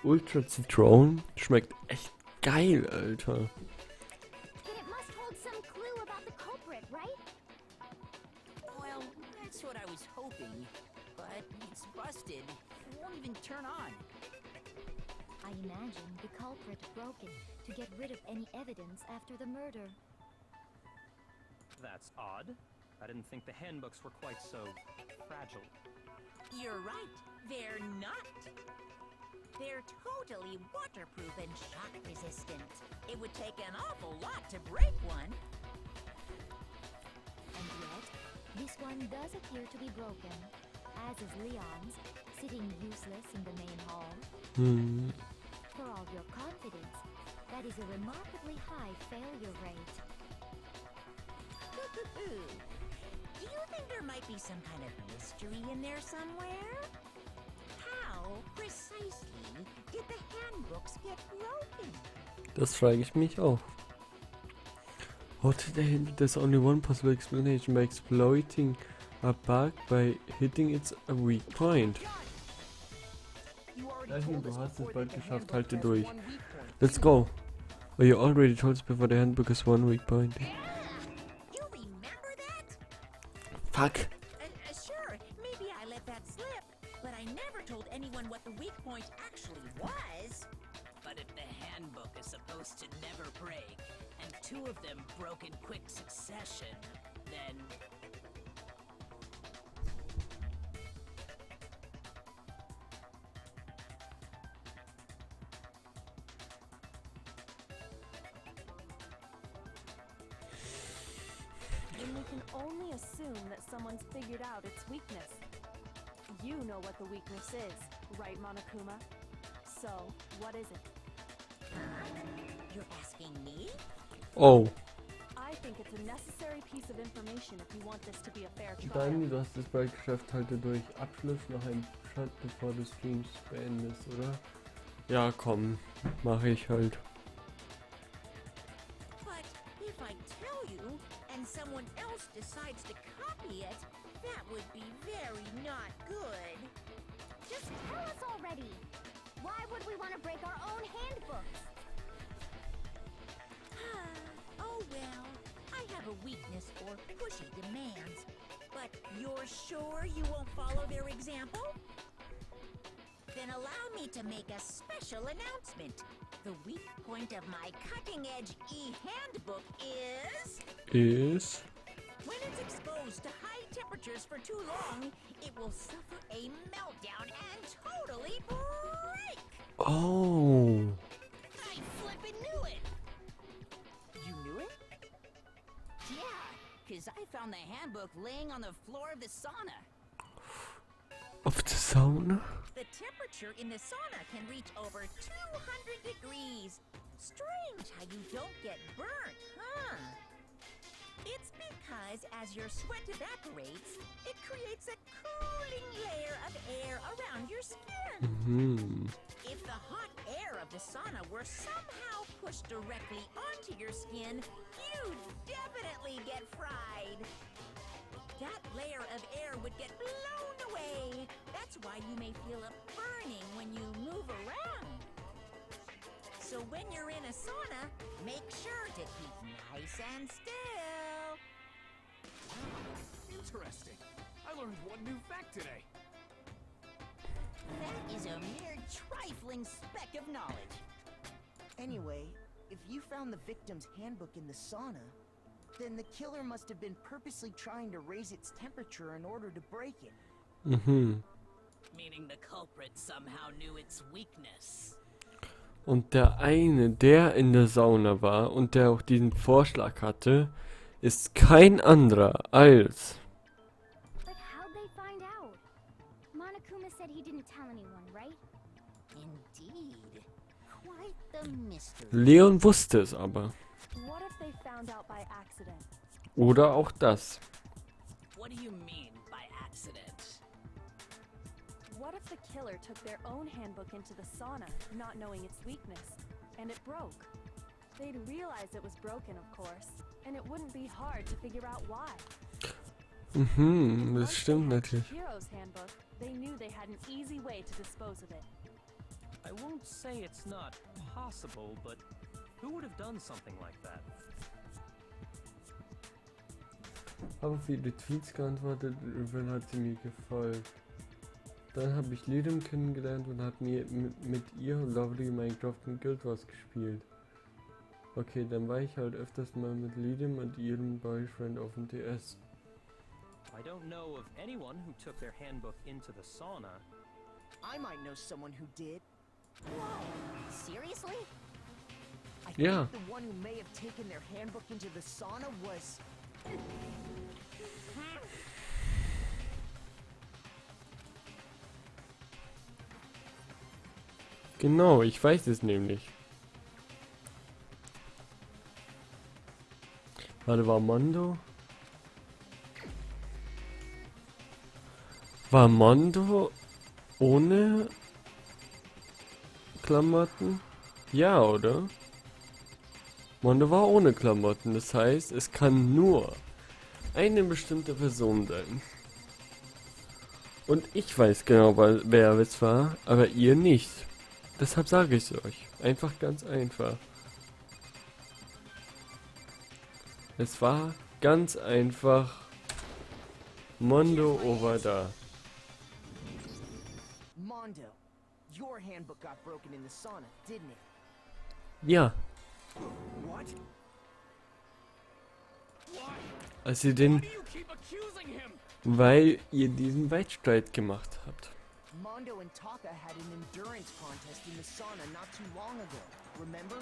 Ultra Zitron schmeckt echt geil, Alter. Then it must hold some clue about the culprit, right? Well, that's what I was hoping. But it's busted. It won't even turn on. I imagine the culprit broke it to get rid of any evidence after the murder. That's odd. I didn't think the handbooks were quite so fragile. You're right. They're not. They're totally waterproof and shock resistant. It would take an awful lot to break one. And yet, this one does appear to be broken, as is Leon's, sitting useless in the main hall. For all your confidence, that is a remarkably high failure rate. Do you think there might be some kind of mystery in there somewhere? How precisely did the handbooks get broken? Das frage ich mich auch. What the hell? There's only one possible explanation by exploiting a bug by hitting its a weak point. Danny, du hast es bald geschafft, halte durch. Let's go. Oh, you already told us before the handbook is one weak point. You remember that? Fuck. Sure, maybe I let that slip, but I never told anyone what the weak point actually was. But if the handbook is supposed to never break, and two of them broke in quick succession, then... Then we can only assume that someone's figured out its weakness. You know what the weakness is, right, Monokuma? So, what is it? You're asking me? Oh. I think it's a necessary piece of information if you want this to be a fair trial. Danny, du hast es bald geschafft, halte durch. Abschluss noch ein Shot, bevor du Streams beendest, oder? Ja, komm. Mache ich halt. But if I tell you, and someone else decides to copy it, that would be very not good. Just tell us already! Why would we want to break our own handbooks? Oh well, I have a weakness for pushy demands. But you're sure you won't follow their example? Then allow me to make a special announcement. The weak point of my cutting-edge e-handbook is... When it's exposed to high temperatures for too long, it will suffer a meltdown and totally break! Oh. I flippin' knew it! You knew it? Yeah, because I found the handbook laying on the floor of the sauna. Of the sauna? The temperature in the sauna can reach over 200 degrees. Strange how you don't get burnt, huh? It's because as your sweat evaporates, it creates a cooling layer of air around your skin. If the hot air of the sauna were somehow pushed directly onto your skin, you'd definitely get fried. That layer of air would get blown away. That's why you may feel a burning when you move around. So when you're in a sauna, make sure to keep nice and still. Interesting. I learned one new fact today. That is a mere trifling speck of knowledge. Anyway, if you found the victim's handbook in the sauna, then the killer must have been purposely trying to raise its temperature in order to break it. Meaning the culprit somehow knew its weakness. Und der eine, der in der Sauna war und der auch diesen Vorschlag hatte, ist kein anderer als... But how'd they find out? Monokuma said he didn't tell anyone, right? Indeed. Quite the mystery. Leon wusste es aber. What if they found out by accident? Oder auch das. What do you mean by accident? What if the killer took their own handbook into the sauna, not knowing its weakness, and it broke? They'd realize it was broken, of course. and it wouldn't be hard to figure out why. Mhm, das Once stimmt they hacked natürlich. Chihiro's handbook, they knew they had an easy way to dispose of it. I won't say it's not possible, but who would have done something like that? Habe viele Tweets geantwortet, irgendwann hat sie mir gefolgt. Dann habe ich Lidem kennengelernt und habe mir mit ihr und Lovely Minecraft und Guild Wars gespielt. Okay, dann war ich halt öfters mal mit Lidem und ihrem Boyfriend auf dem DS. I don't know of anyone who took their handbook into the sauna. I might know someone who did. Whoa! Seriously? I Yeah. think the one who may have taken their handbook into the sauna was... Genau, ich weiß es nämlich. Warte, war Mondo? War Mondo ohne Klamotten? Ja, oder? Mondo war ohne Klamotten, das heißt, es kann nur eine bestimmte Person sein. Und ich weiß genau, wer es war, aber ihr nicht. Deshalb sage ich es euch. Einfach ganz einfach. Es war ganz einfach Mondo over da. Mondo, your handbook got broken in the sauna, didn't it? Ja, What? als ihr den, Why do you keep accusing him? weil ihr diesen Wettstreit gemacht habt. Mondo and Taka had an endurance contest in the sauna not too long ago, remember?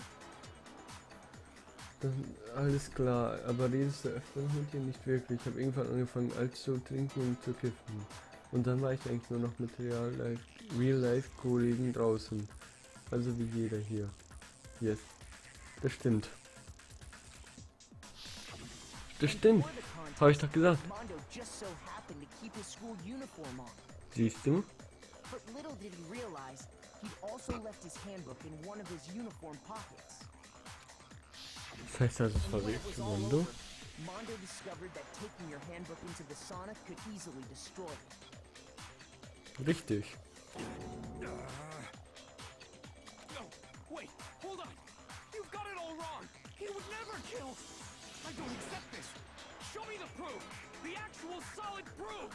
Alles klar, aber redest du öfter noch mit dir? Nicht wirklich. Ich habe irgendwann angefangen, alles zu trinken und zu kiffen. Und dann war ich eigentlich nur noch mit Real-Life-Kollegen draußen. Also wie jeder hier. Yes. Das stimmt. Das stimmt. Before the contest, Habe ich doch gesagt. Mondo just so happened to keep his school uniform on. Siehst du? But little did he realize, he'd also left his handbook in one of his uniform pockets. Das heißt, das ist And when it verrückt, was all Mondo. over, Mondo discovered that taking your handbook into the sauna could easily destroy it. Richtig. No, wait, hold on. You've got it all wrong. He would never kill. I don't accept this. Show me the proof. The actual solid proof.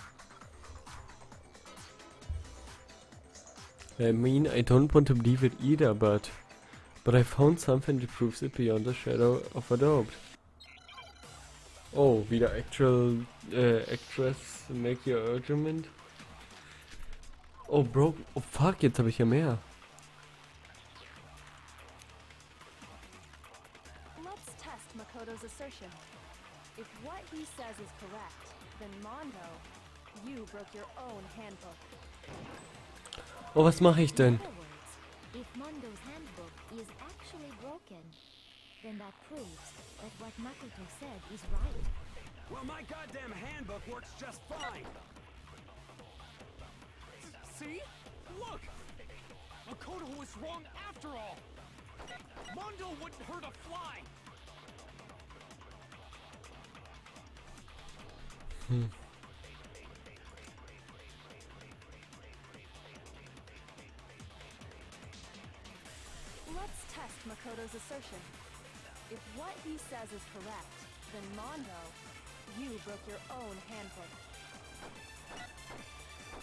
I mean, I don't want to believe it either, but I found something that proves it beyond the shadow of a doubt. Oh, wieder actual actress make your argument. Oh, bro, oh fuck, jetzt habe ich ja mehr. Let's test Makoto's assertion. If what he says is correct, then Mondo, you broke your own handbook. Oh, was mache ich In denn? other words, if Mondo's handbook is actually broken, then that proves that what Makoto said is right. Well, my goddamn handbook works just fine. See? Look! Makoto was wrong after all. Mondo wouldn't hurt a fly. Let's test Makoto's assertion. If what he says is correct, then Mondo, you broke your own handbook.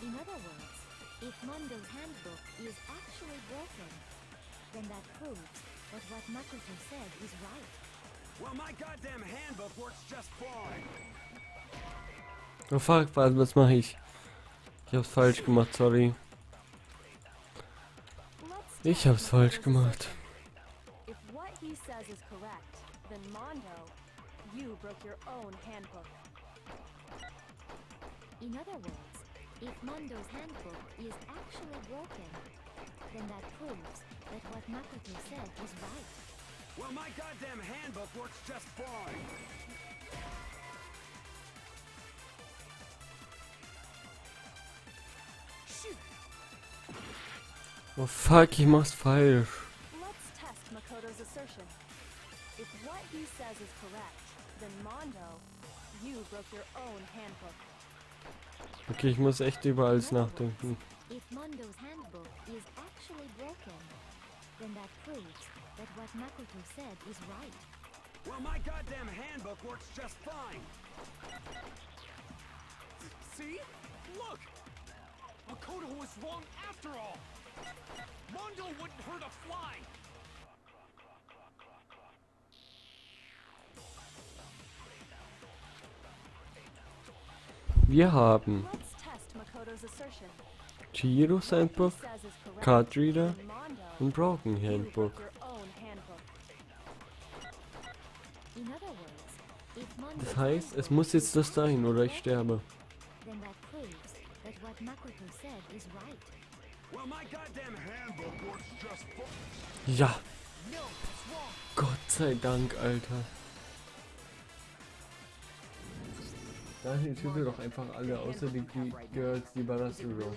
In other words, if Mondo's handbook is actually broken, then that proves that what Makoto said is right. Well, my goddamn handbook works just fine. Oh fuck, was mache ich? Ich hab's falsch gemacht, sorry. Let's Ich test hab's falsch Makoto's gemacht. assertion. If what he says is correct, then Mondo, you broke your own handbook. In other words, if Mondo's handbook is actually broken, then that proves that what Makoto said is right. Well, my goddamn handbook works just fine. Shoot! Oh fuck, ich mach's falsch. Let's test Makoto's assertion. If what he says is correct, Then Mondo, you broke your own handbook. Okay, ich muss echt über alles nachdenken. If Mondo's handbook is actually broken, then that proves that what Makoto said is right. Well, my goddamn handbook works just fine. See? Look! Makoto was wrong after all! Mondo wouldn't hurt a fly! Wir haben Let's test Makoto's assertion. Chihiro's Handbook, Says is correct. Card Reader Then Mondo, und Broken you Handbook. broke your own handbook. In other words, if Mondo's Das heißt, es handbook muss jetzt is das sein oder ich actually sterbe. then that proves that what Makoto said is right. Well, my goddamn handbook works just fine. Ja. Gott sei Dank, Alter. Daniel, töte doch einfach alle, außer die Girls, die Ballastero.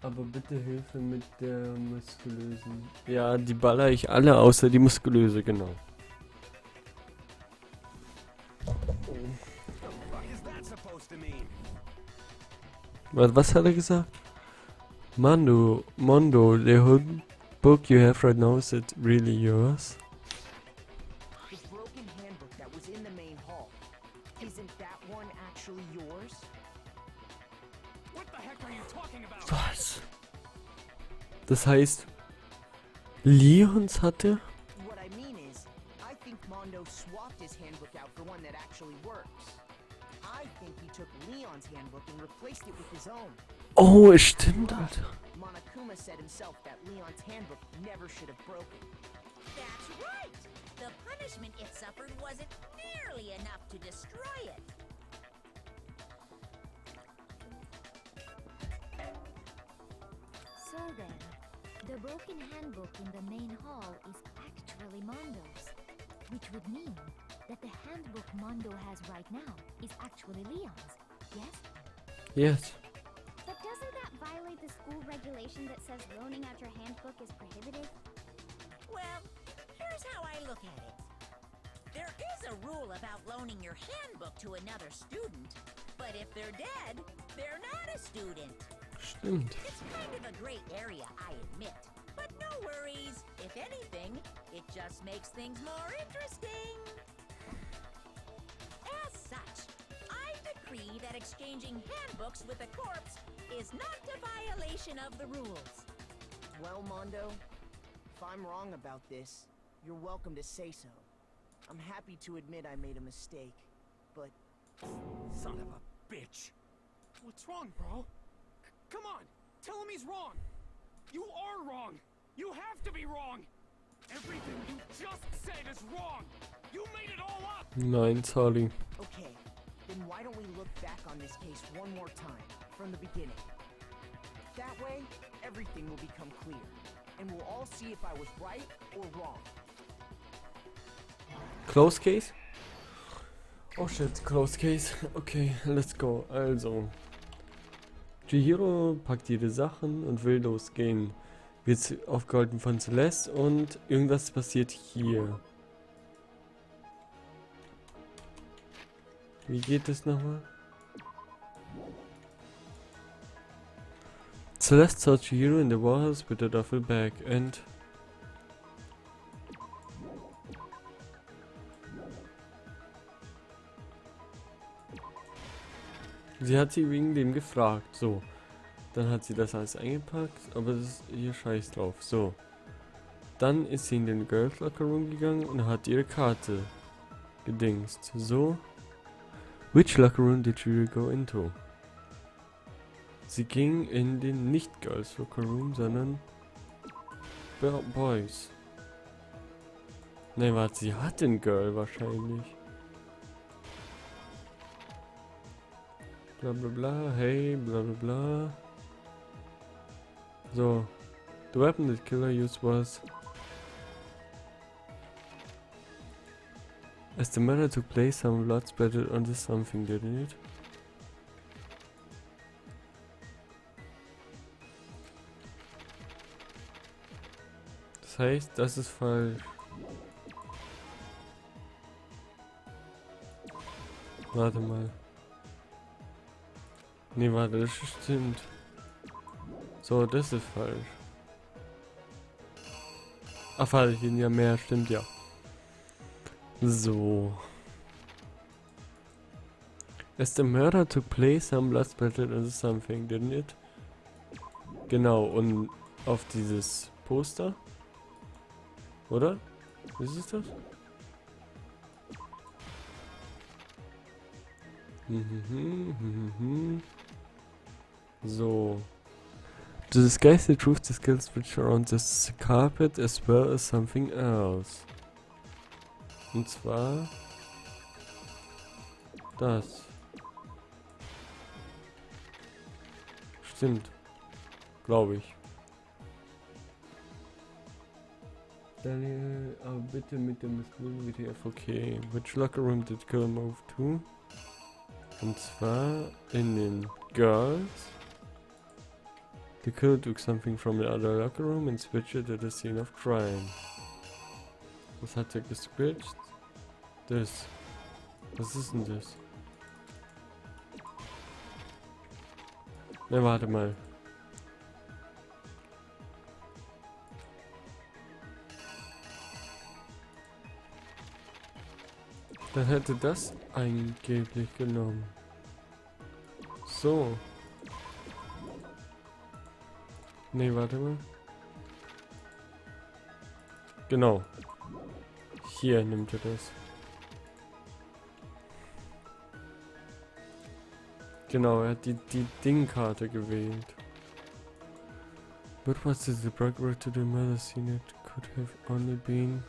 Aber bitte Hilfe mit der muskulösen. Ja, die baller ich alle, außer die muskulöse, genau. What is that supposed to mean? Was hat er gesagt? Mondo, the whole book you have right now, is it really yours? The broken handbook that was in the main hall. Isn't that one actually yours? What the heck are you talking about? Was? Das heißt, Leons hatte? What I mean is, I think Mondo swapped his handbook out for one that actually works. I think he took Leon's handbook and replaced it with his own. Oh, es stimmt, Alter. Monokuma said himself that Leon's handbook never should have broken. That's right! The punishment it suffered wasn't nearly enough to destroy it. So then, the broken handbook in the main hall is actually Mondo's, which would mean that the handbook Mondo has right now is actually Leon's, yes? Yes. But doesn't that violate the school regulation that says loaning out your handbook is prohibited? Well, here's how I look at it. There is a rule about loaning your handbook to another student, but if they're dead, they're not a student. Stimmt. It's kind of a gray area, I admit. But no worries. If anything, it just makes things more interesting. As such, I decree that exchanging handbooks with a corpse is not a violation of the rules. Well, Mondo, if I'm wrong about this, you're welcome to say so. I'm happy to admit I made a mistake, but... Son of a bitch! What's wrong, bro? Come on! Tell him he's wrong! You are wrong! You have to be wrong! Everything you just said is wrong! You made it all up! Nein, sorry. Okay, then why don't we look back on this case one more time, from the beginning? That way, everything will become clear, and we'll all see if I was right or wrong. Close case? Oh shit, close case. Okay, let's go. Also. Chihiro packt ihre Sachen und will losgehen. Wird aufgehalten von Celeste und irgendwas passiert hier. Wie geht es nochmal? Celeste saw Chihiro in the warehouse with a duffel bag and... Sie hat sie wegen dem gefragt, so. Dann hat sie das alles eingepackt, aber das ist ihr Scheiß drauf, so. Dann ist sie in den Girls Locker Room gegangen und hat ihre Karte gedingst, so. Which Locker Room did she go into? Sie ging in den nicht Girls Locker Room, sondern Boys. Ne, warte, sie hat den Girl wahrscheinlich. Bla bla bla, hey, bla bla bla. So. The weapon that killer used was... As the murder took place, some blood splattered onto something, didn't it? Das heißt, das ist falsch. Warte mal. Nee, warte, das stimmt. So, das ist falsch. Ach, warte, hier ja mehr, stimmt ja. So. As the murder took place, some blood splattered into something, didn't it? Genau, und auf dieses Poster. Oder? Ist es das? So. To disguise the truth, the skills switch around this carpet as well as something else. Und zwar das. Stimmt. Glaube ich. Daniel, aber bitte mit dem WTF, okay. Which locker room did Girl move to? Und zwar in den Girls. The killer took something from the other locker room and switched it at the scene of crime. Was hat er geswitcht? Das. Was ist denn das? Ne, warte mal. Dann hätte das angeblich genommen. So. Ne, warte mal. Genau. Hier nimmt er das. Genau, er hat die Dingkarte gewählt. But was is the progress to the murder scene? It could have only been...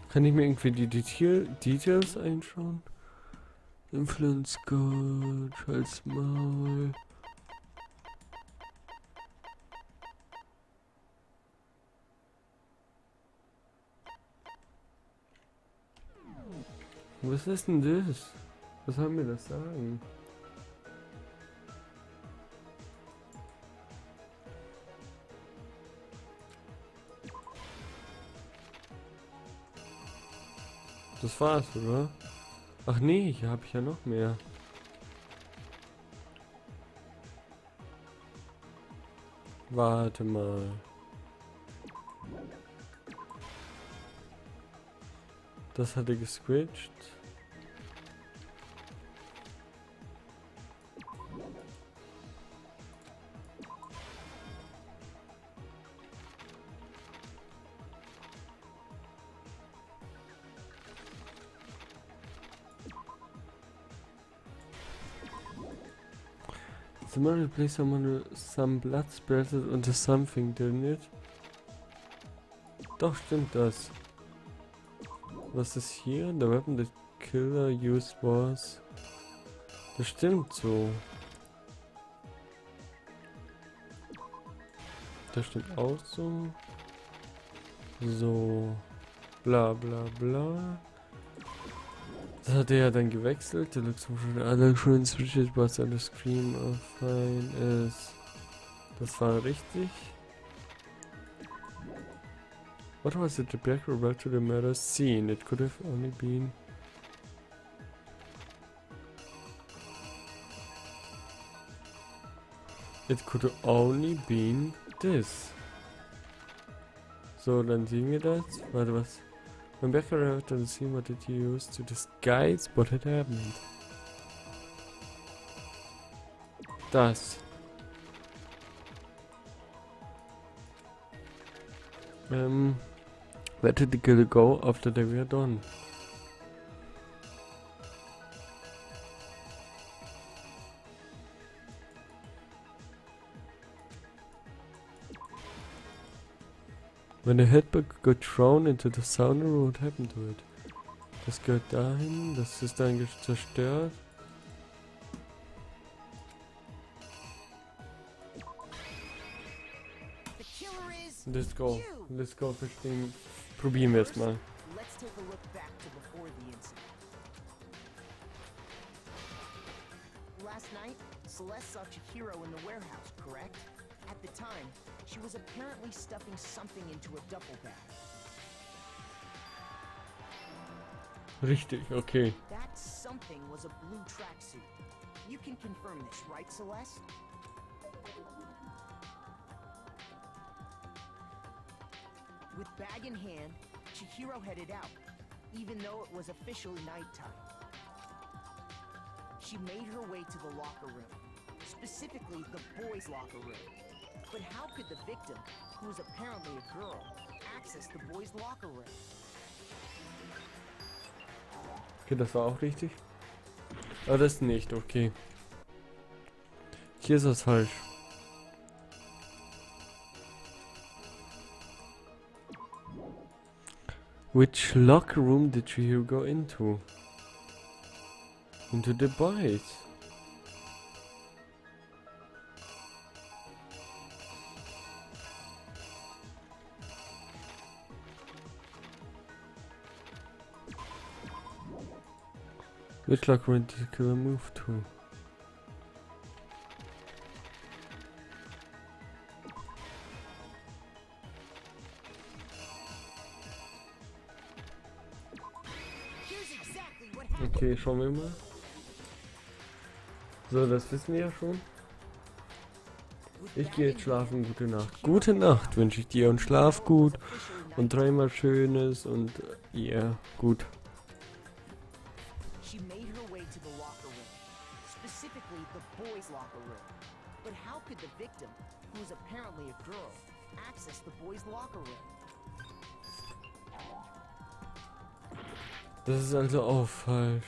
Kann ich mir irgendwie die Details einschauen? Influence Code, Scheiß Maul. Was ist denn das? Was soll mir das sagen? Das war's, oder? Ach nee, hier habe ich ja noch mehr. Warte mal. Das hat er geswitcht. Someone replaced some blood splattered onto something, didn't it? Doch, stimmt das. Was ist hier? The weapon the killer used was... Das stimmt so. Das stimmt auch so. So. Bla bla bla. Das hat er ja dann gewechselt. Der looks from other screen switches was on the screen of fine is. Das war richtig. What was it? The back back to the murder scene. It could have only been. It could have only been this. So, dann sehen wir das. Warte, was? When back arrived on the scene, what did you use to disguise what had happened? Das. Where did the killer go after they were done? When the headbug got thrown into the sauna room, what happened to it? Das gehört dahin, das ist dann zerstört. The Let's go. Let's go verstehen. Probieren wir es mal. Let's take a look back to before the incident. Last night, Celeste saw Chihiro in the warehouse, correct? At the time, she was apparently stuffing something into a duffel bag. Richtig, okay. That something was a blue tracksuit. You can confirm this, right, Celeste? With bag in hand, Chihiro headed out, even though it was officially nighttime. She made her way to the locker room, specifically the boys' locker room. But how could the victim, who was apparently a girl, access the boys' locker room? Okay, das war auch richtig. Aber das nicht, okay. Hier ist was falsch. Which locker room did you go into? Into the boys. Which locker room did the killer move to? Okay, schauen wir mal. So, das wissen wir ja schon. Ich gehe jetzt schlafen. Gute Nacht. Gute Nacht wünsche ich dir und schlaf gut und dreimal Schönes und ja, gut. She made her way to the locker room, specifically the boys' locker room. But how could the victim, who was apparently a girl, access the boys' locker room? Das ist also auch falsch.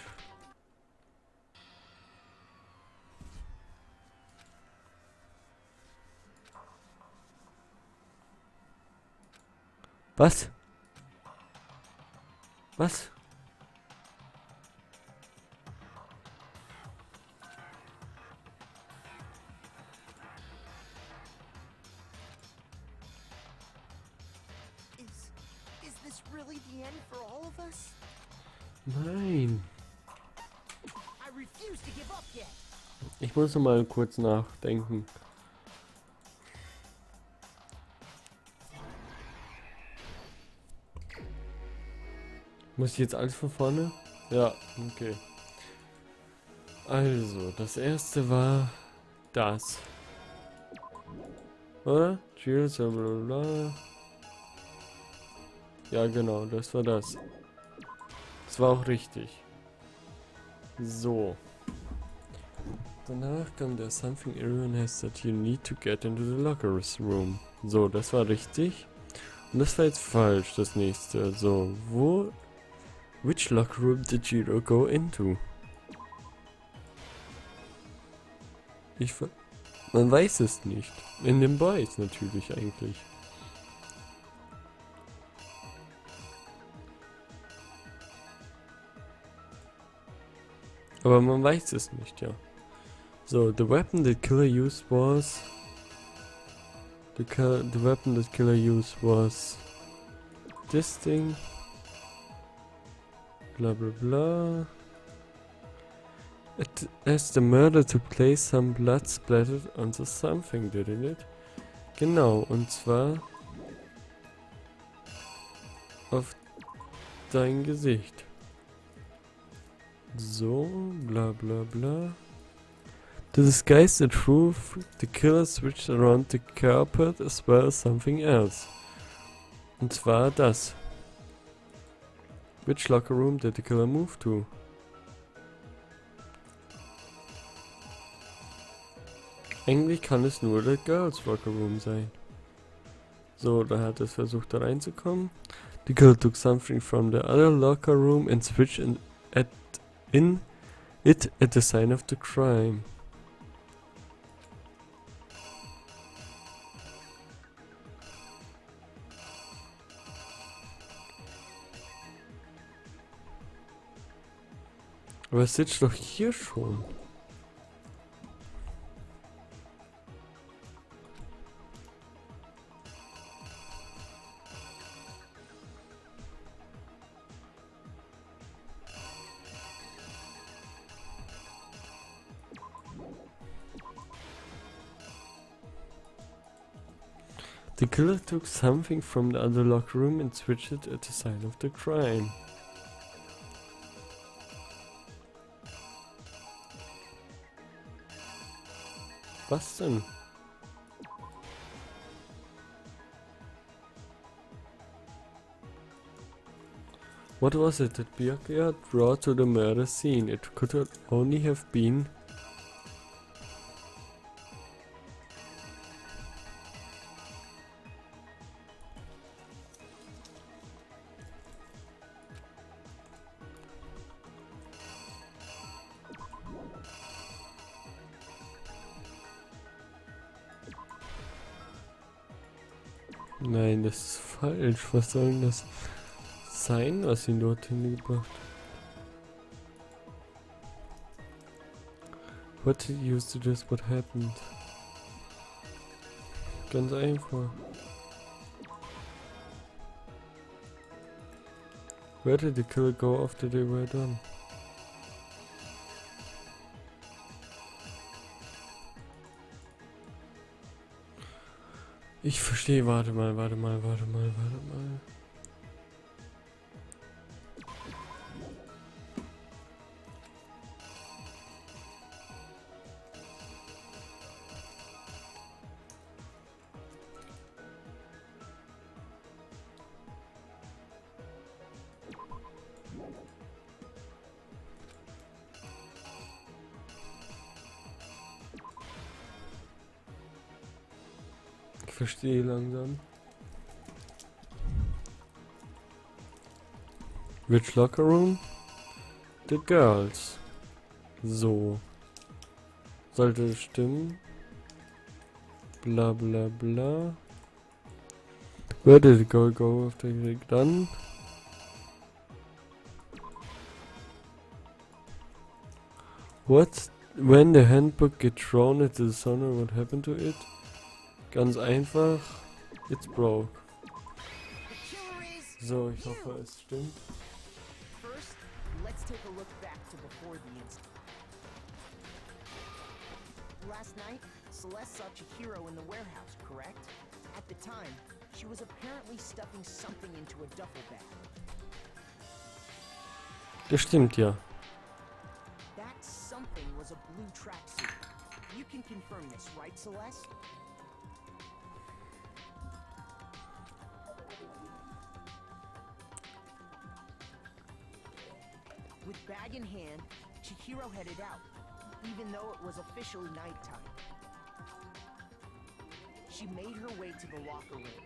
Was? Was? Is this really the end for all of us? Nein. I refuse to give up yet. Ich muss noch mal kurz nachdenken. Muss ich jetzt alles von vorne? Ja, okay. Also, das erste war das. Oder? Cheers, blablabla. Ja, genau, das war das. Das war auch richtig. So. Danach kam der Something everyone has that you need to get into the locker room. So, das war richtig. Und das war jetzt falsch, das nächste. So, wo... Which locker room did Jiro go into? Man weiß es nicht. In den Boys natürlich eigentlich. Aber man weiß es nicht, ja. So, the weapon that killer used was... The weapon that killer used was... This thing... Blah blah blah. As the murder took place, some blood splattered onto something, didn't it? Genau, und zwar auf dein Gesicht. So, bla bla bla. To disguise the truth, the killer switched around the carpet as well as something else. Und zwar das. Which locker room did the killer move to? Eigentlich kann es nur der Girls Locker Room sein. So, da hat es versucht da reinzukommen. The killer took something from the other locker room and switched it at the sign of the crime. Aber es sitzt doch hier schon. The killer took something from the other locker room and switched it at the sign of the crime. Was denn? What was it that Björk brought to the murder scene? It could only have been... Nein, das ist falsch. Was soll denn das sein, was ihn dorthin gebracht hat? What did you use to just what happened? Ganz einfach. Where did the killer go after they were done? Ich verstehe, warte mal. Ich verstehe langsam. Which locker room? The girls. So. Sollte stimmen. Bla bla bla. Where did it go after you done? What? When the handbook get thrown at the sauna, what happened to it? Ganz einfach. It's broke. So, ich hoffe, es stimmt. First, let's take a look back to before the incident. Last night, Celeste saw Chihiro in the warehouse, correct? At the time, she was apparently stuffing something into a duffel bag. Das stimmt ja. That something was a blue tracksuit. You can confirm this, right, Celeste? With bag in hand, Chihiro headed out, even though it was officially nighttime. She made her way to the locker room,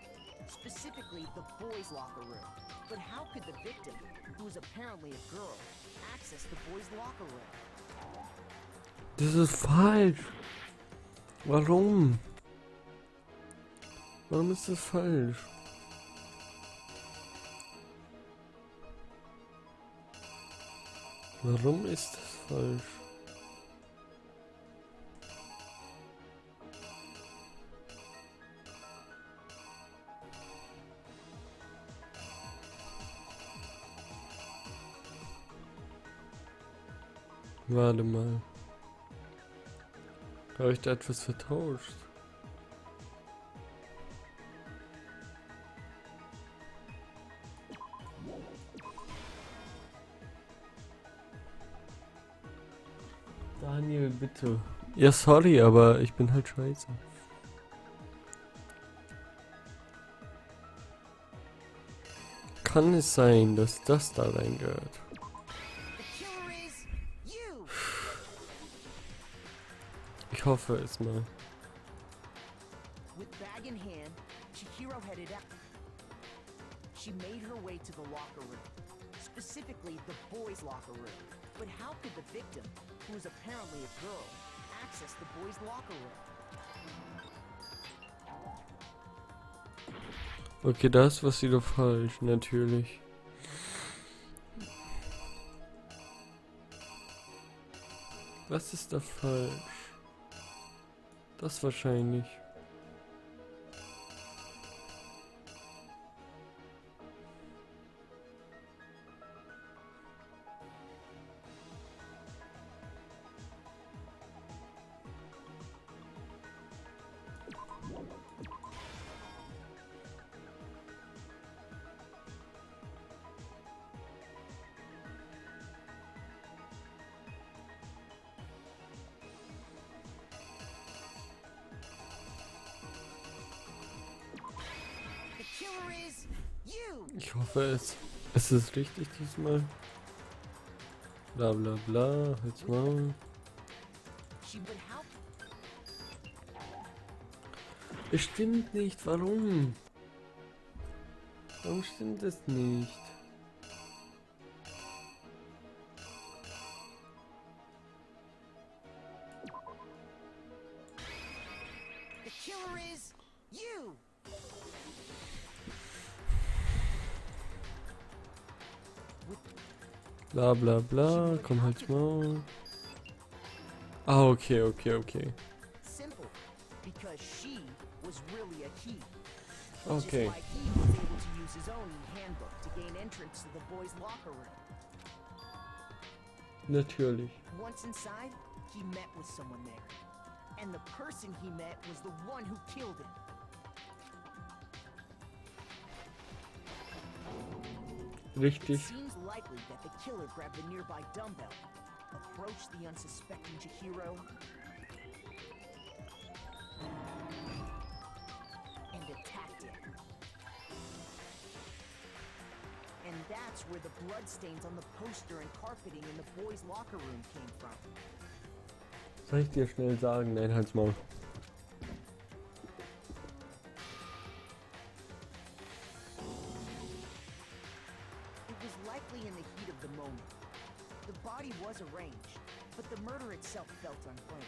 specifically the boys' locker room. But how could the victim, who was apparently a girl, access the boys' locker room? Das ist falsch. Warum? Warum ist das falsch? Warum ist das falsch? Warte mal. Habe ich da etwas vertauscht? Daniel, bitte. Ja, sorry, aber ich bin halt scheiße. Kann es sein, dass das da reingehört? Ich hoffe es mal. With bag in hand, Chihiro headed out. She made her way to the locker room, specifically the boys' locker room. But how could the victim, who was apparently a girl, access the boys' locker room? Okay, das war wieder falsch, natürlich. Was ist da falsch? Das wahrscheinlich. Ich hoffe es. Es ist richtig diesmal. Bla bla bla. Jetzt mal. Es stimmt nicht. Warum? Warum stimmt es nicht? The killer is you. Bla bla bla. Komm halt mal. Ah, okay. Simple, because she was really a he. Okay. Which is why he was able to use his own handbook to gain entrance to the boys' locker room. Natürlich. Once inside, he met with someone there. And the person he met was the one who killed him. Richtig. It seems likely that the killer grabbed the nearby dumbbell, approached the unsuspecting Chihiro, and attacked him. And that's where the bloodstains on the poster and carpeting in the boys' locker room came from. Soll ich dir schnell sagen? Nein, halt's Maul. It was likely in the heat of the moment. The body was arranged, but the murder itself felt unplanned.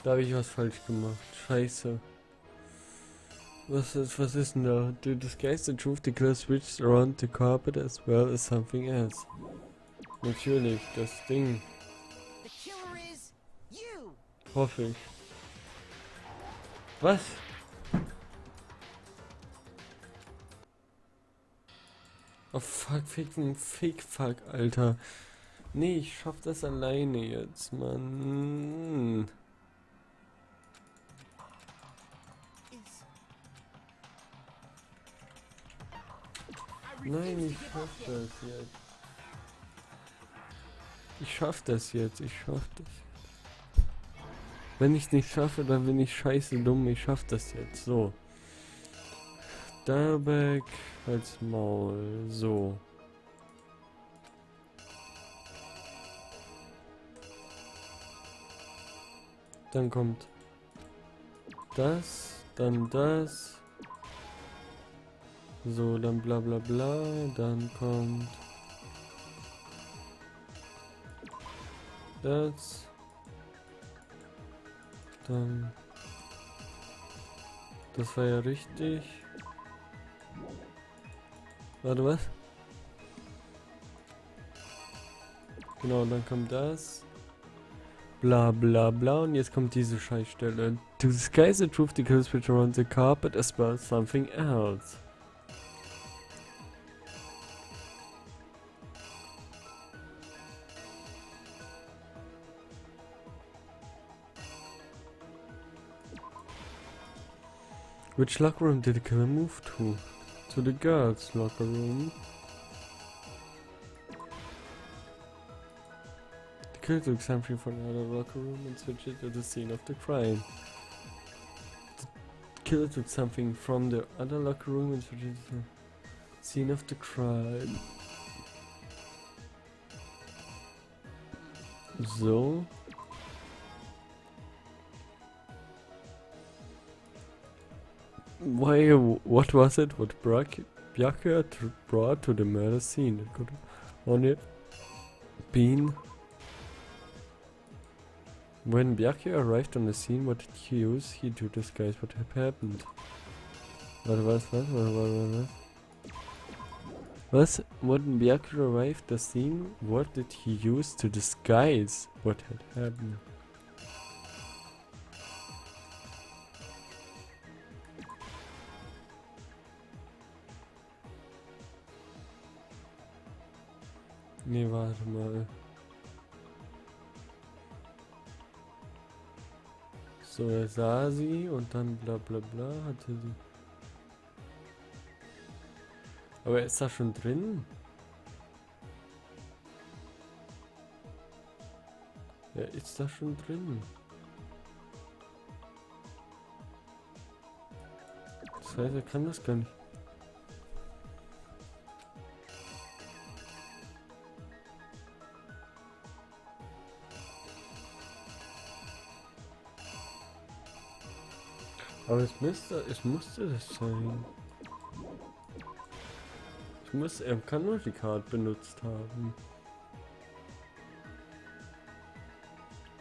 Da habe ich was falsch gemacht. Scheiße. Was ist denn da? To disguise the truth, the killer switched around the carpet as well as something else. Natürlich, das Ding. The killer is you. Hoffe ich. Was? Oh fuck, fuck, Alter. Nee, ich schaff das alleine jetzt, Mann. Nein, ich schaff das jetzt. Ich schaff das jetzt. Wenn ich es nicht schaffe, dann bin ich scheiße dumm. Ich schaff das jetzt. So. Starback als Maul. So. Dann kommt das. Dann das. So, dann bla bla bla. Dann kommt das. Dann. Das war ja richtig. Warte, was? Genau, dann kommt das. Bla bla bla. Und jetzt kommt diese Scheißstelle. To disguise the truth, the kill switch around the carpet as well as something else. Which locker room did the killer move to? To the girls' locker room. The killer took something from another locker room and switched it to the scene of the crime. The killer took something from the other locker room and switched it to the scene of the crime. So. Why, what was it? What Bjarke brought to the murder scene? It could only been... When Bjarke arrived on the scene, what did he use to disguise what had happened? What? When Bjarke arrived at the scene, what did he use to disguise what had happened? Nee, warte mal. So, er sah sie und dann bla bla bla hatte sie. Aber ist da schon drin? Ja, ist da schon drin? heißt, er kann das gar nicht. Aber es musste das sein. Er kann nur die Karte benutzt haben.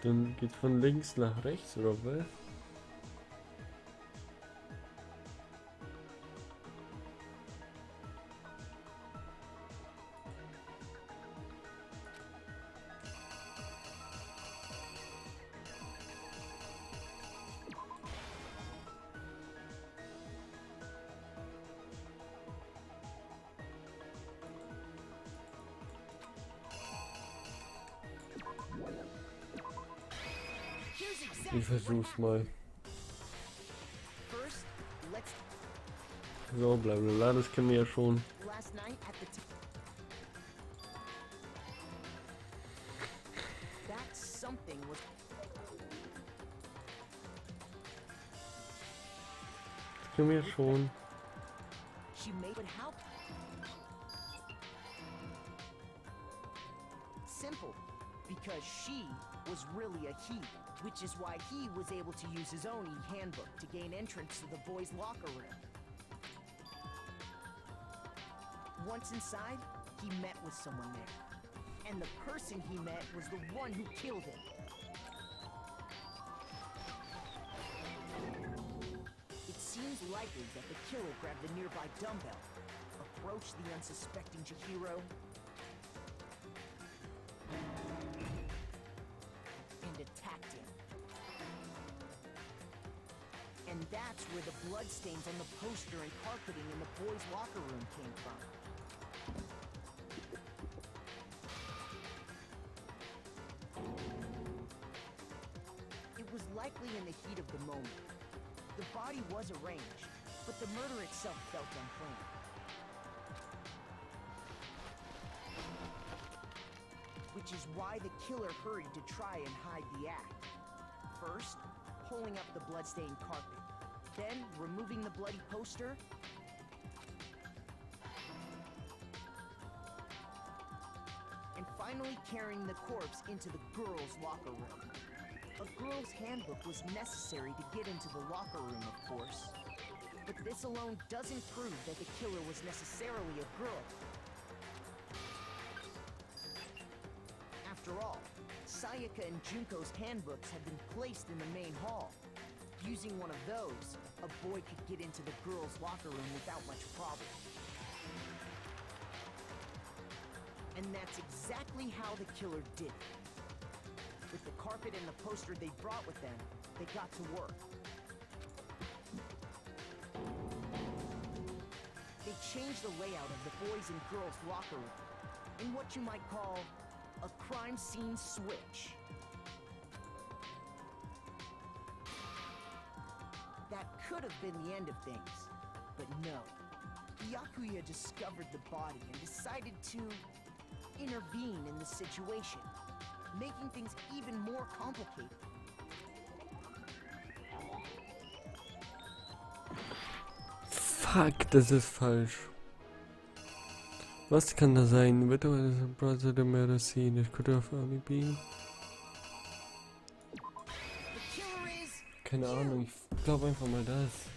Dann geht von links nach rechts, oder was? Ich versuch's mal. So, bla bla bla, das kennen wir ja schon. Das kennen wir ja schon. Simple, because she was really a he, which is why he was able to use his own e-handbook to gain entrance to the boys' locker room. Once inside, he met with someone there, and the person he met was the one who killed him. It seems likely that the killer grabbed the nearby dumbbell, approached the unsuspecting Chihiro, and attacked him. And that's where the bloodstains on the poster and carpeting in the boys' locker room came from. It was likely in the heat of the moment. The body was arranged, but the murder itself felt unplanned. Which is why the killer hurried to try and hide the act. First, pulling up the bloodstained carpet, then removing the bloody poster, and finally carrying the corpse into the girls' locker room. A girl's handbook was necessary to get into the locker room, of course. But this alone doesn't prove that the killer was necessarily a girl. After all, Sayaka and Junko's handbooks had been placed in the main hall. Using one of those, a boy could get into the girls' locker room without much problem. And that's exactly how the killer did it. With the carpet and the poster they brought with them, they got to work. They changed the layout of the boys' and girls' locker room in what you might call a crime scene switch. That could have been the end of things, but no. Yakuya discovered the body and decided to intervene in the situation, making things even more complicated. Fuck, das ist falsch. Was kann da sein? Wird aber das Brother the murder scene. Ich könnte auf Alibi. Keine Ahnung, ich glaube einfach mal das.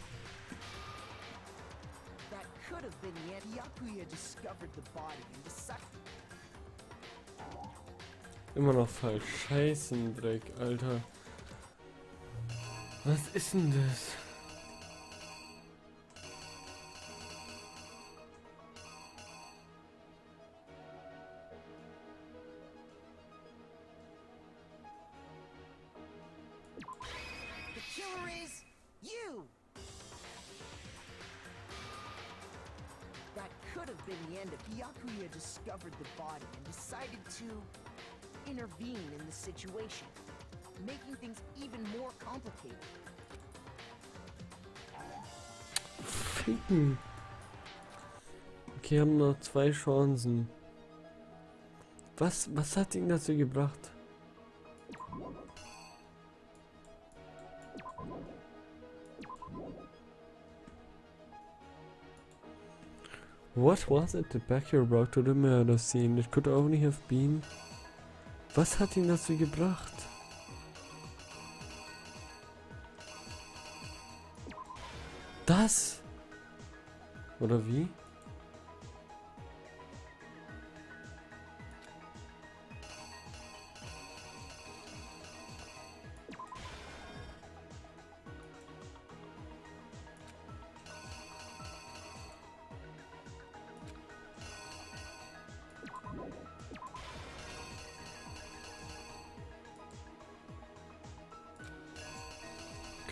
Immer noch falsch. Scheißendreck, Alter. Was ist denn das? The killer is you! That could have been the end of Yakuya discovered the body and decided to intervene in the situation, making things even more complicated. Ficken. Okay, haben noch 2 Chancen. Was hat ihn dazu gebracht? What was it? The backer brought to the murder scene. It could only have been... Was hat ihn dazu gebracht? Das? Oder wie?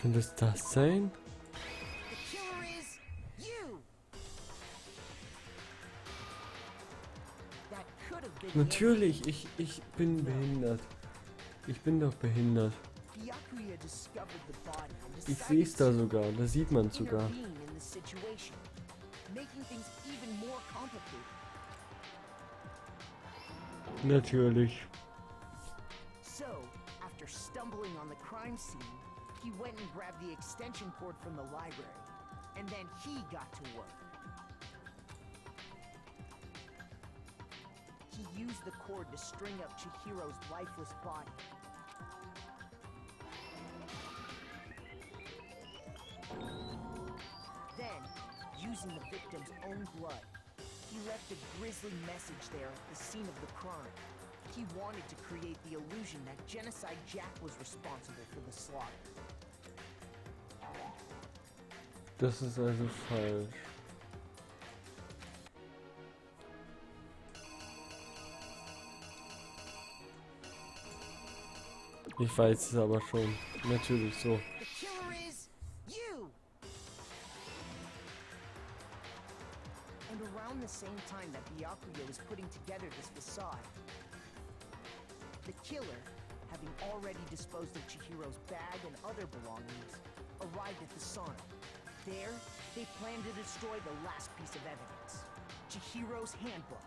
Könnte es das sein? The killer is you. That could have been Natürlich, ich bin behindert. Ich bin doch behindert. Byakuya discovered the body and Ich decided sehe es da to sogar, da sieht man es sogar. intervene in the situation, making things even more complicated. Natürlich. So, after stumbling on the crime scene, he went and grabbed the extension cord from the library, and then he got to work. He used the cord to string up Chihiro's lifeless body. Then, using the victim's own blood, he left a grisly message there at the scene of the crime. He wanted to create the illusion that Genocide Jack was responsible for the slaughter. Das ist also falsch. Ich weiß es aber schon. Natürlich so. The killer is you! And around the same time that Byakuya was putting together this facade, the killer, having already disposed of Chihiro's bag and other belongings, arrived at the sauna. There, they planned to destroy the last piece of evidence, Chihiro's handbook.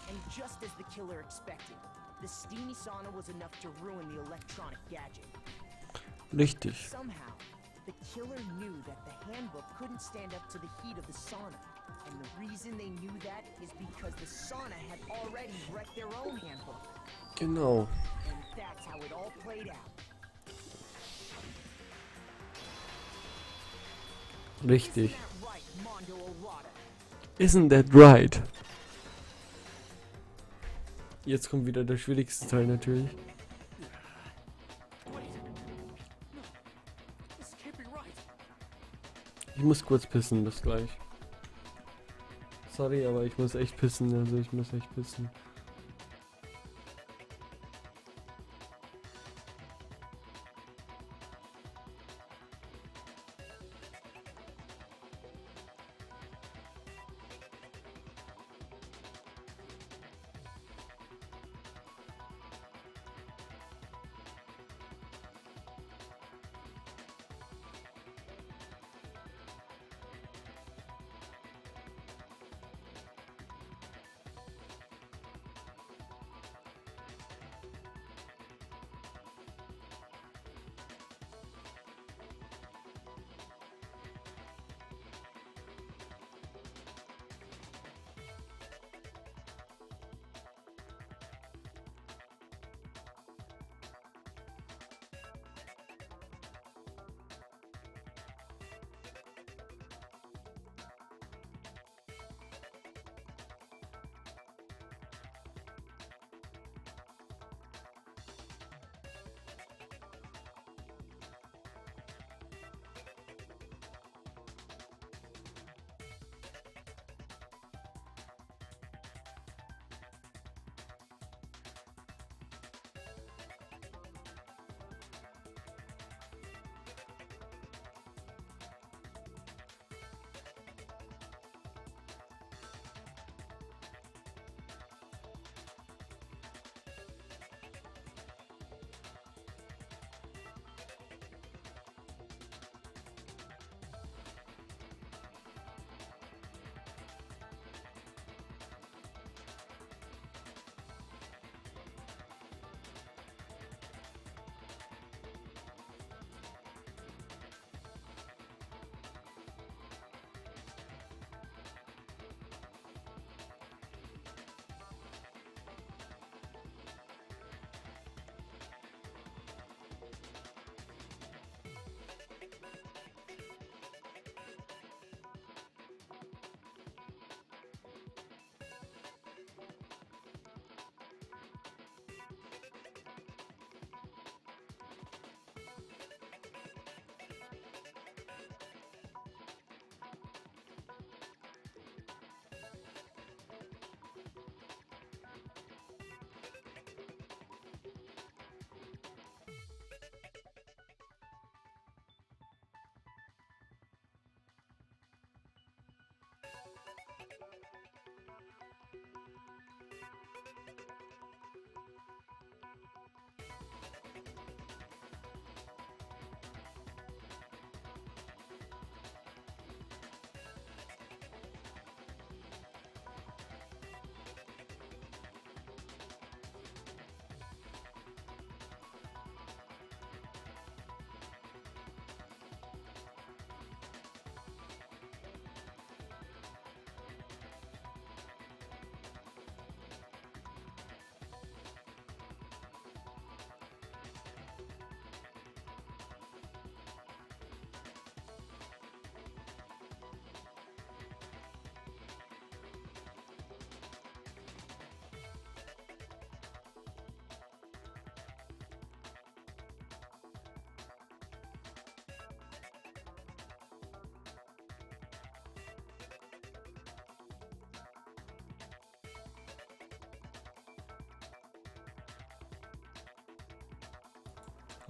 And just as the killer expected, the steamy sauna was enough to ruin the electronic gadget. Richtig. Somehow, the killer knew that the handbook couldn't stand up to the heat of the sauna. And the reason they knew that is because the sauna had already wrecked their own handbook. Genau. And that's how it all played out. Richtig. Isn't that right, Mondo Arata? Isn't that right? Jetzt kommt wieder der schwierigste Teil natürlich. This can't be right. Ich muss kurz pissen, bis gleich. Sorry, aber ich muss echt pissen, also ich muss echt pissen.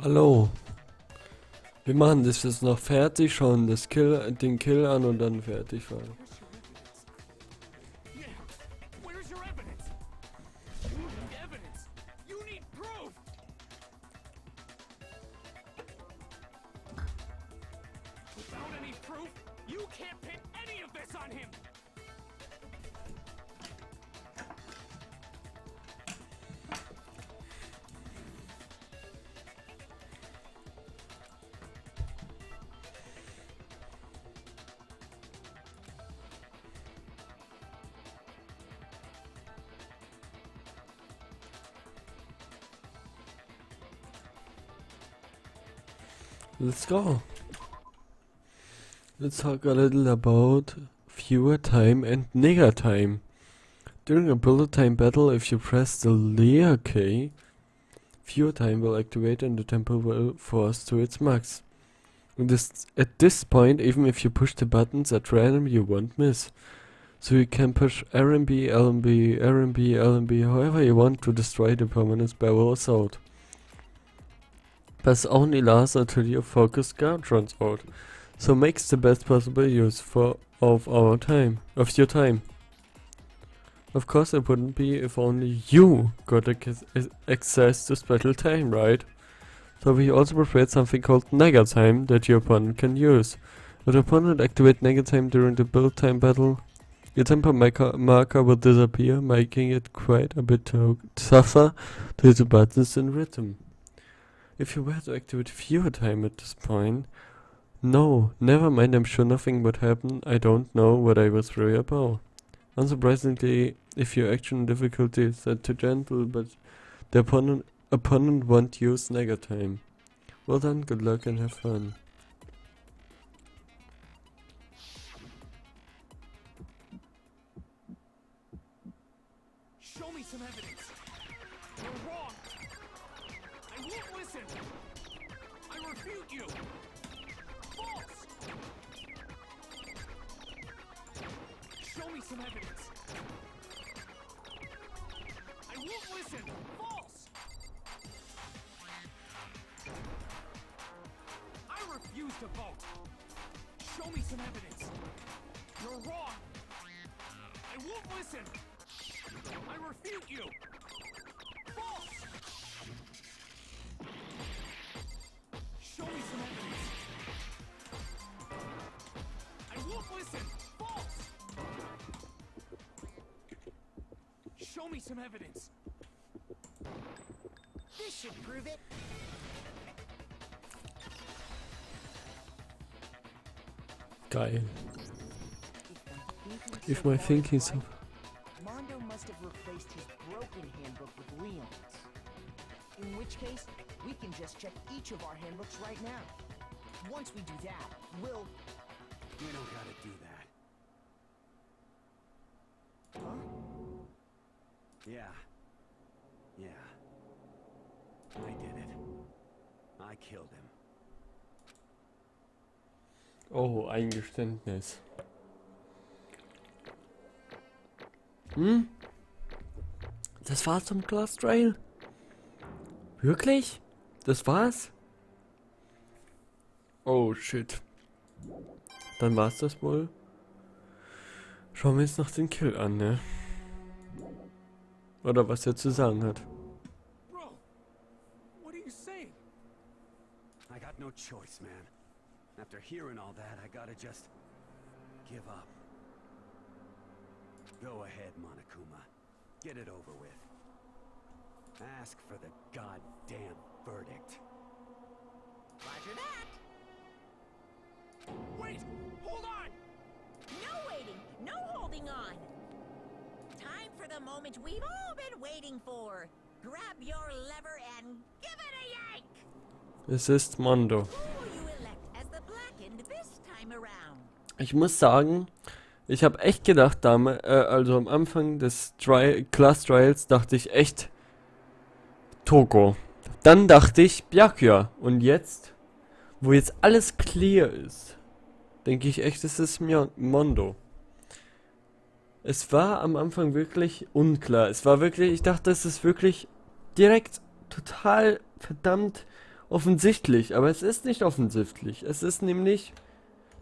Hallo. Wir machen das jetzt noch fertig, schauen den Kill an und dann fertig fahren. Yeah, where's your evidence? You need evidence. You need proof. Without any proof, you can't pin any of this on him. Let's go. Let's talk a little about viewer time and nigger time. During a bullet time battle, if you press the leer key, viewer time will activate and the tempo will force to its max. At this point, even if you push the buttons at random, you won't miss. So you can push RMB, LMB, RMB, LMB, however you want to destroy the permanent barrel assault. But only lasts until your focus guard runs out, so makes the best possible use of your time. Of course it wouldn't be if only you got access to special time, right? So we also prepared something called nigger time that your opponent can use. If the opponent activates nigger time during the build time battle, your tempo marker will disappear, making it quite a bit tougher to hit the buttons in rhythm. If you were to activate viewer time at this point, no, never mind, I'm sure nothing would happen, I don't know what I will throw your bow. Unsurprisingly, if your action difficulty is set to gentle, but the opponent won't use nigger time. Well done, good luck and have fun. Show me some evidence. You're wrong. I won't listen. I refute you. False. Show me some evidence. I won't listen. False. I refuse to vote. Show me some evidence. You're wrong. I won't listen. I refute you. False. Show me some evidence. I won't listen. False. Show me some evidence. This should prove it. Geil. If my thinking so. Mondo must have replaced his broken handbook with Leon's. In which case, we can just check each of our handbooks right now. Once we do that, we'll... You don't gotta do that. Huh? Yeah. Yeah. I did it. I killed him. Oh, Eingeständnis. Hm? Das war's zum Class Trail? Wirklich? Das war's? Oh shit. Dann war's das wohl. Schauen wir jetzt noch den Kill an, ne? Oder was er zu sagen hat. Bro, what are you saying? I got no choice, man. After hearing all that, I gotta just give up. Go ahead, Monokuma. Get it over with. Ask for the goddamn verdict. Roger that. Wait, hold on! No waiting, no holding on. Time for the moment we've all been waiting for. Grab your lever and give it a yank. Es ist Mondo. Who will you elect as the blackened this time around? Ich muss sagen, ich habe echt gedacht, also am Anfang des Class Trials dachte ich echt Toko. Dann dachte ich Byakuya. Und jetzt, wo jetzt alles clear ist, denke ich echt, es ist Mondo. Es war am Anfang wirklich unklar. Es war wirklich, ich dachte, es ist wirklich direkt total verdammt offensichtlich, aber es ist nicht offensichtlich. Es ist nämlich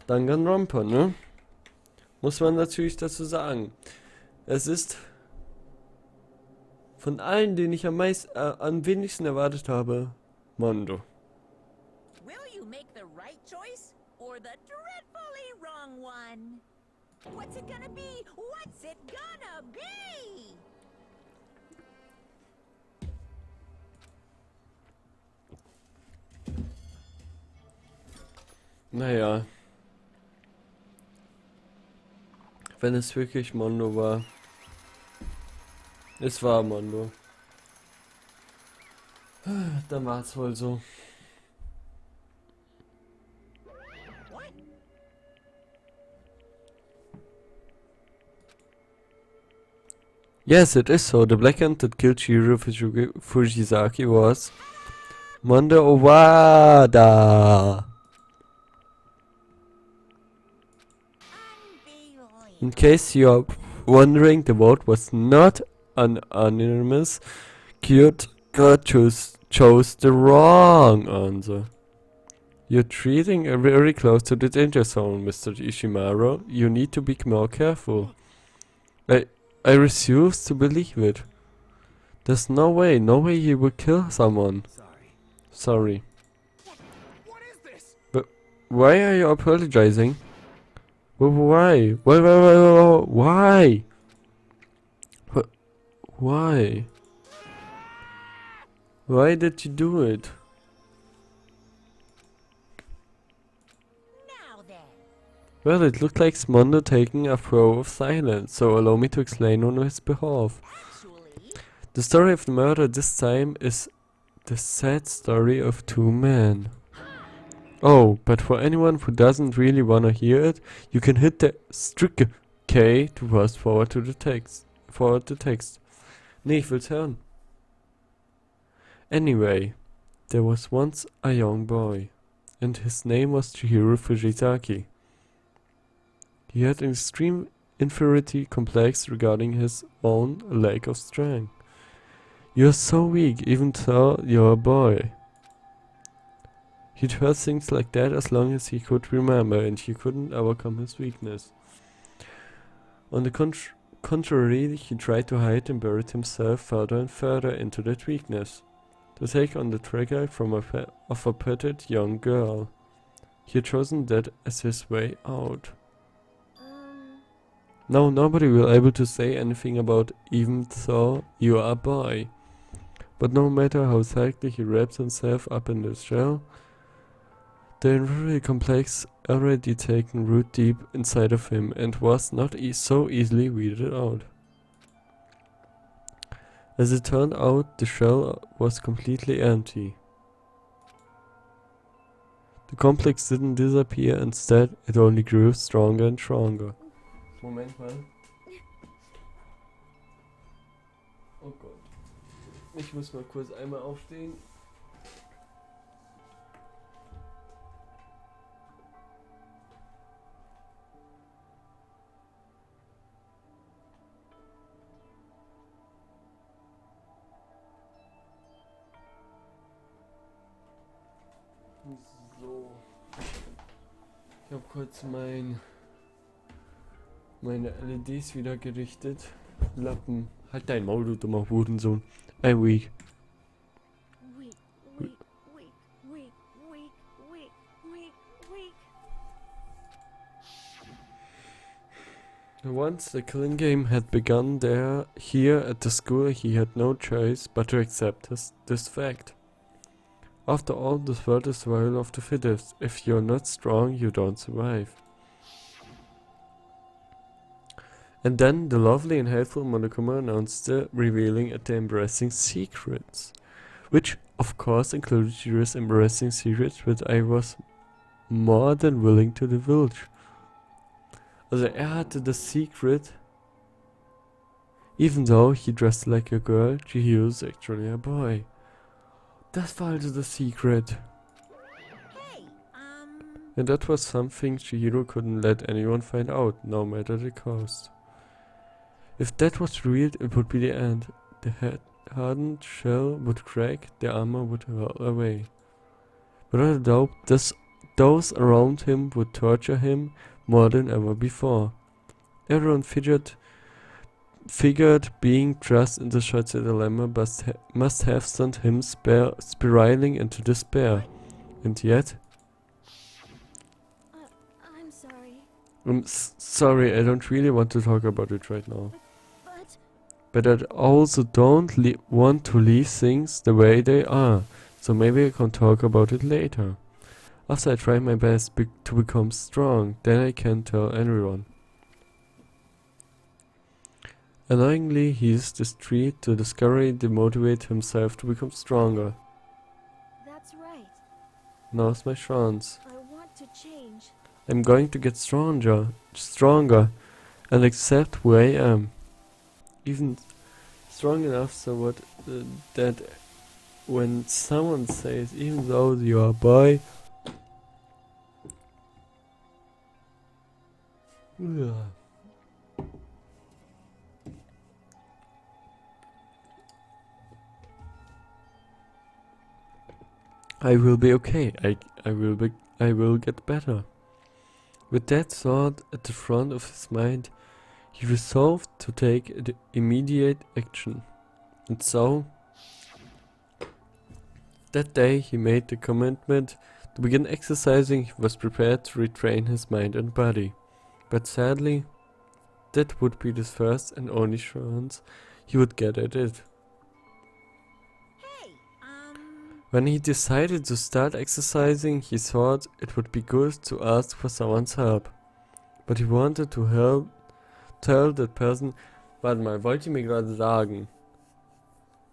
Danganronpa, ne? Muss man natürlich dazu sagen. Es ist von allen, den ich am wenigsten erwartet habe, Mondo. Will you make the right choice or the dreadfully wrong one? What's it gonna be? What's it gonna be? Naja. Wenn es wirklich Mondo war. Es war Mondo. Dann war es wohl so. Yes, it is so. The black ant that killed Shiro Fujizaki was Mondo Owada. In case you're wondering, the vote was not an anonymous. Cute God chose the wrong answer. You're treading very close to the danger zone, Mr. Ishimaru. You need to be more careful. I refuse to believe it. There's no way you would kill someone. Sorry. What is this? But why are you apologizing? Why? Why? Why? Why did you do it? Now then. Well, it looked like Mondo taking a throw of silence, so allow me to explain on his behalf. Actually, The story of the murder this time is the sad story of two men. Oh, but for anyone who doesn't really wanna hear it, you can hit the strict K to fast forward to the text. Nee, ich will's hören. Anyway, there was once a young boy, and his name was Chihiro Fujizaki. He had an extreme inferiority complex regarding his own lack of strength. You're so weak, even though you're a boy. He'd heard things like that as long as he could remember, and he couldn't overcome his weakness. On the contrary, he tried to hide and buried himself further and further into that weakness, to take on the trigger of a petted young girl. He had chosen that as his way out. Now nobody will able to say anything about even though you are a boy. But no matter how tightly he wraps himself up in the shell, the inferiority complex already taken root deep inside of him and was not so easily weeded out. As it turned out, the shell was completely empty. The complex didn't disappear, instead it only grew stronger and stronger. Moment mal. Oh Gott. Ich muss mal kurz einmal aufstehen. So. Ich habe kurz meine LEDs wieder gerichtet. Lappen. Halt dein Maul, du dummer Hurensohn. I'm weak. Once the killing game had begun here at the school, he had no choice but to accept this fact. After all, this world is survival of the fittest. If you're not strong, you don't survive. And then the lovely and helpful Monokuma announced the revealing and the embarrassing secrets. Which, of course, included Jiro's embarrassing secrets, which I was more than willing to divulge. Also hatte das Secret, even though he dressed like a girl, Chihiro is actually a boy. Das war also das Secret. Hey, And that was something Chihiro couldn't let anyone find out, no matter the cost. If that was real, it would be the end. The hardened shell would crack, the armor would hurl away. Without a doubt, those around him would torture him more than ever before. Everyone figured being thrust into such a dilemma must have sent him spiraling into despair. And yet... I'm sorry. I'm sorry, I don't really want to talk about it right now. But But I also don't want to leave things the way they are, so maybe I can talk about it later. After I try my best to become strong, then I can tell everyone. Annoyingly, he used the street to discover to motivate himself to become stronger. that's right. Now's my chance. I want to change. I'm going to get stronger, and accept who I am. Even strong enough so that when someone says, even though you are a boy, I will be okay. I will get better. With that thought at the front of his mind, he resolved to take immediate action. And so, that day he made the commitment to begin exercising. He was prepared to retrain his mind and body. But sadly, that would be the first and only chance he would get at it. Hey, When he decided to start exercising, he thought it would be good to ask for someone's help. But he wanted to tell that person... Warte mal, wollt ihr mir gerade sagen,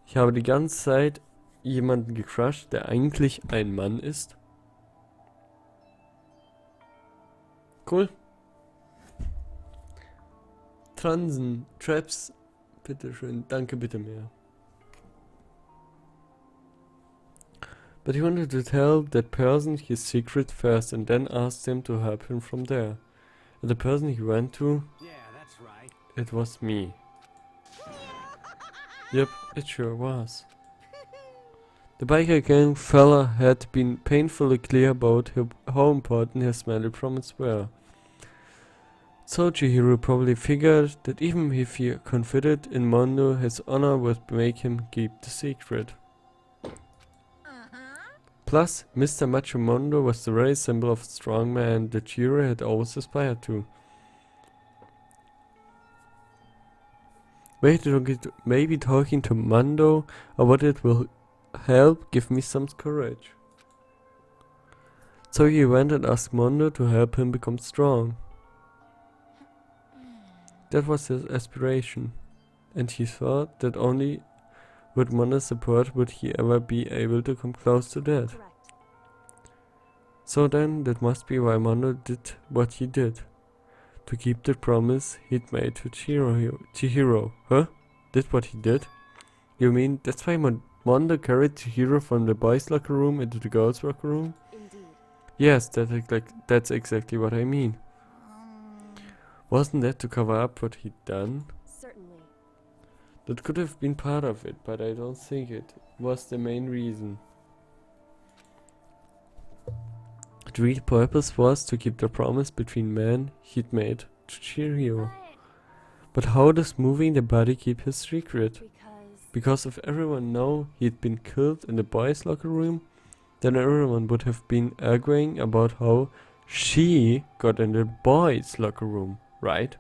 ich habe die ganze Zeit jemanden gecrushed, der eigentlich ein Mann ist? Cool. Transen, Traps, bitteschön, danke, bitte mehr. But he wanted to tell that person his secret first and then asked him to help him from there. And the person he went to, Yeah, that's right. it was me. Yep, it sure was. The biker gang fella had been painfully clear about how important his smelly promise were. So Chihiro probably figured that even if he confided in Mondo, his honor would make him keep the secret. Plus, Mr. Macho Mondo was the very symbol of a strong man that Chihiro had always aspired to. Maybe talking to Mondo or what it will help give me some courage. So he went and asked Mondo to help him become strong. That was his aspiration, and he thought that only with Mondo's support would he ever be able to come close to that. Correct. So then, that must be why Mondo did what he did. To keep the promise he'd made to Chihiro. Huh? Did what he did? You mean that's why Mondo carried Chihiro from the boys' locker room into the girls' locker room? Indeed. Yes, that's exactly what I mean. Wasn't that to cover up what he'd done? Certainly. That could have been part of it, but I don't think it was the main reason. The real purpose was to keep the promise between men he'd made to Chihiro. But how does moving the body keep his secret? Because if everyone knew he'd been killed in the boys' locker room, then everyone would have been arguing about how she got in the boys' locker room, right?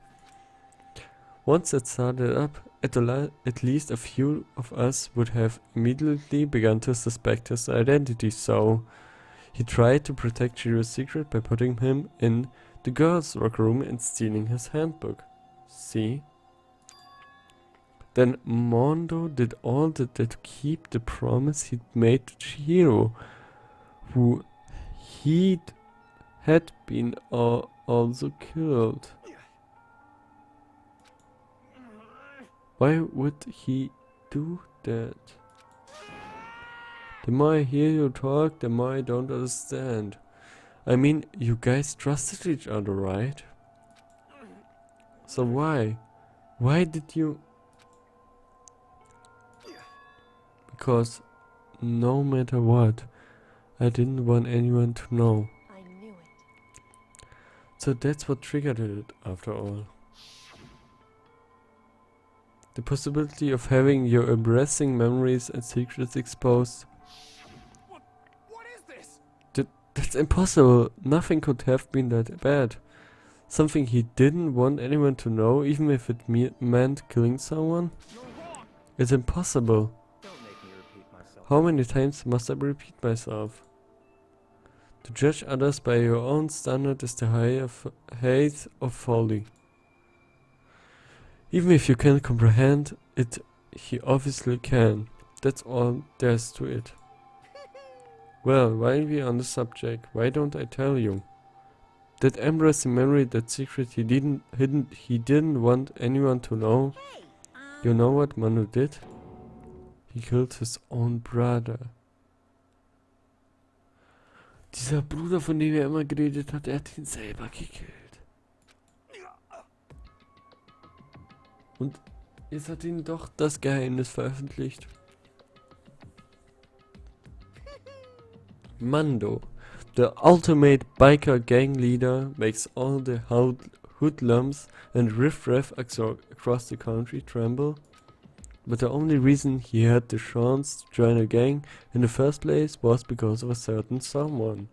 Once that started up, at least a few of us would have immediately begun to suspect his identity, so he tried to protect Chihiro's secret by putting him in the girls' locker room and stealing his handbook. See? Then Mondo did all that to keep the promise he'd made to Chihiro, who had been also killed. Why would he do that? The more I hear you talk, the more I don't understand. I mean, you guys trusted each other, right? So why? Why did you... Because no matter what, I didn't want anyone to know. I knew it. So that's what triggered it, after all. The possibility of having your embarrassing memories and secrets exposed. What is this? That's impossible. Nothing could have been that bad. Something he didn't want anyone to know, even if it meant killing someone? You're wrong. It's impossible. Don't make me repeat myself. How many times must I repeat myself? To judge others by your own standard is the height of folly. Even if you can't comprehend it, he obviously can. That's all there's to it. Well, while we're on the subject, why don't I tell you? That embarrassing memory, that secret he didn't want anyone to know. Hey, You know what Manu did? He killed his own brother. Dieser Bruder, von dem er immer geredet hat, er hat ihn selber gekillt. Und jetzt hat ihn doch das Geheimnis veröffentlicht. Mando, the ultimate biker gang leader, makes all the hoodlums and riffraff across the country tremble. But the only reason he had the chance to join a gang in the first place was because of a certain someone.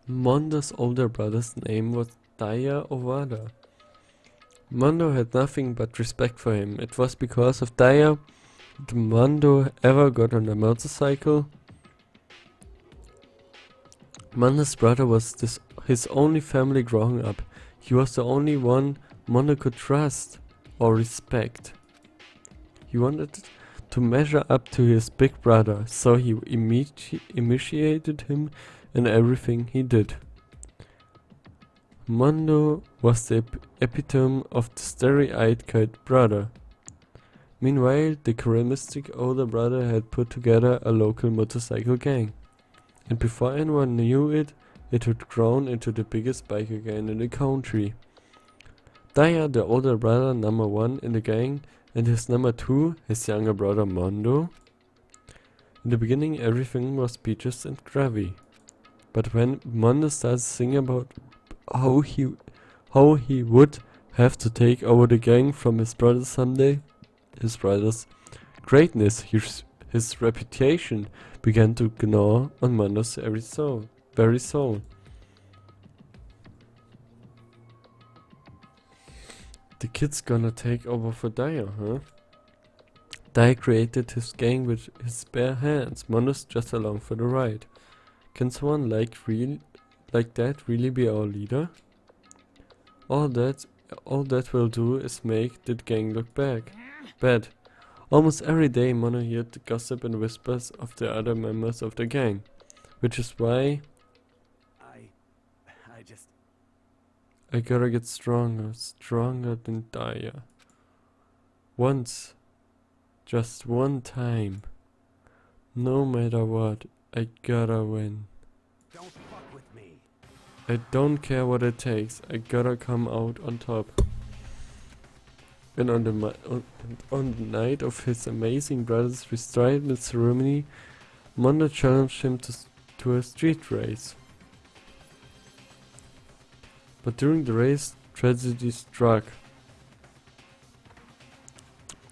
Mondo's older brother's name was Daya Owada. Mondo had nothing but respect for him. It was because of Daya that Mondo ever got on a motorcycle. Mondo's brother was his only family growing up. He was the only one Mondo could trust or respect. He wanted to measure up to his big brother, so he initiated him in everything he did. Mondo was the epitome of the starry-eyed kid brother. Meanwhile, the charismatic older brother had put together a local motorcycle gang. And before anyone knew it, it had grown into the biggest biker gang in the country. Daya, the older brother, number 1 in the gang, and his number 2, his younger brother Mondo. In the beginning, everything was peaches and gravy. But when Mondo started singing about how he would have to take over the gang from his brother someday, his brother's greatness, his reputation began to gnaw on Mondo's very soul. The kid's gonna take over for Daya, huh? Daya created his gang with his bare hands. Mondo's just along for the ride. Can someone like that really be our leader? All that will do is make the gang look bad. Almost every day Mono heard the gossip and whispers of the other members of the gang, which is why I gotta get stronger than Daya. Once, just one time, no matter what, I gotta win. Don't fuck with me. I don't care what it takes, I gotta come out on top. And on the night of his amazing brother's retirement ceremony, Mondo challenged him to a street race. But during the race, tragedy struck.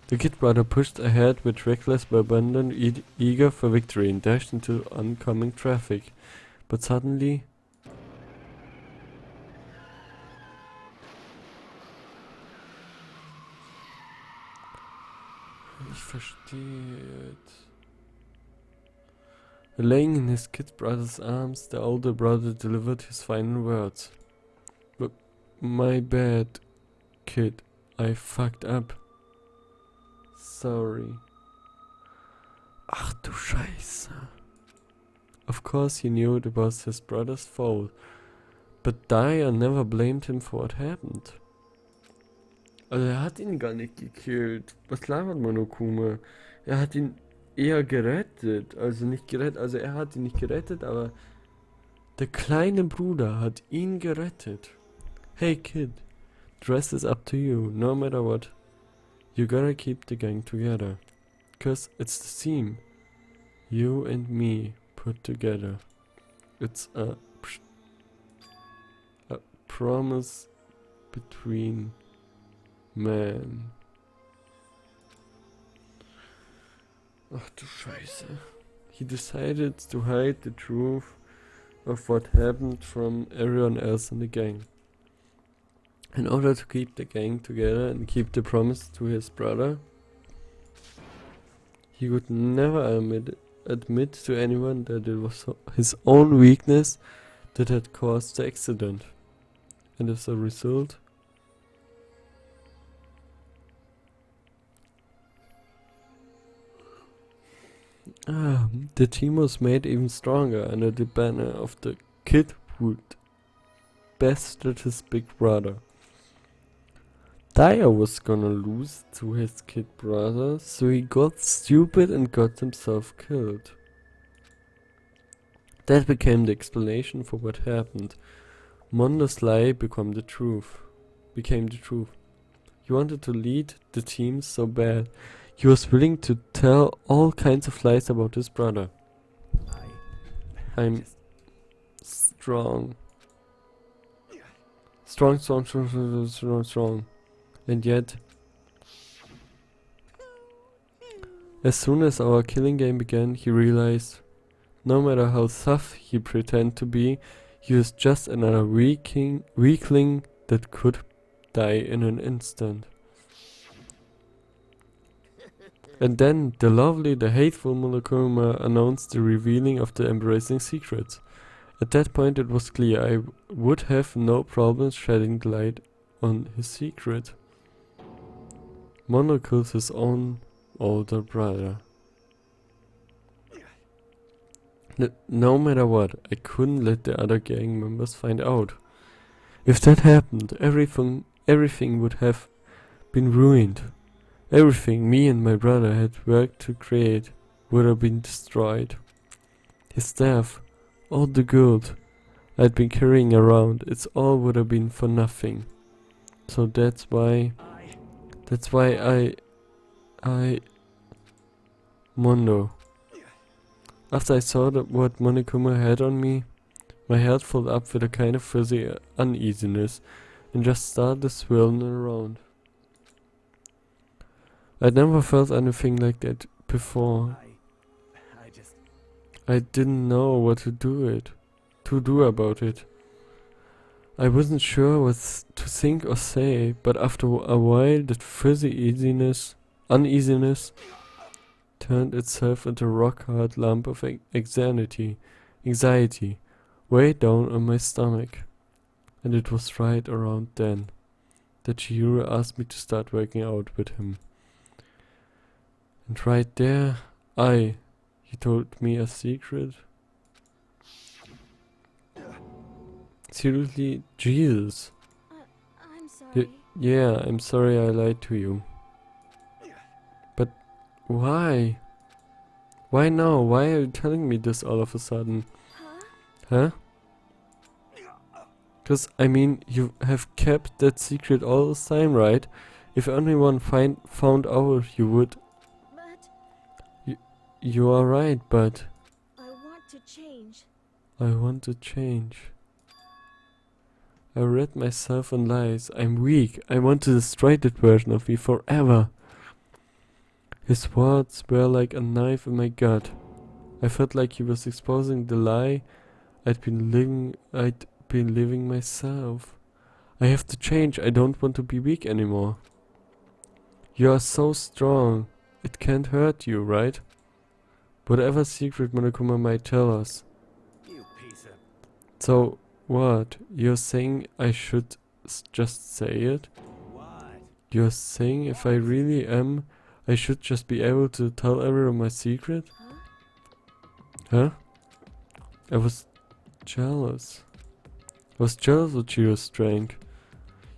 The kid brother pushed ahead with reckless abandon, eager for victory, and dashed into oncoming traffic. But suddenly, ich verstehe it. Laying in his kid brother's arms, the older brother delivered his final words. My bad, kid. I fucked up. Sorry. Ach du Scheiße. Of course he knew it was his brother's fault, but Daya never blamed him for what happened. Also er hat ihn gar nicht gekillt. Was labert Monokuma? Er hat ihn eher gerettet. Also nicht gerettet, also er hat ihn nicht gerettet, aber der kleine Bruder hat ihn gerettet. Hey kid, the rest is up to you, no matter what. You gotta keep the gang together. 'Cause it's the team. You and me put together. It's a promise between men. Ach du Scheiße. He decided to hide the truth of what happened from everyone else in the gang. In order to keep the gang together and keep the promise to his brother, he would never admit to anyone that it was his own weakness that had caused the accident. And as a result, the team was made even stronger under the banner of the kid who bested his big brother. Dyer was gonna lose to his kid brother, so he got stupid and got himself killed. That became the explanation for what happened. Mondo's lie became the truth. He wanted to lead the team so bad. He was willing to tell all kinds of lies about his brother. I'm strong. Strong. And yet, as soon as our killing game began, he realized, no matter how tough he pretended to be, he was just another weakling that could die in an instant. And then, the hateful Monokuma announced the revealing of the embarrassing secrets. At that point it was clear I would have no problem shedding light on his secret. Mono killed his own older brother. No matter what, I couldn't let the other gang members find out. If that happened, everything would have been ruined. Everything me and my brother had worked to create would have been destroyed. His death, all the good I'd been carrying around, it's all would have been for nothing. So that's why I Mondo. After I saw what Monokuma had on me, my heart filled up with a kind of fuzzy uneasiness and just started swirling around. I'd never felt anything like that before. I didn't know what to do about it. I wasn't sure what to think or say, but after a while that fuzzy uneasiness turned itself into a rock-hard lump of anxiety, way down on my stomach. And it was right around then that Chihiro asked me to start working out with him. And right there, he told me a secret. Seriously, Jesus. I'm sorry. Yeah, I'm sorry I lied to you. But why? Why now? Why are you telling me this all of a sudden? Huh? Cause I mean, you have kept that secret all this time, right? If anyone found out, you would. But You are right, but I want to change. I want to change. I read myself in lies. I'm weak. I want to destroy that version of me forever. His words were like a knife in my gut. I felt like he was exposing the lie I'd been living myself. I have to change. I don't want to be weak anymore. You are so strong. It can't hurt you, right? Whatever secret Monokuma might tell us. You piece of... So, what? You're saying I should just say it? What? You're saying if I really am, I should just be able to tell everyone my secret? Huh? I was jealous. I was jealous of Chihiro's strength.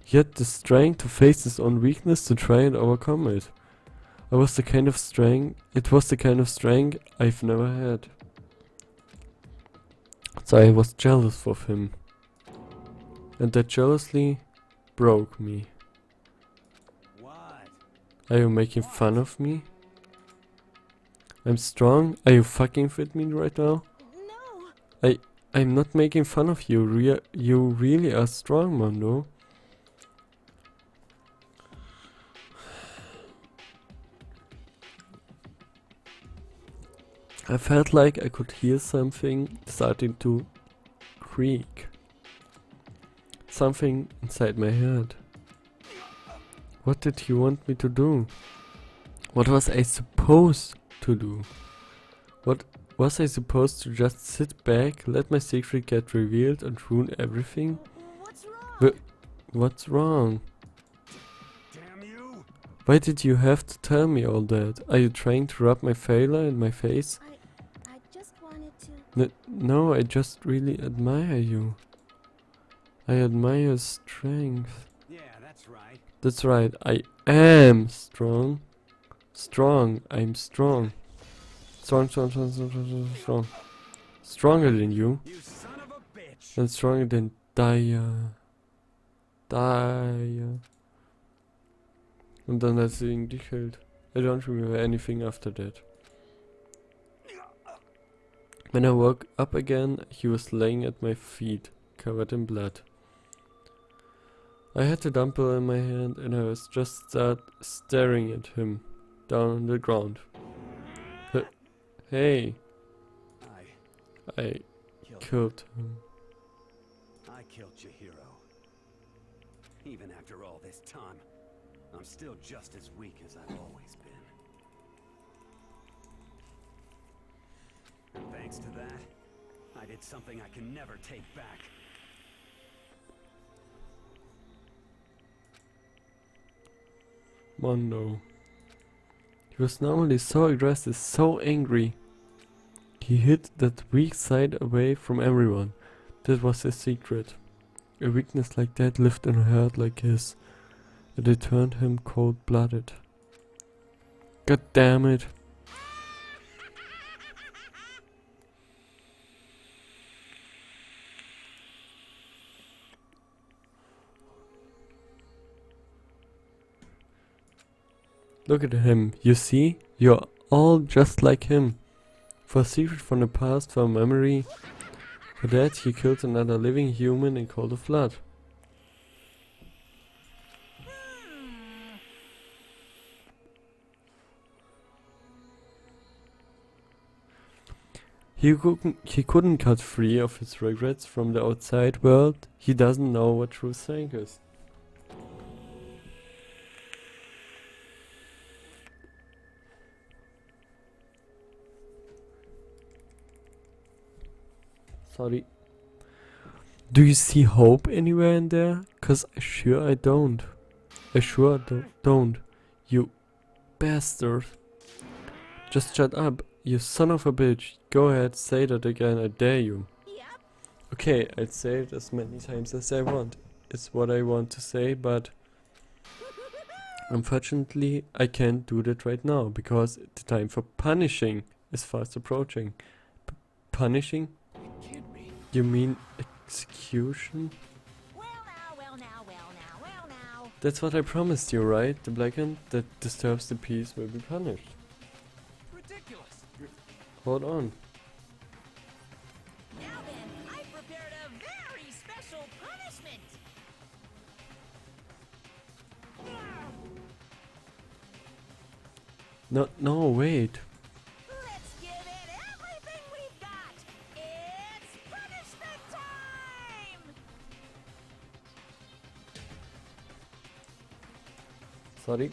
He had the strength to face his own weakness to try and overcome it. It was the kind of strength I've never had. So I was jealous of him. And that jealousy broke me. What? Are you making fun of me? I'm strong? Are you fucking with me right now? No. I'm not making fun of you. You really are strong, Mondo. I felt like I could hear something starting to creak. Something inside my head. What did you want me to do? What was I supposed to do? What was I supposed to just sit back, let my secret get revealed and ruin everything? What's wrong? What's wrong? Damn you! Why did you have to tell me all that? Are you trying to rub my failure in my face? I just wanted to. No, I just really admire you. I admire your strength. Yeah, that's right. That's right, I am strong. Strong, I'm strong. Strong. Stronger than you. You son of a bitch! And stronger than Daya. Und dann hat sie ihn gekillt. I don't remember anything after that. When I woke up again, he was laying at my feet, covered in blood. I had a dumbbell in my hand and I was just staring at him, down on the ground. Hey, I killed him. I killed Chihiro. Even after all this time, I'm still just as weak as I've always been. And thanks to that, I did something I can never take back. Mondo. He was normally so aggressive, so angry. He hid that weak side away from everyone. That was his secret. A weakness like that lived in a heart like his. And it turned him cold-blooded. God damn it. Look at him, you see? You're all just like him. For a secret from the past, for a memory. For that, he killed another living human in cold blood. He couldn't cut free of his regrets from the outside world. He doesn't know what true strength is. Sorry. Do you see hope anywhere in there? 'Cause I don't. I sure don't. You bastard. Just shut up, you son of a bitch. Go ahead, say that again, I dare you. Yep. Okay, I'd say it as many times as I want. It's what I want to say, but unfortunately I can't do that right now, because the time for punishing is fast approaching. Punishing? You mean execution? Well now. That's what I promised you, right? The black hand that disturbs the peace will be punished. Ridiculous. Hold on. Now then, I prepared a very special punishment. No, wait. Let's give it everything we've got. It's punishment time. Sorry.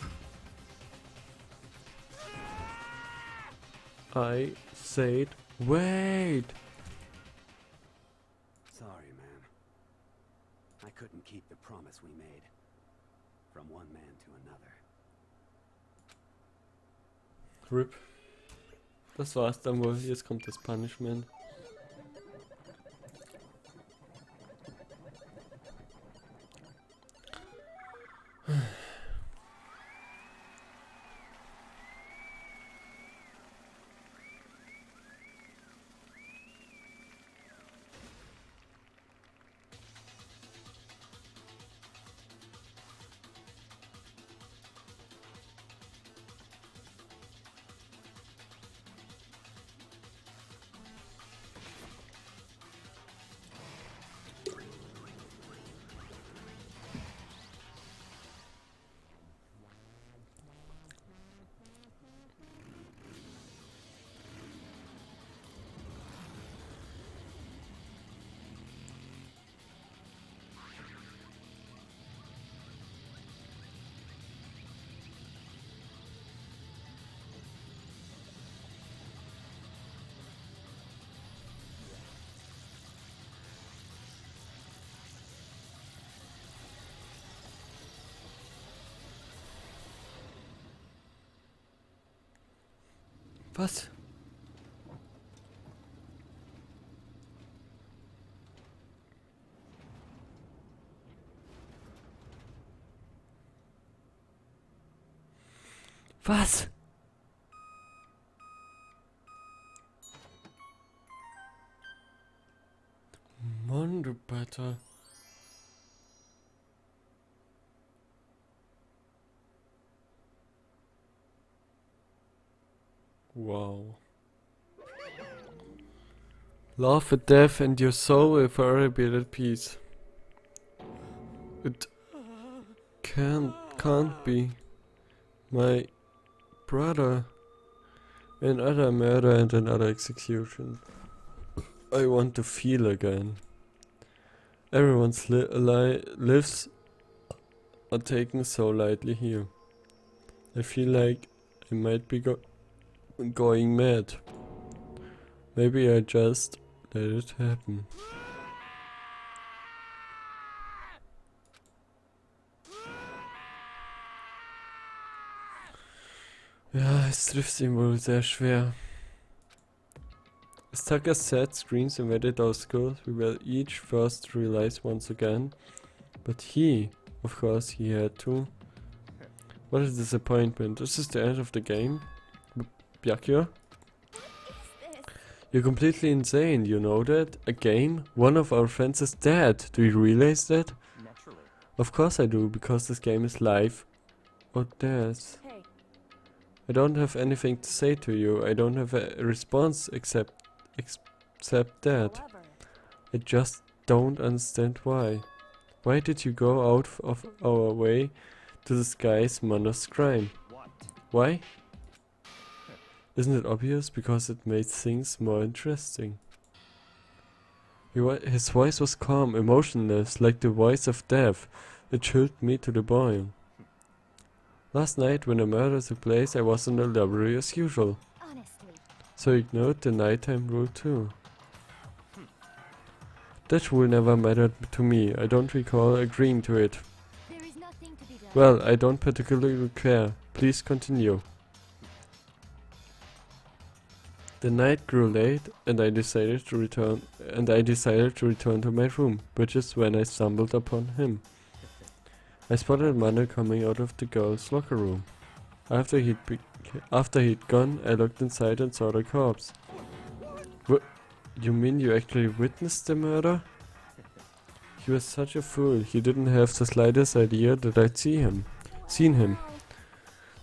I said wait. Sorry, man. I couldn't keep the promise we made. From one man to another. RIP. Das war's dann wohl. Jetzt kommt das Punishment. Was? Was? Mann, du Butter. Wow. Laugh at death and your soul will forever be at peace. It can't be. My brother. Another murder and another execution. I want to feel again. Everyone's lives are taken so lightly here. I feel like I might be going mad. Maybe I just let it happen. Ja, es trifft ihn wohl sehr schwer. As Tucker said, screams invaded our schools. We were each forced to realize once again. But he, of course, he had to. What a disappointment. This is the end of the game? Byakuya? You're completely insane, you know that? A game? One of our friends is dead. Do you realize that? Naturally. Of course I do, because this game is live or death. I don't have anything to say to you. I don't have a response except that. I just don't understand why. Why did you go out of our way to disguise Mano's crime? What? Why? Isn't it obvious? Because it made things more interesting. His voice was calm, emotionless, like the voice of death. It chilled me to the bone. Last night, when the murder took place, I was in the library as usual. Honestly. So I ignored the nighttime rule too. That rule never mattered to me. I don't recall agreeing to it. There is nothing to be done. Well, I don't particularly care. Please continue. The night grew late, and I decided to return to my room, which is when I stumbled upon him. I spotted Mano coming out of the girls' locker room. After he'd gone, I looked inside and saw the corpse. You mean you actually witnessed the murder? He was such a fool. He didn't have the slightest idea that I'd seen him.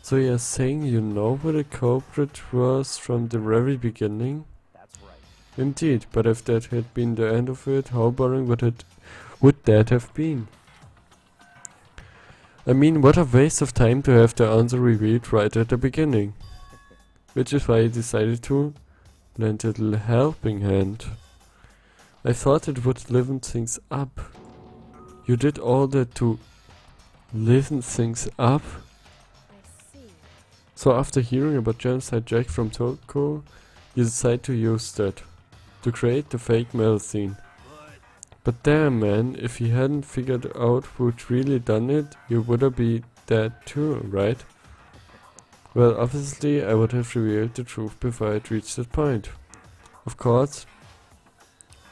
So you're saying you know who the culprit was from the very beginning? That's right. Indeed, but if that had been the end of it, how boring would that have been? I mean, what a waste of time to have the answer revealed right at the beginning. Which is why I decided to lend a little helping hand. I thought it would liven things up. You did all that to liven things up? I see. So after hearing about Genocide Jack from Tokyo, you decide to use that to create the fake metal scene. But damn man, if he hadn't figured out who'd really done it, you would be dead too, right? Well, obviously I would have revealed the truth before I'd reached that point. Of course.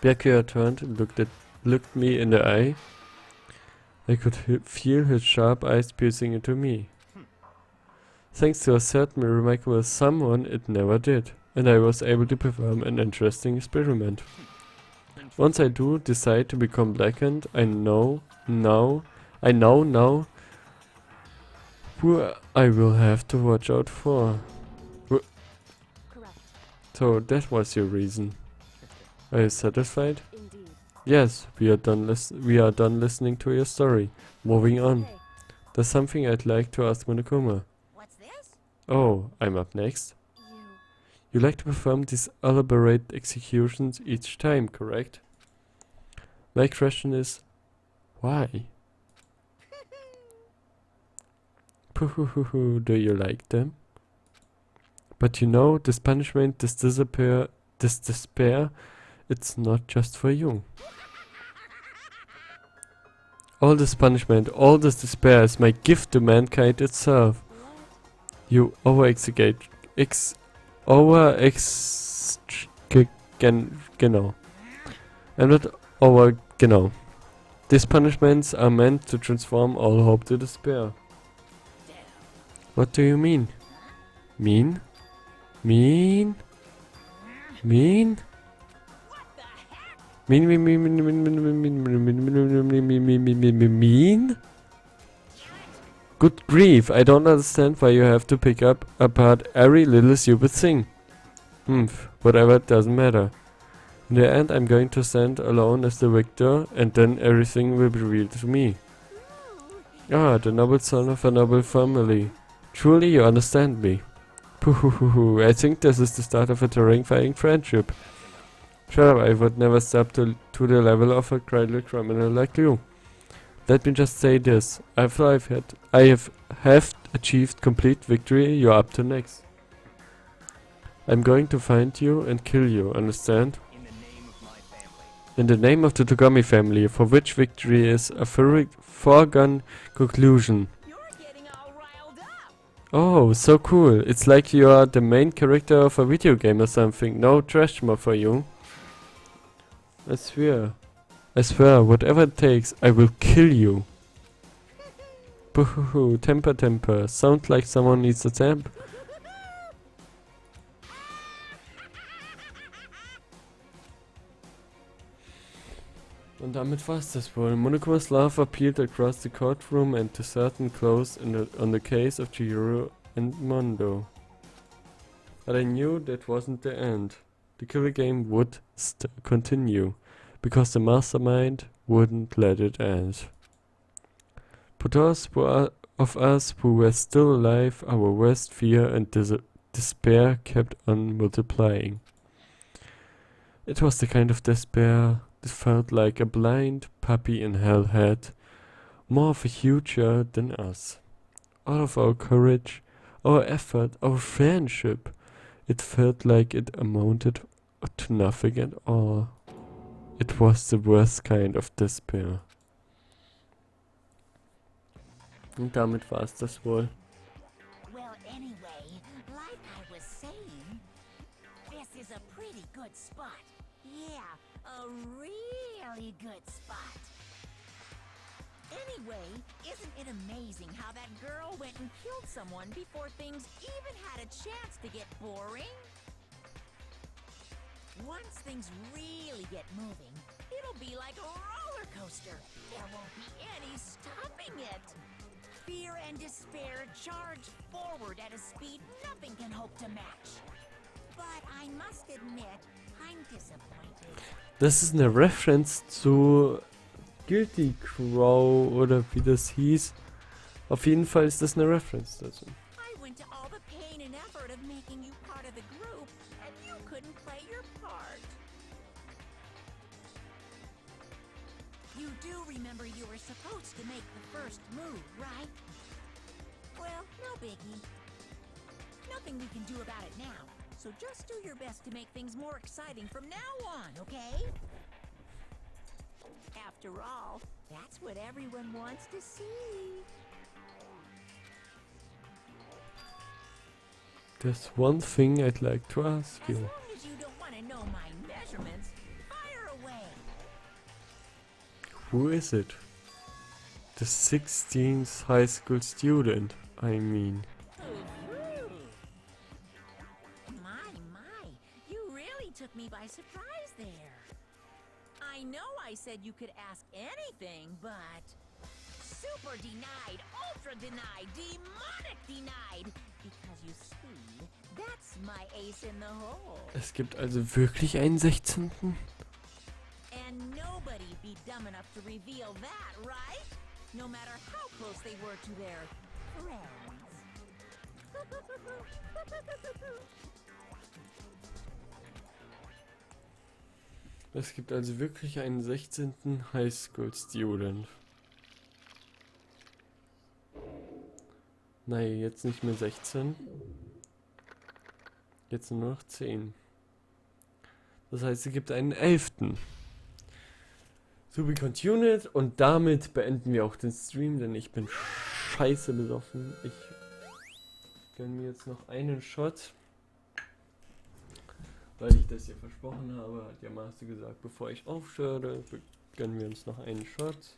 Byakuya turned and looked me in the eye. I could feel his sharp eyes piercing into me. Thanks to a certain remarkable someone, it never did, and I was able to perform an interesting experiment. Once I do decide to become blackened, I know now who I will have to watch out for. Correct. So that was your reason. Are you satisfied? Indeed. Yes, we are done listening to your story. Moving on. Okay. There's something I'd like to ask Monokuma. What's this? Oh, I'm up next. You like to perform these elaborate executions each time, correct? My question is, why? Poohoohoo, do you like them? But you know, this punishment, this despair, it's not just for you. All this punishment, all this despair is my gift to mankind itself. You over-exaggerate genau. I'm not over, genau. These punishments are meant to transform all hope to despair. What do you mean? Mean? Mean? Mean? Mean? Good grief, I don't understand why you have to pick up apart every little stupid thing. Whatever, doesn't matter. In the end, I'm going to stand alone as the victor, and then everything will be revealed to me. Ah, the noble son of a noble family. Truly, you understand me. Pooh, I think this is the start of a terrifying friendship. Shut up, I would never step to the level of a criminal like you. Let me just say this. After I have achieved complete victory, you're up to next. I'm going to find you and kill you, understand? In the name of the Togami family, for which victory is a foregone conclusion. Oh, so cool. It's like you are the main character of a video game or something. No trash more for you. I swear, whatever it takes, I will kill you. Boo-hoo-hoo, temper. Sounds like someone needs a temp. Und damit war's das wohl. Monokuma's love appealed across the courtroom and to certain close on the case of Chihiro and Mondo. But I knew that wasn't the end. The killer game would continue, because the mastermind wouldn't let it end. For those of us who were still alive, our worst fear and despair kept on multiplying. It was the kind of despair that felt like a blind puppy in hell had more of a future than us. All of our courage, our effort, our friendship, it felt like it amounted to nothing at all. It was the worst kind of despair. Und damit war es das wohl. Well, anyway, like I was saying, this is a pretty good spot. Yeah, a really good spot. Anyway, isn't it amazing how that girl went and killed someone before things even had a chance to get boring? Once things really get moving, it'll be like a roller coaster. There won't be any stopping it. Fear and despair charge forward at a speed nothing can hope to match. But I must admit, I'm disappointed. Das ist eine Reference zu Guilty Crow oder wie das hieß. Auf jeden Fall ist das eine Reference dazu. I went to all the pain and effort of making you part of the group, and you couldn't play your part. You do remember you were supposed to make the first move, right? Well, no biggie. Nothing we can do about it now. So just do your best to make things more exciting from now on, okay? After all, that's what everyone wants to see. There's one thing I'd like to ask As you. long as you don't want to know my measurements, fire away. Who is it? The 16th high school student, I mean. My, you really took me by surprise there. I know I said you could ask anything, but super denied, ultra denied, demonic denied. Because you see, that's my ace in the hole. Es gibt also wirklich einen 16. And nobody be dumb enough to reveal that, right? No matter how close they were to their friends. Es gibt also wirklich einen 16. Highschool Student. Nein, jetzt nicht mehr 16. Jetzt nur noch 10. Das heißt, es gibt einen 11. To be continued, und damit beenden wir auch den Stream, denn ich bin scheiße besoffen. Ich gönne mir jetzt noch einen Shot. weil ich das ja versprochen habe, hat ja Master gesagt, bevor ich aufhöre, gönnen wir uns noch einen Shot.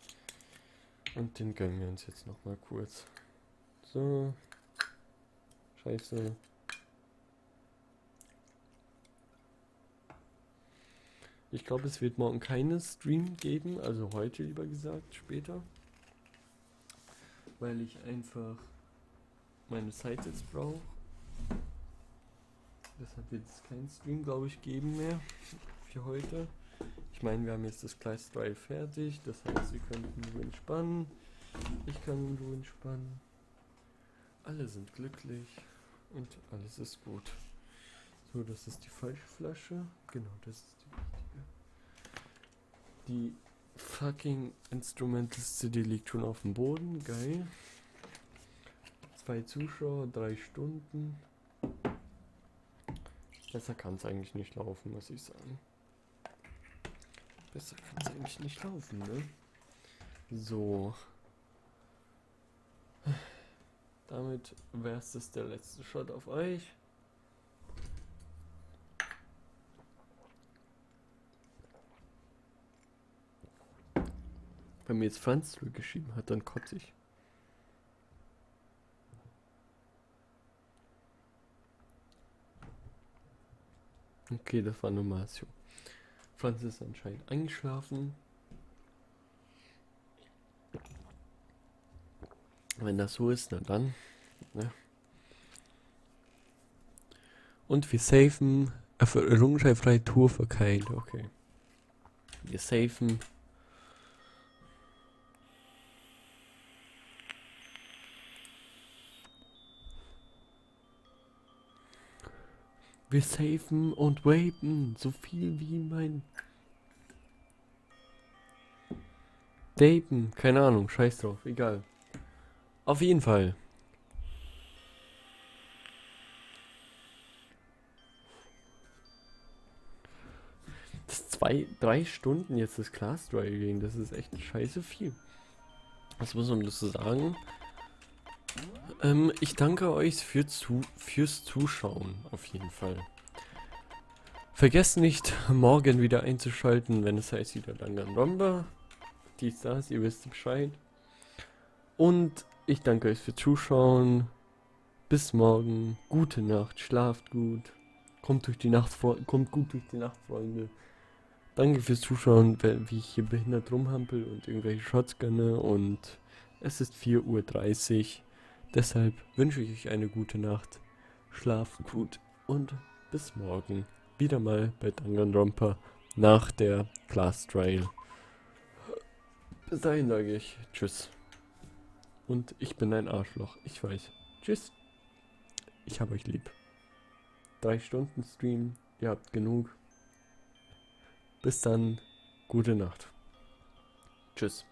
Und den gönnen wir uns jetzt noch mal kurz. So. Scheiße. Ich glaube, es wird morgen keinen Stream geben, also heute lieber gesagt, später. Weil ich einfach meine Zeit jetzt brauche. Deshalb wird es keinen Stream, glaube ich, geben mehr für heute. Ich meine, wir haben jetzt das Class Trial fertig, das heißt, wir könnten nur entspannen. Ich kann nur entspannen. Alle sind glücklich und alles ist gut. So, das ist die falsche Flasche. Genau, das ist die richtige. Die fucking Instrumental-CD liegt schon auf dem Boden. Geil. 2 Zuschauer, 3 Stunden. Besser kann es eigentlich nicht laufen, muss ich sagen. Besser kann es eigentlich nicht laufen, ne? So. Damit wäre es der letzte Shot auf euch. Wenn mir jetzt Franz zurückgeschrieben hat, dann kotze ich. Okay, das war nur Marcio. Franz ist anscheinend eingeschlafen. Wenn das so ist, na dann. Ne? Und wir safen. Errungenschaftsfreie Tour verkeilt. Okay. Wir safen. Wir safen und wapen. So viel wie mein... Daten. Keine Ahnung. Scheiß drauf. Egal. Auf jeden Fall. Das 3 Stunden jetzt das Class Trial gehen. Das ist echt scheiße viel. Was muss man dazu sagen? Ich danke euch fürs Zuschauen, auf jeden Fall. Vergesst nicht, morgen wieder einzuschalten, wenn es heißt wieder Danganronpa. Dies, das, ihr wisst Bescheid. Und ich danke euch fürs Zuschauen. Bis morgen. Gute Nacht, schlaft gut. Kommt gut durch die Nacht, Freunde. Danke fürs Zuschauen, wie ich hier behindert rumhampel und irgendwelche Shots gönne. Und es ist 4:30 Uhr. Deshalb wünsche ich euch eine gute Nacht. Schlaft gut und bis morgen. Wieder mal bei Danganronpa nach der Class Trial. Bis dahin sage ich tschüss. Und ich bin ein Arschloch, ich weiß. Tschüss. Ich hab euch lieb. 3 Stunden Stream, ihr habt genug. Bis dann, gute Nacht. Tschüss.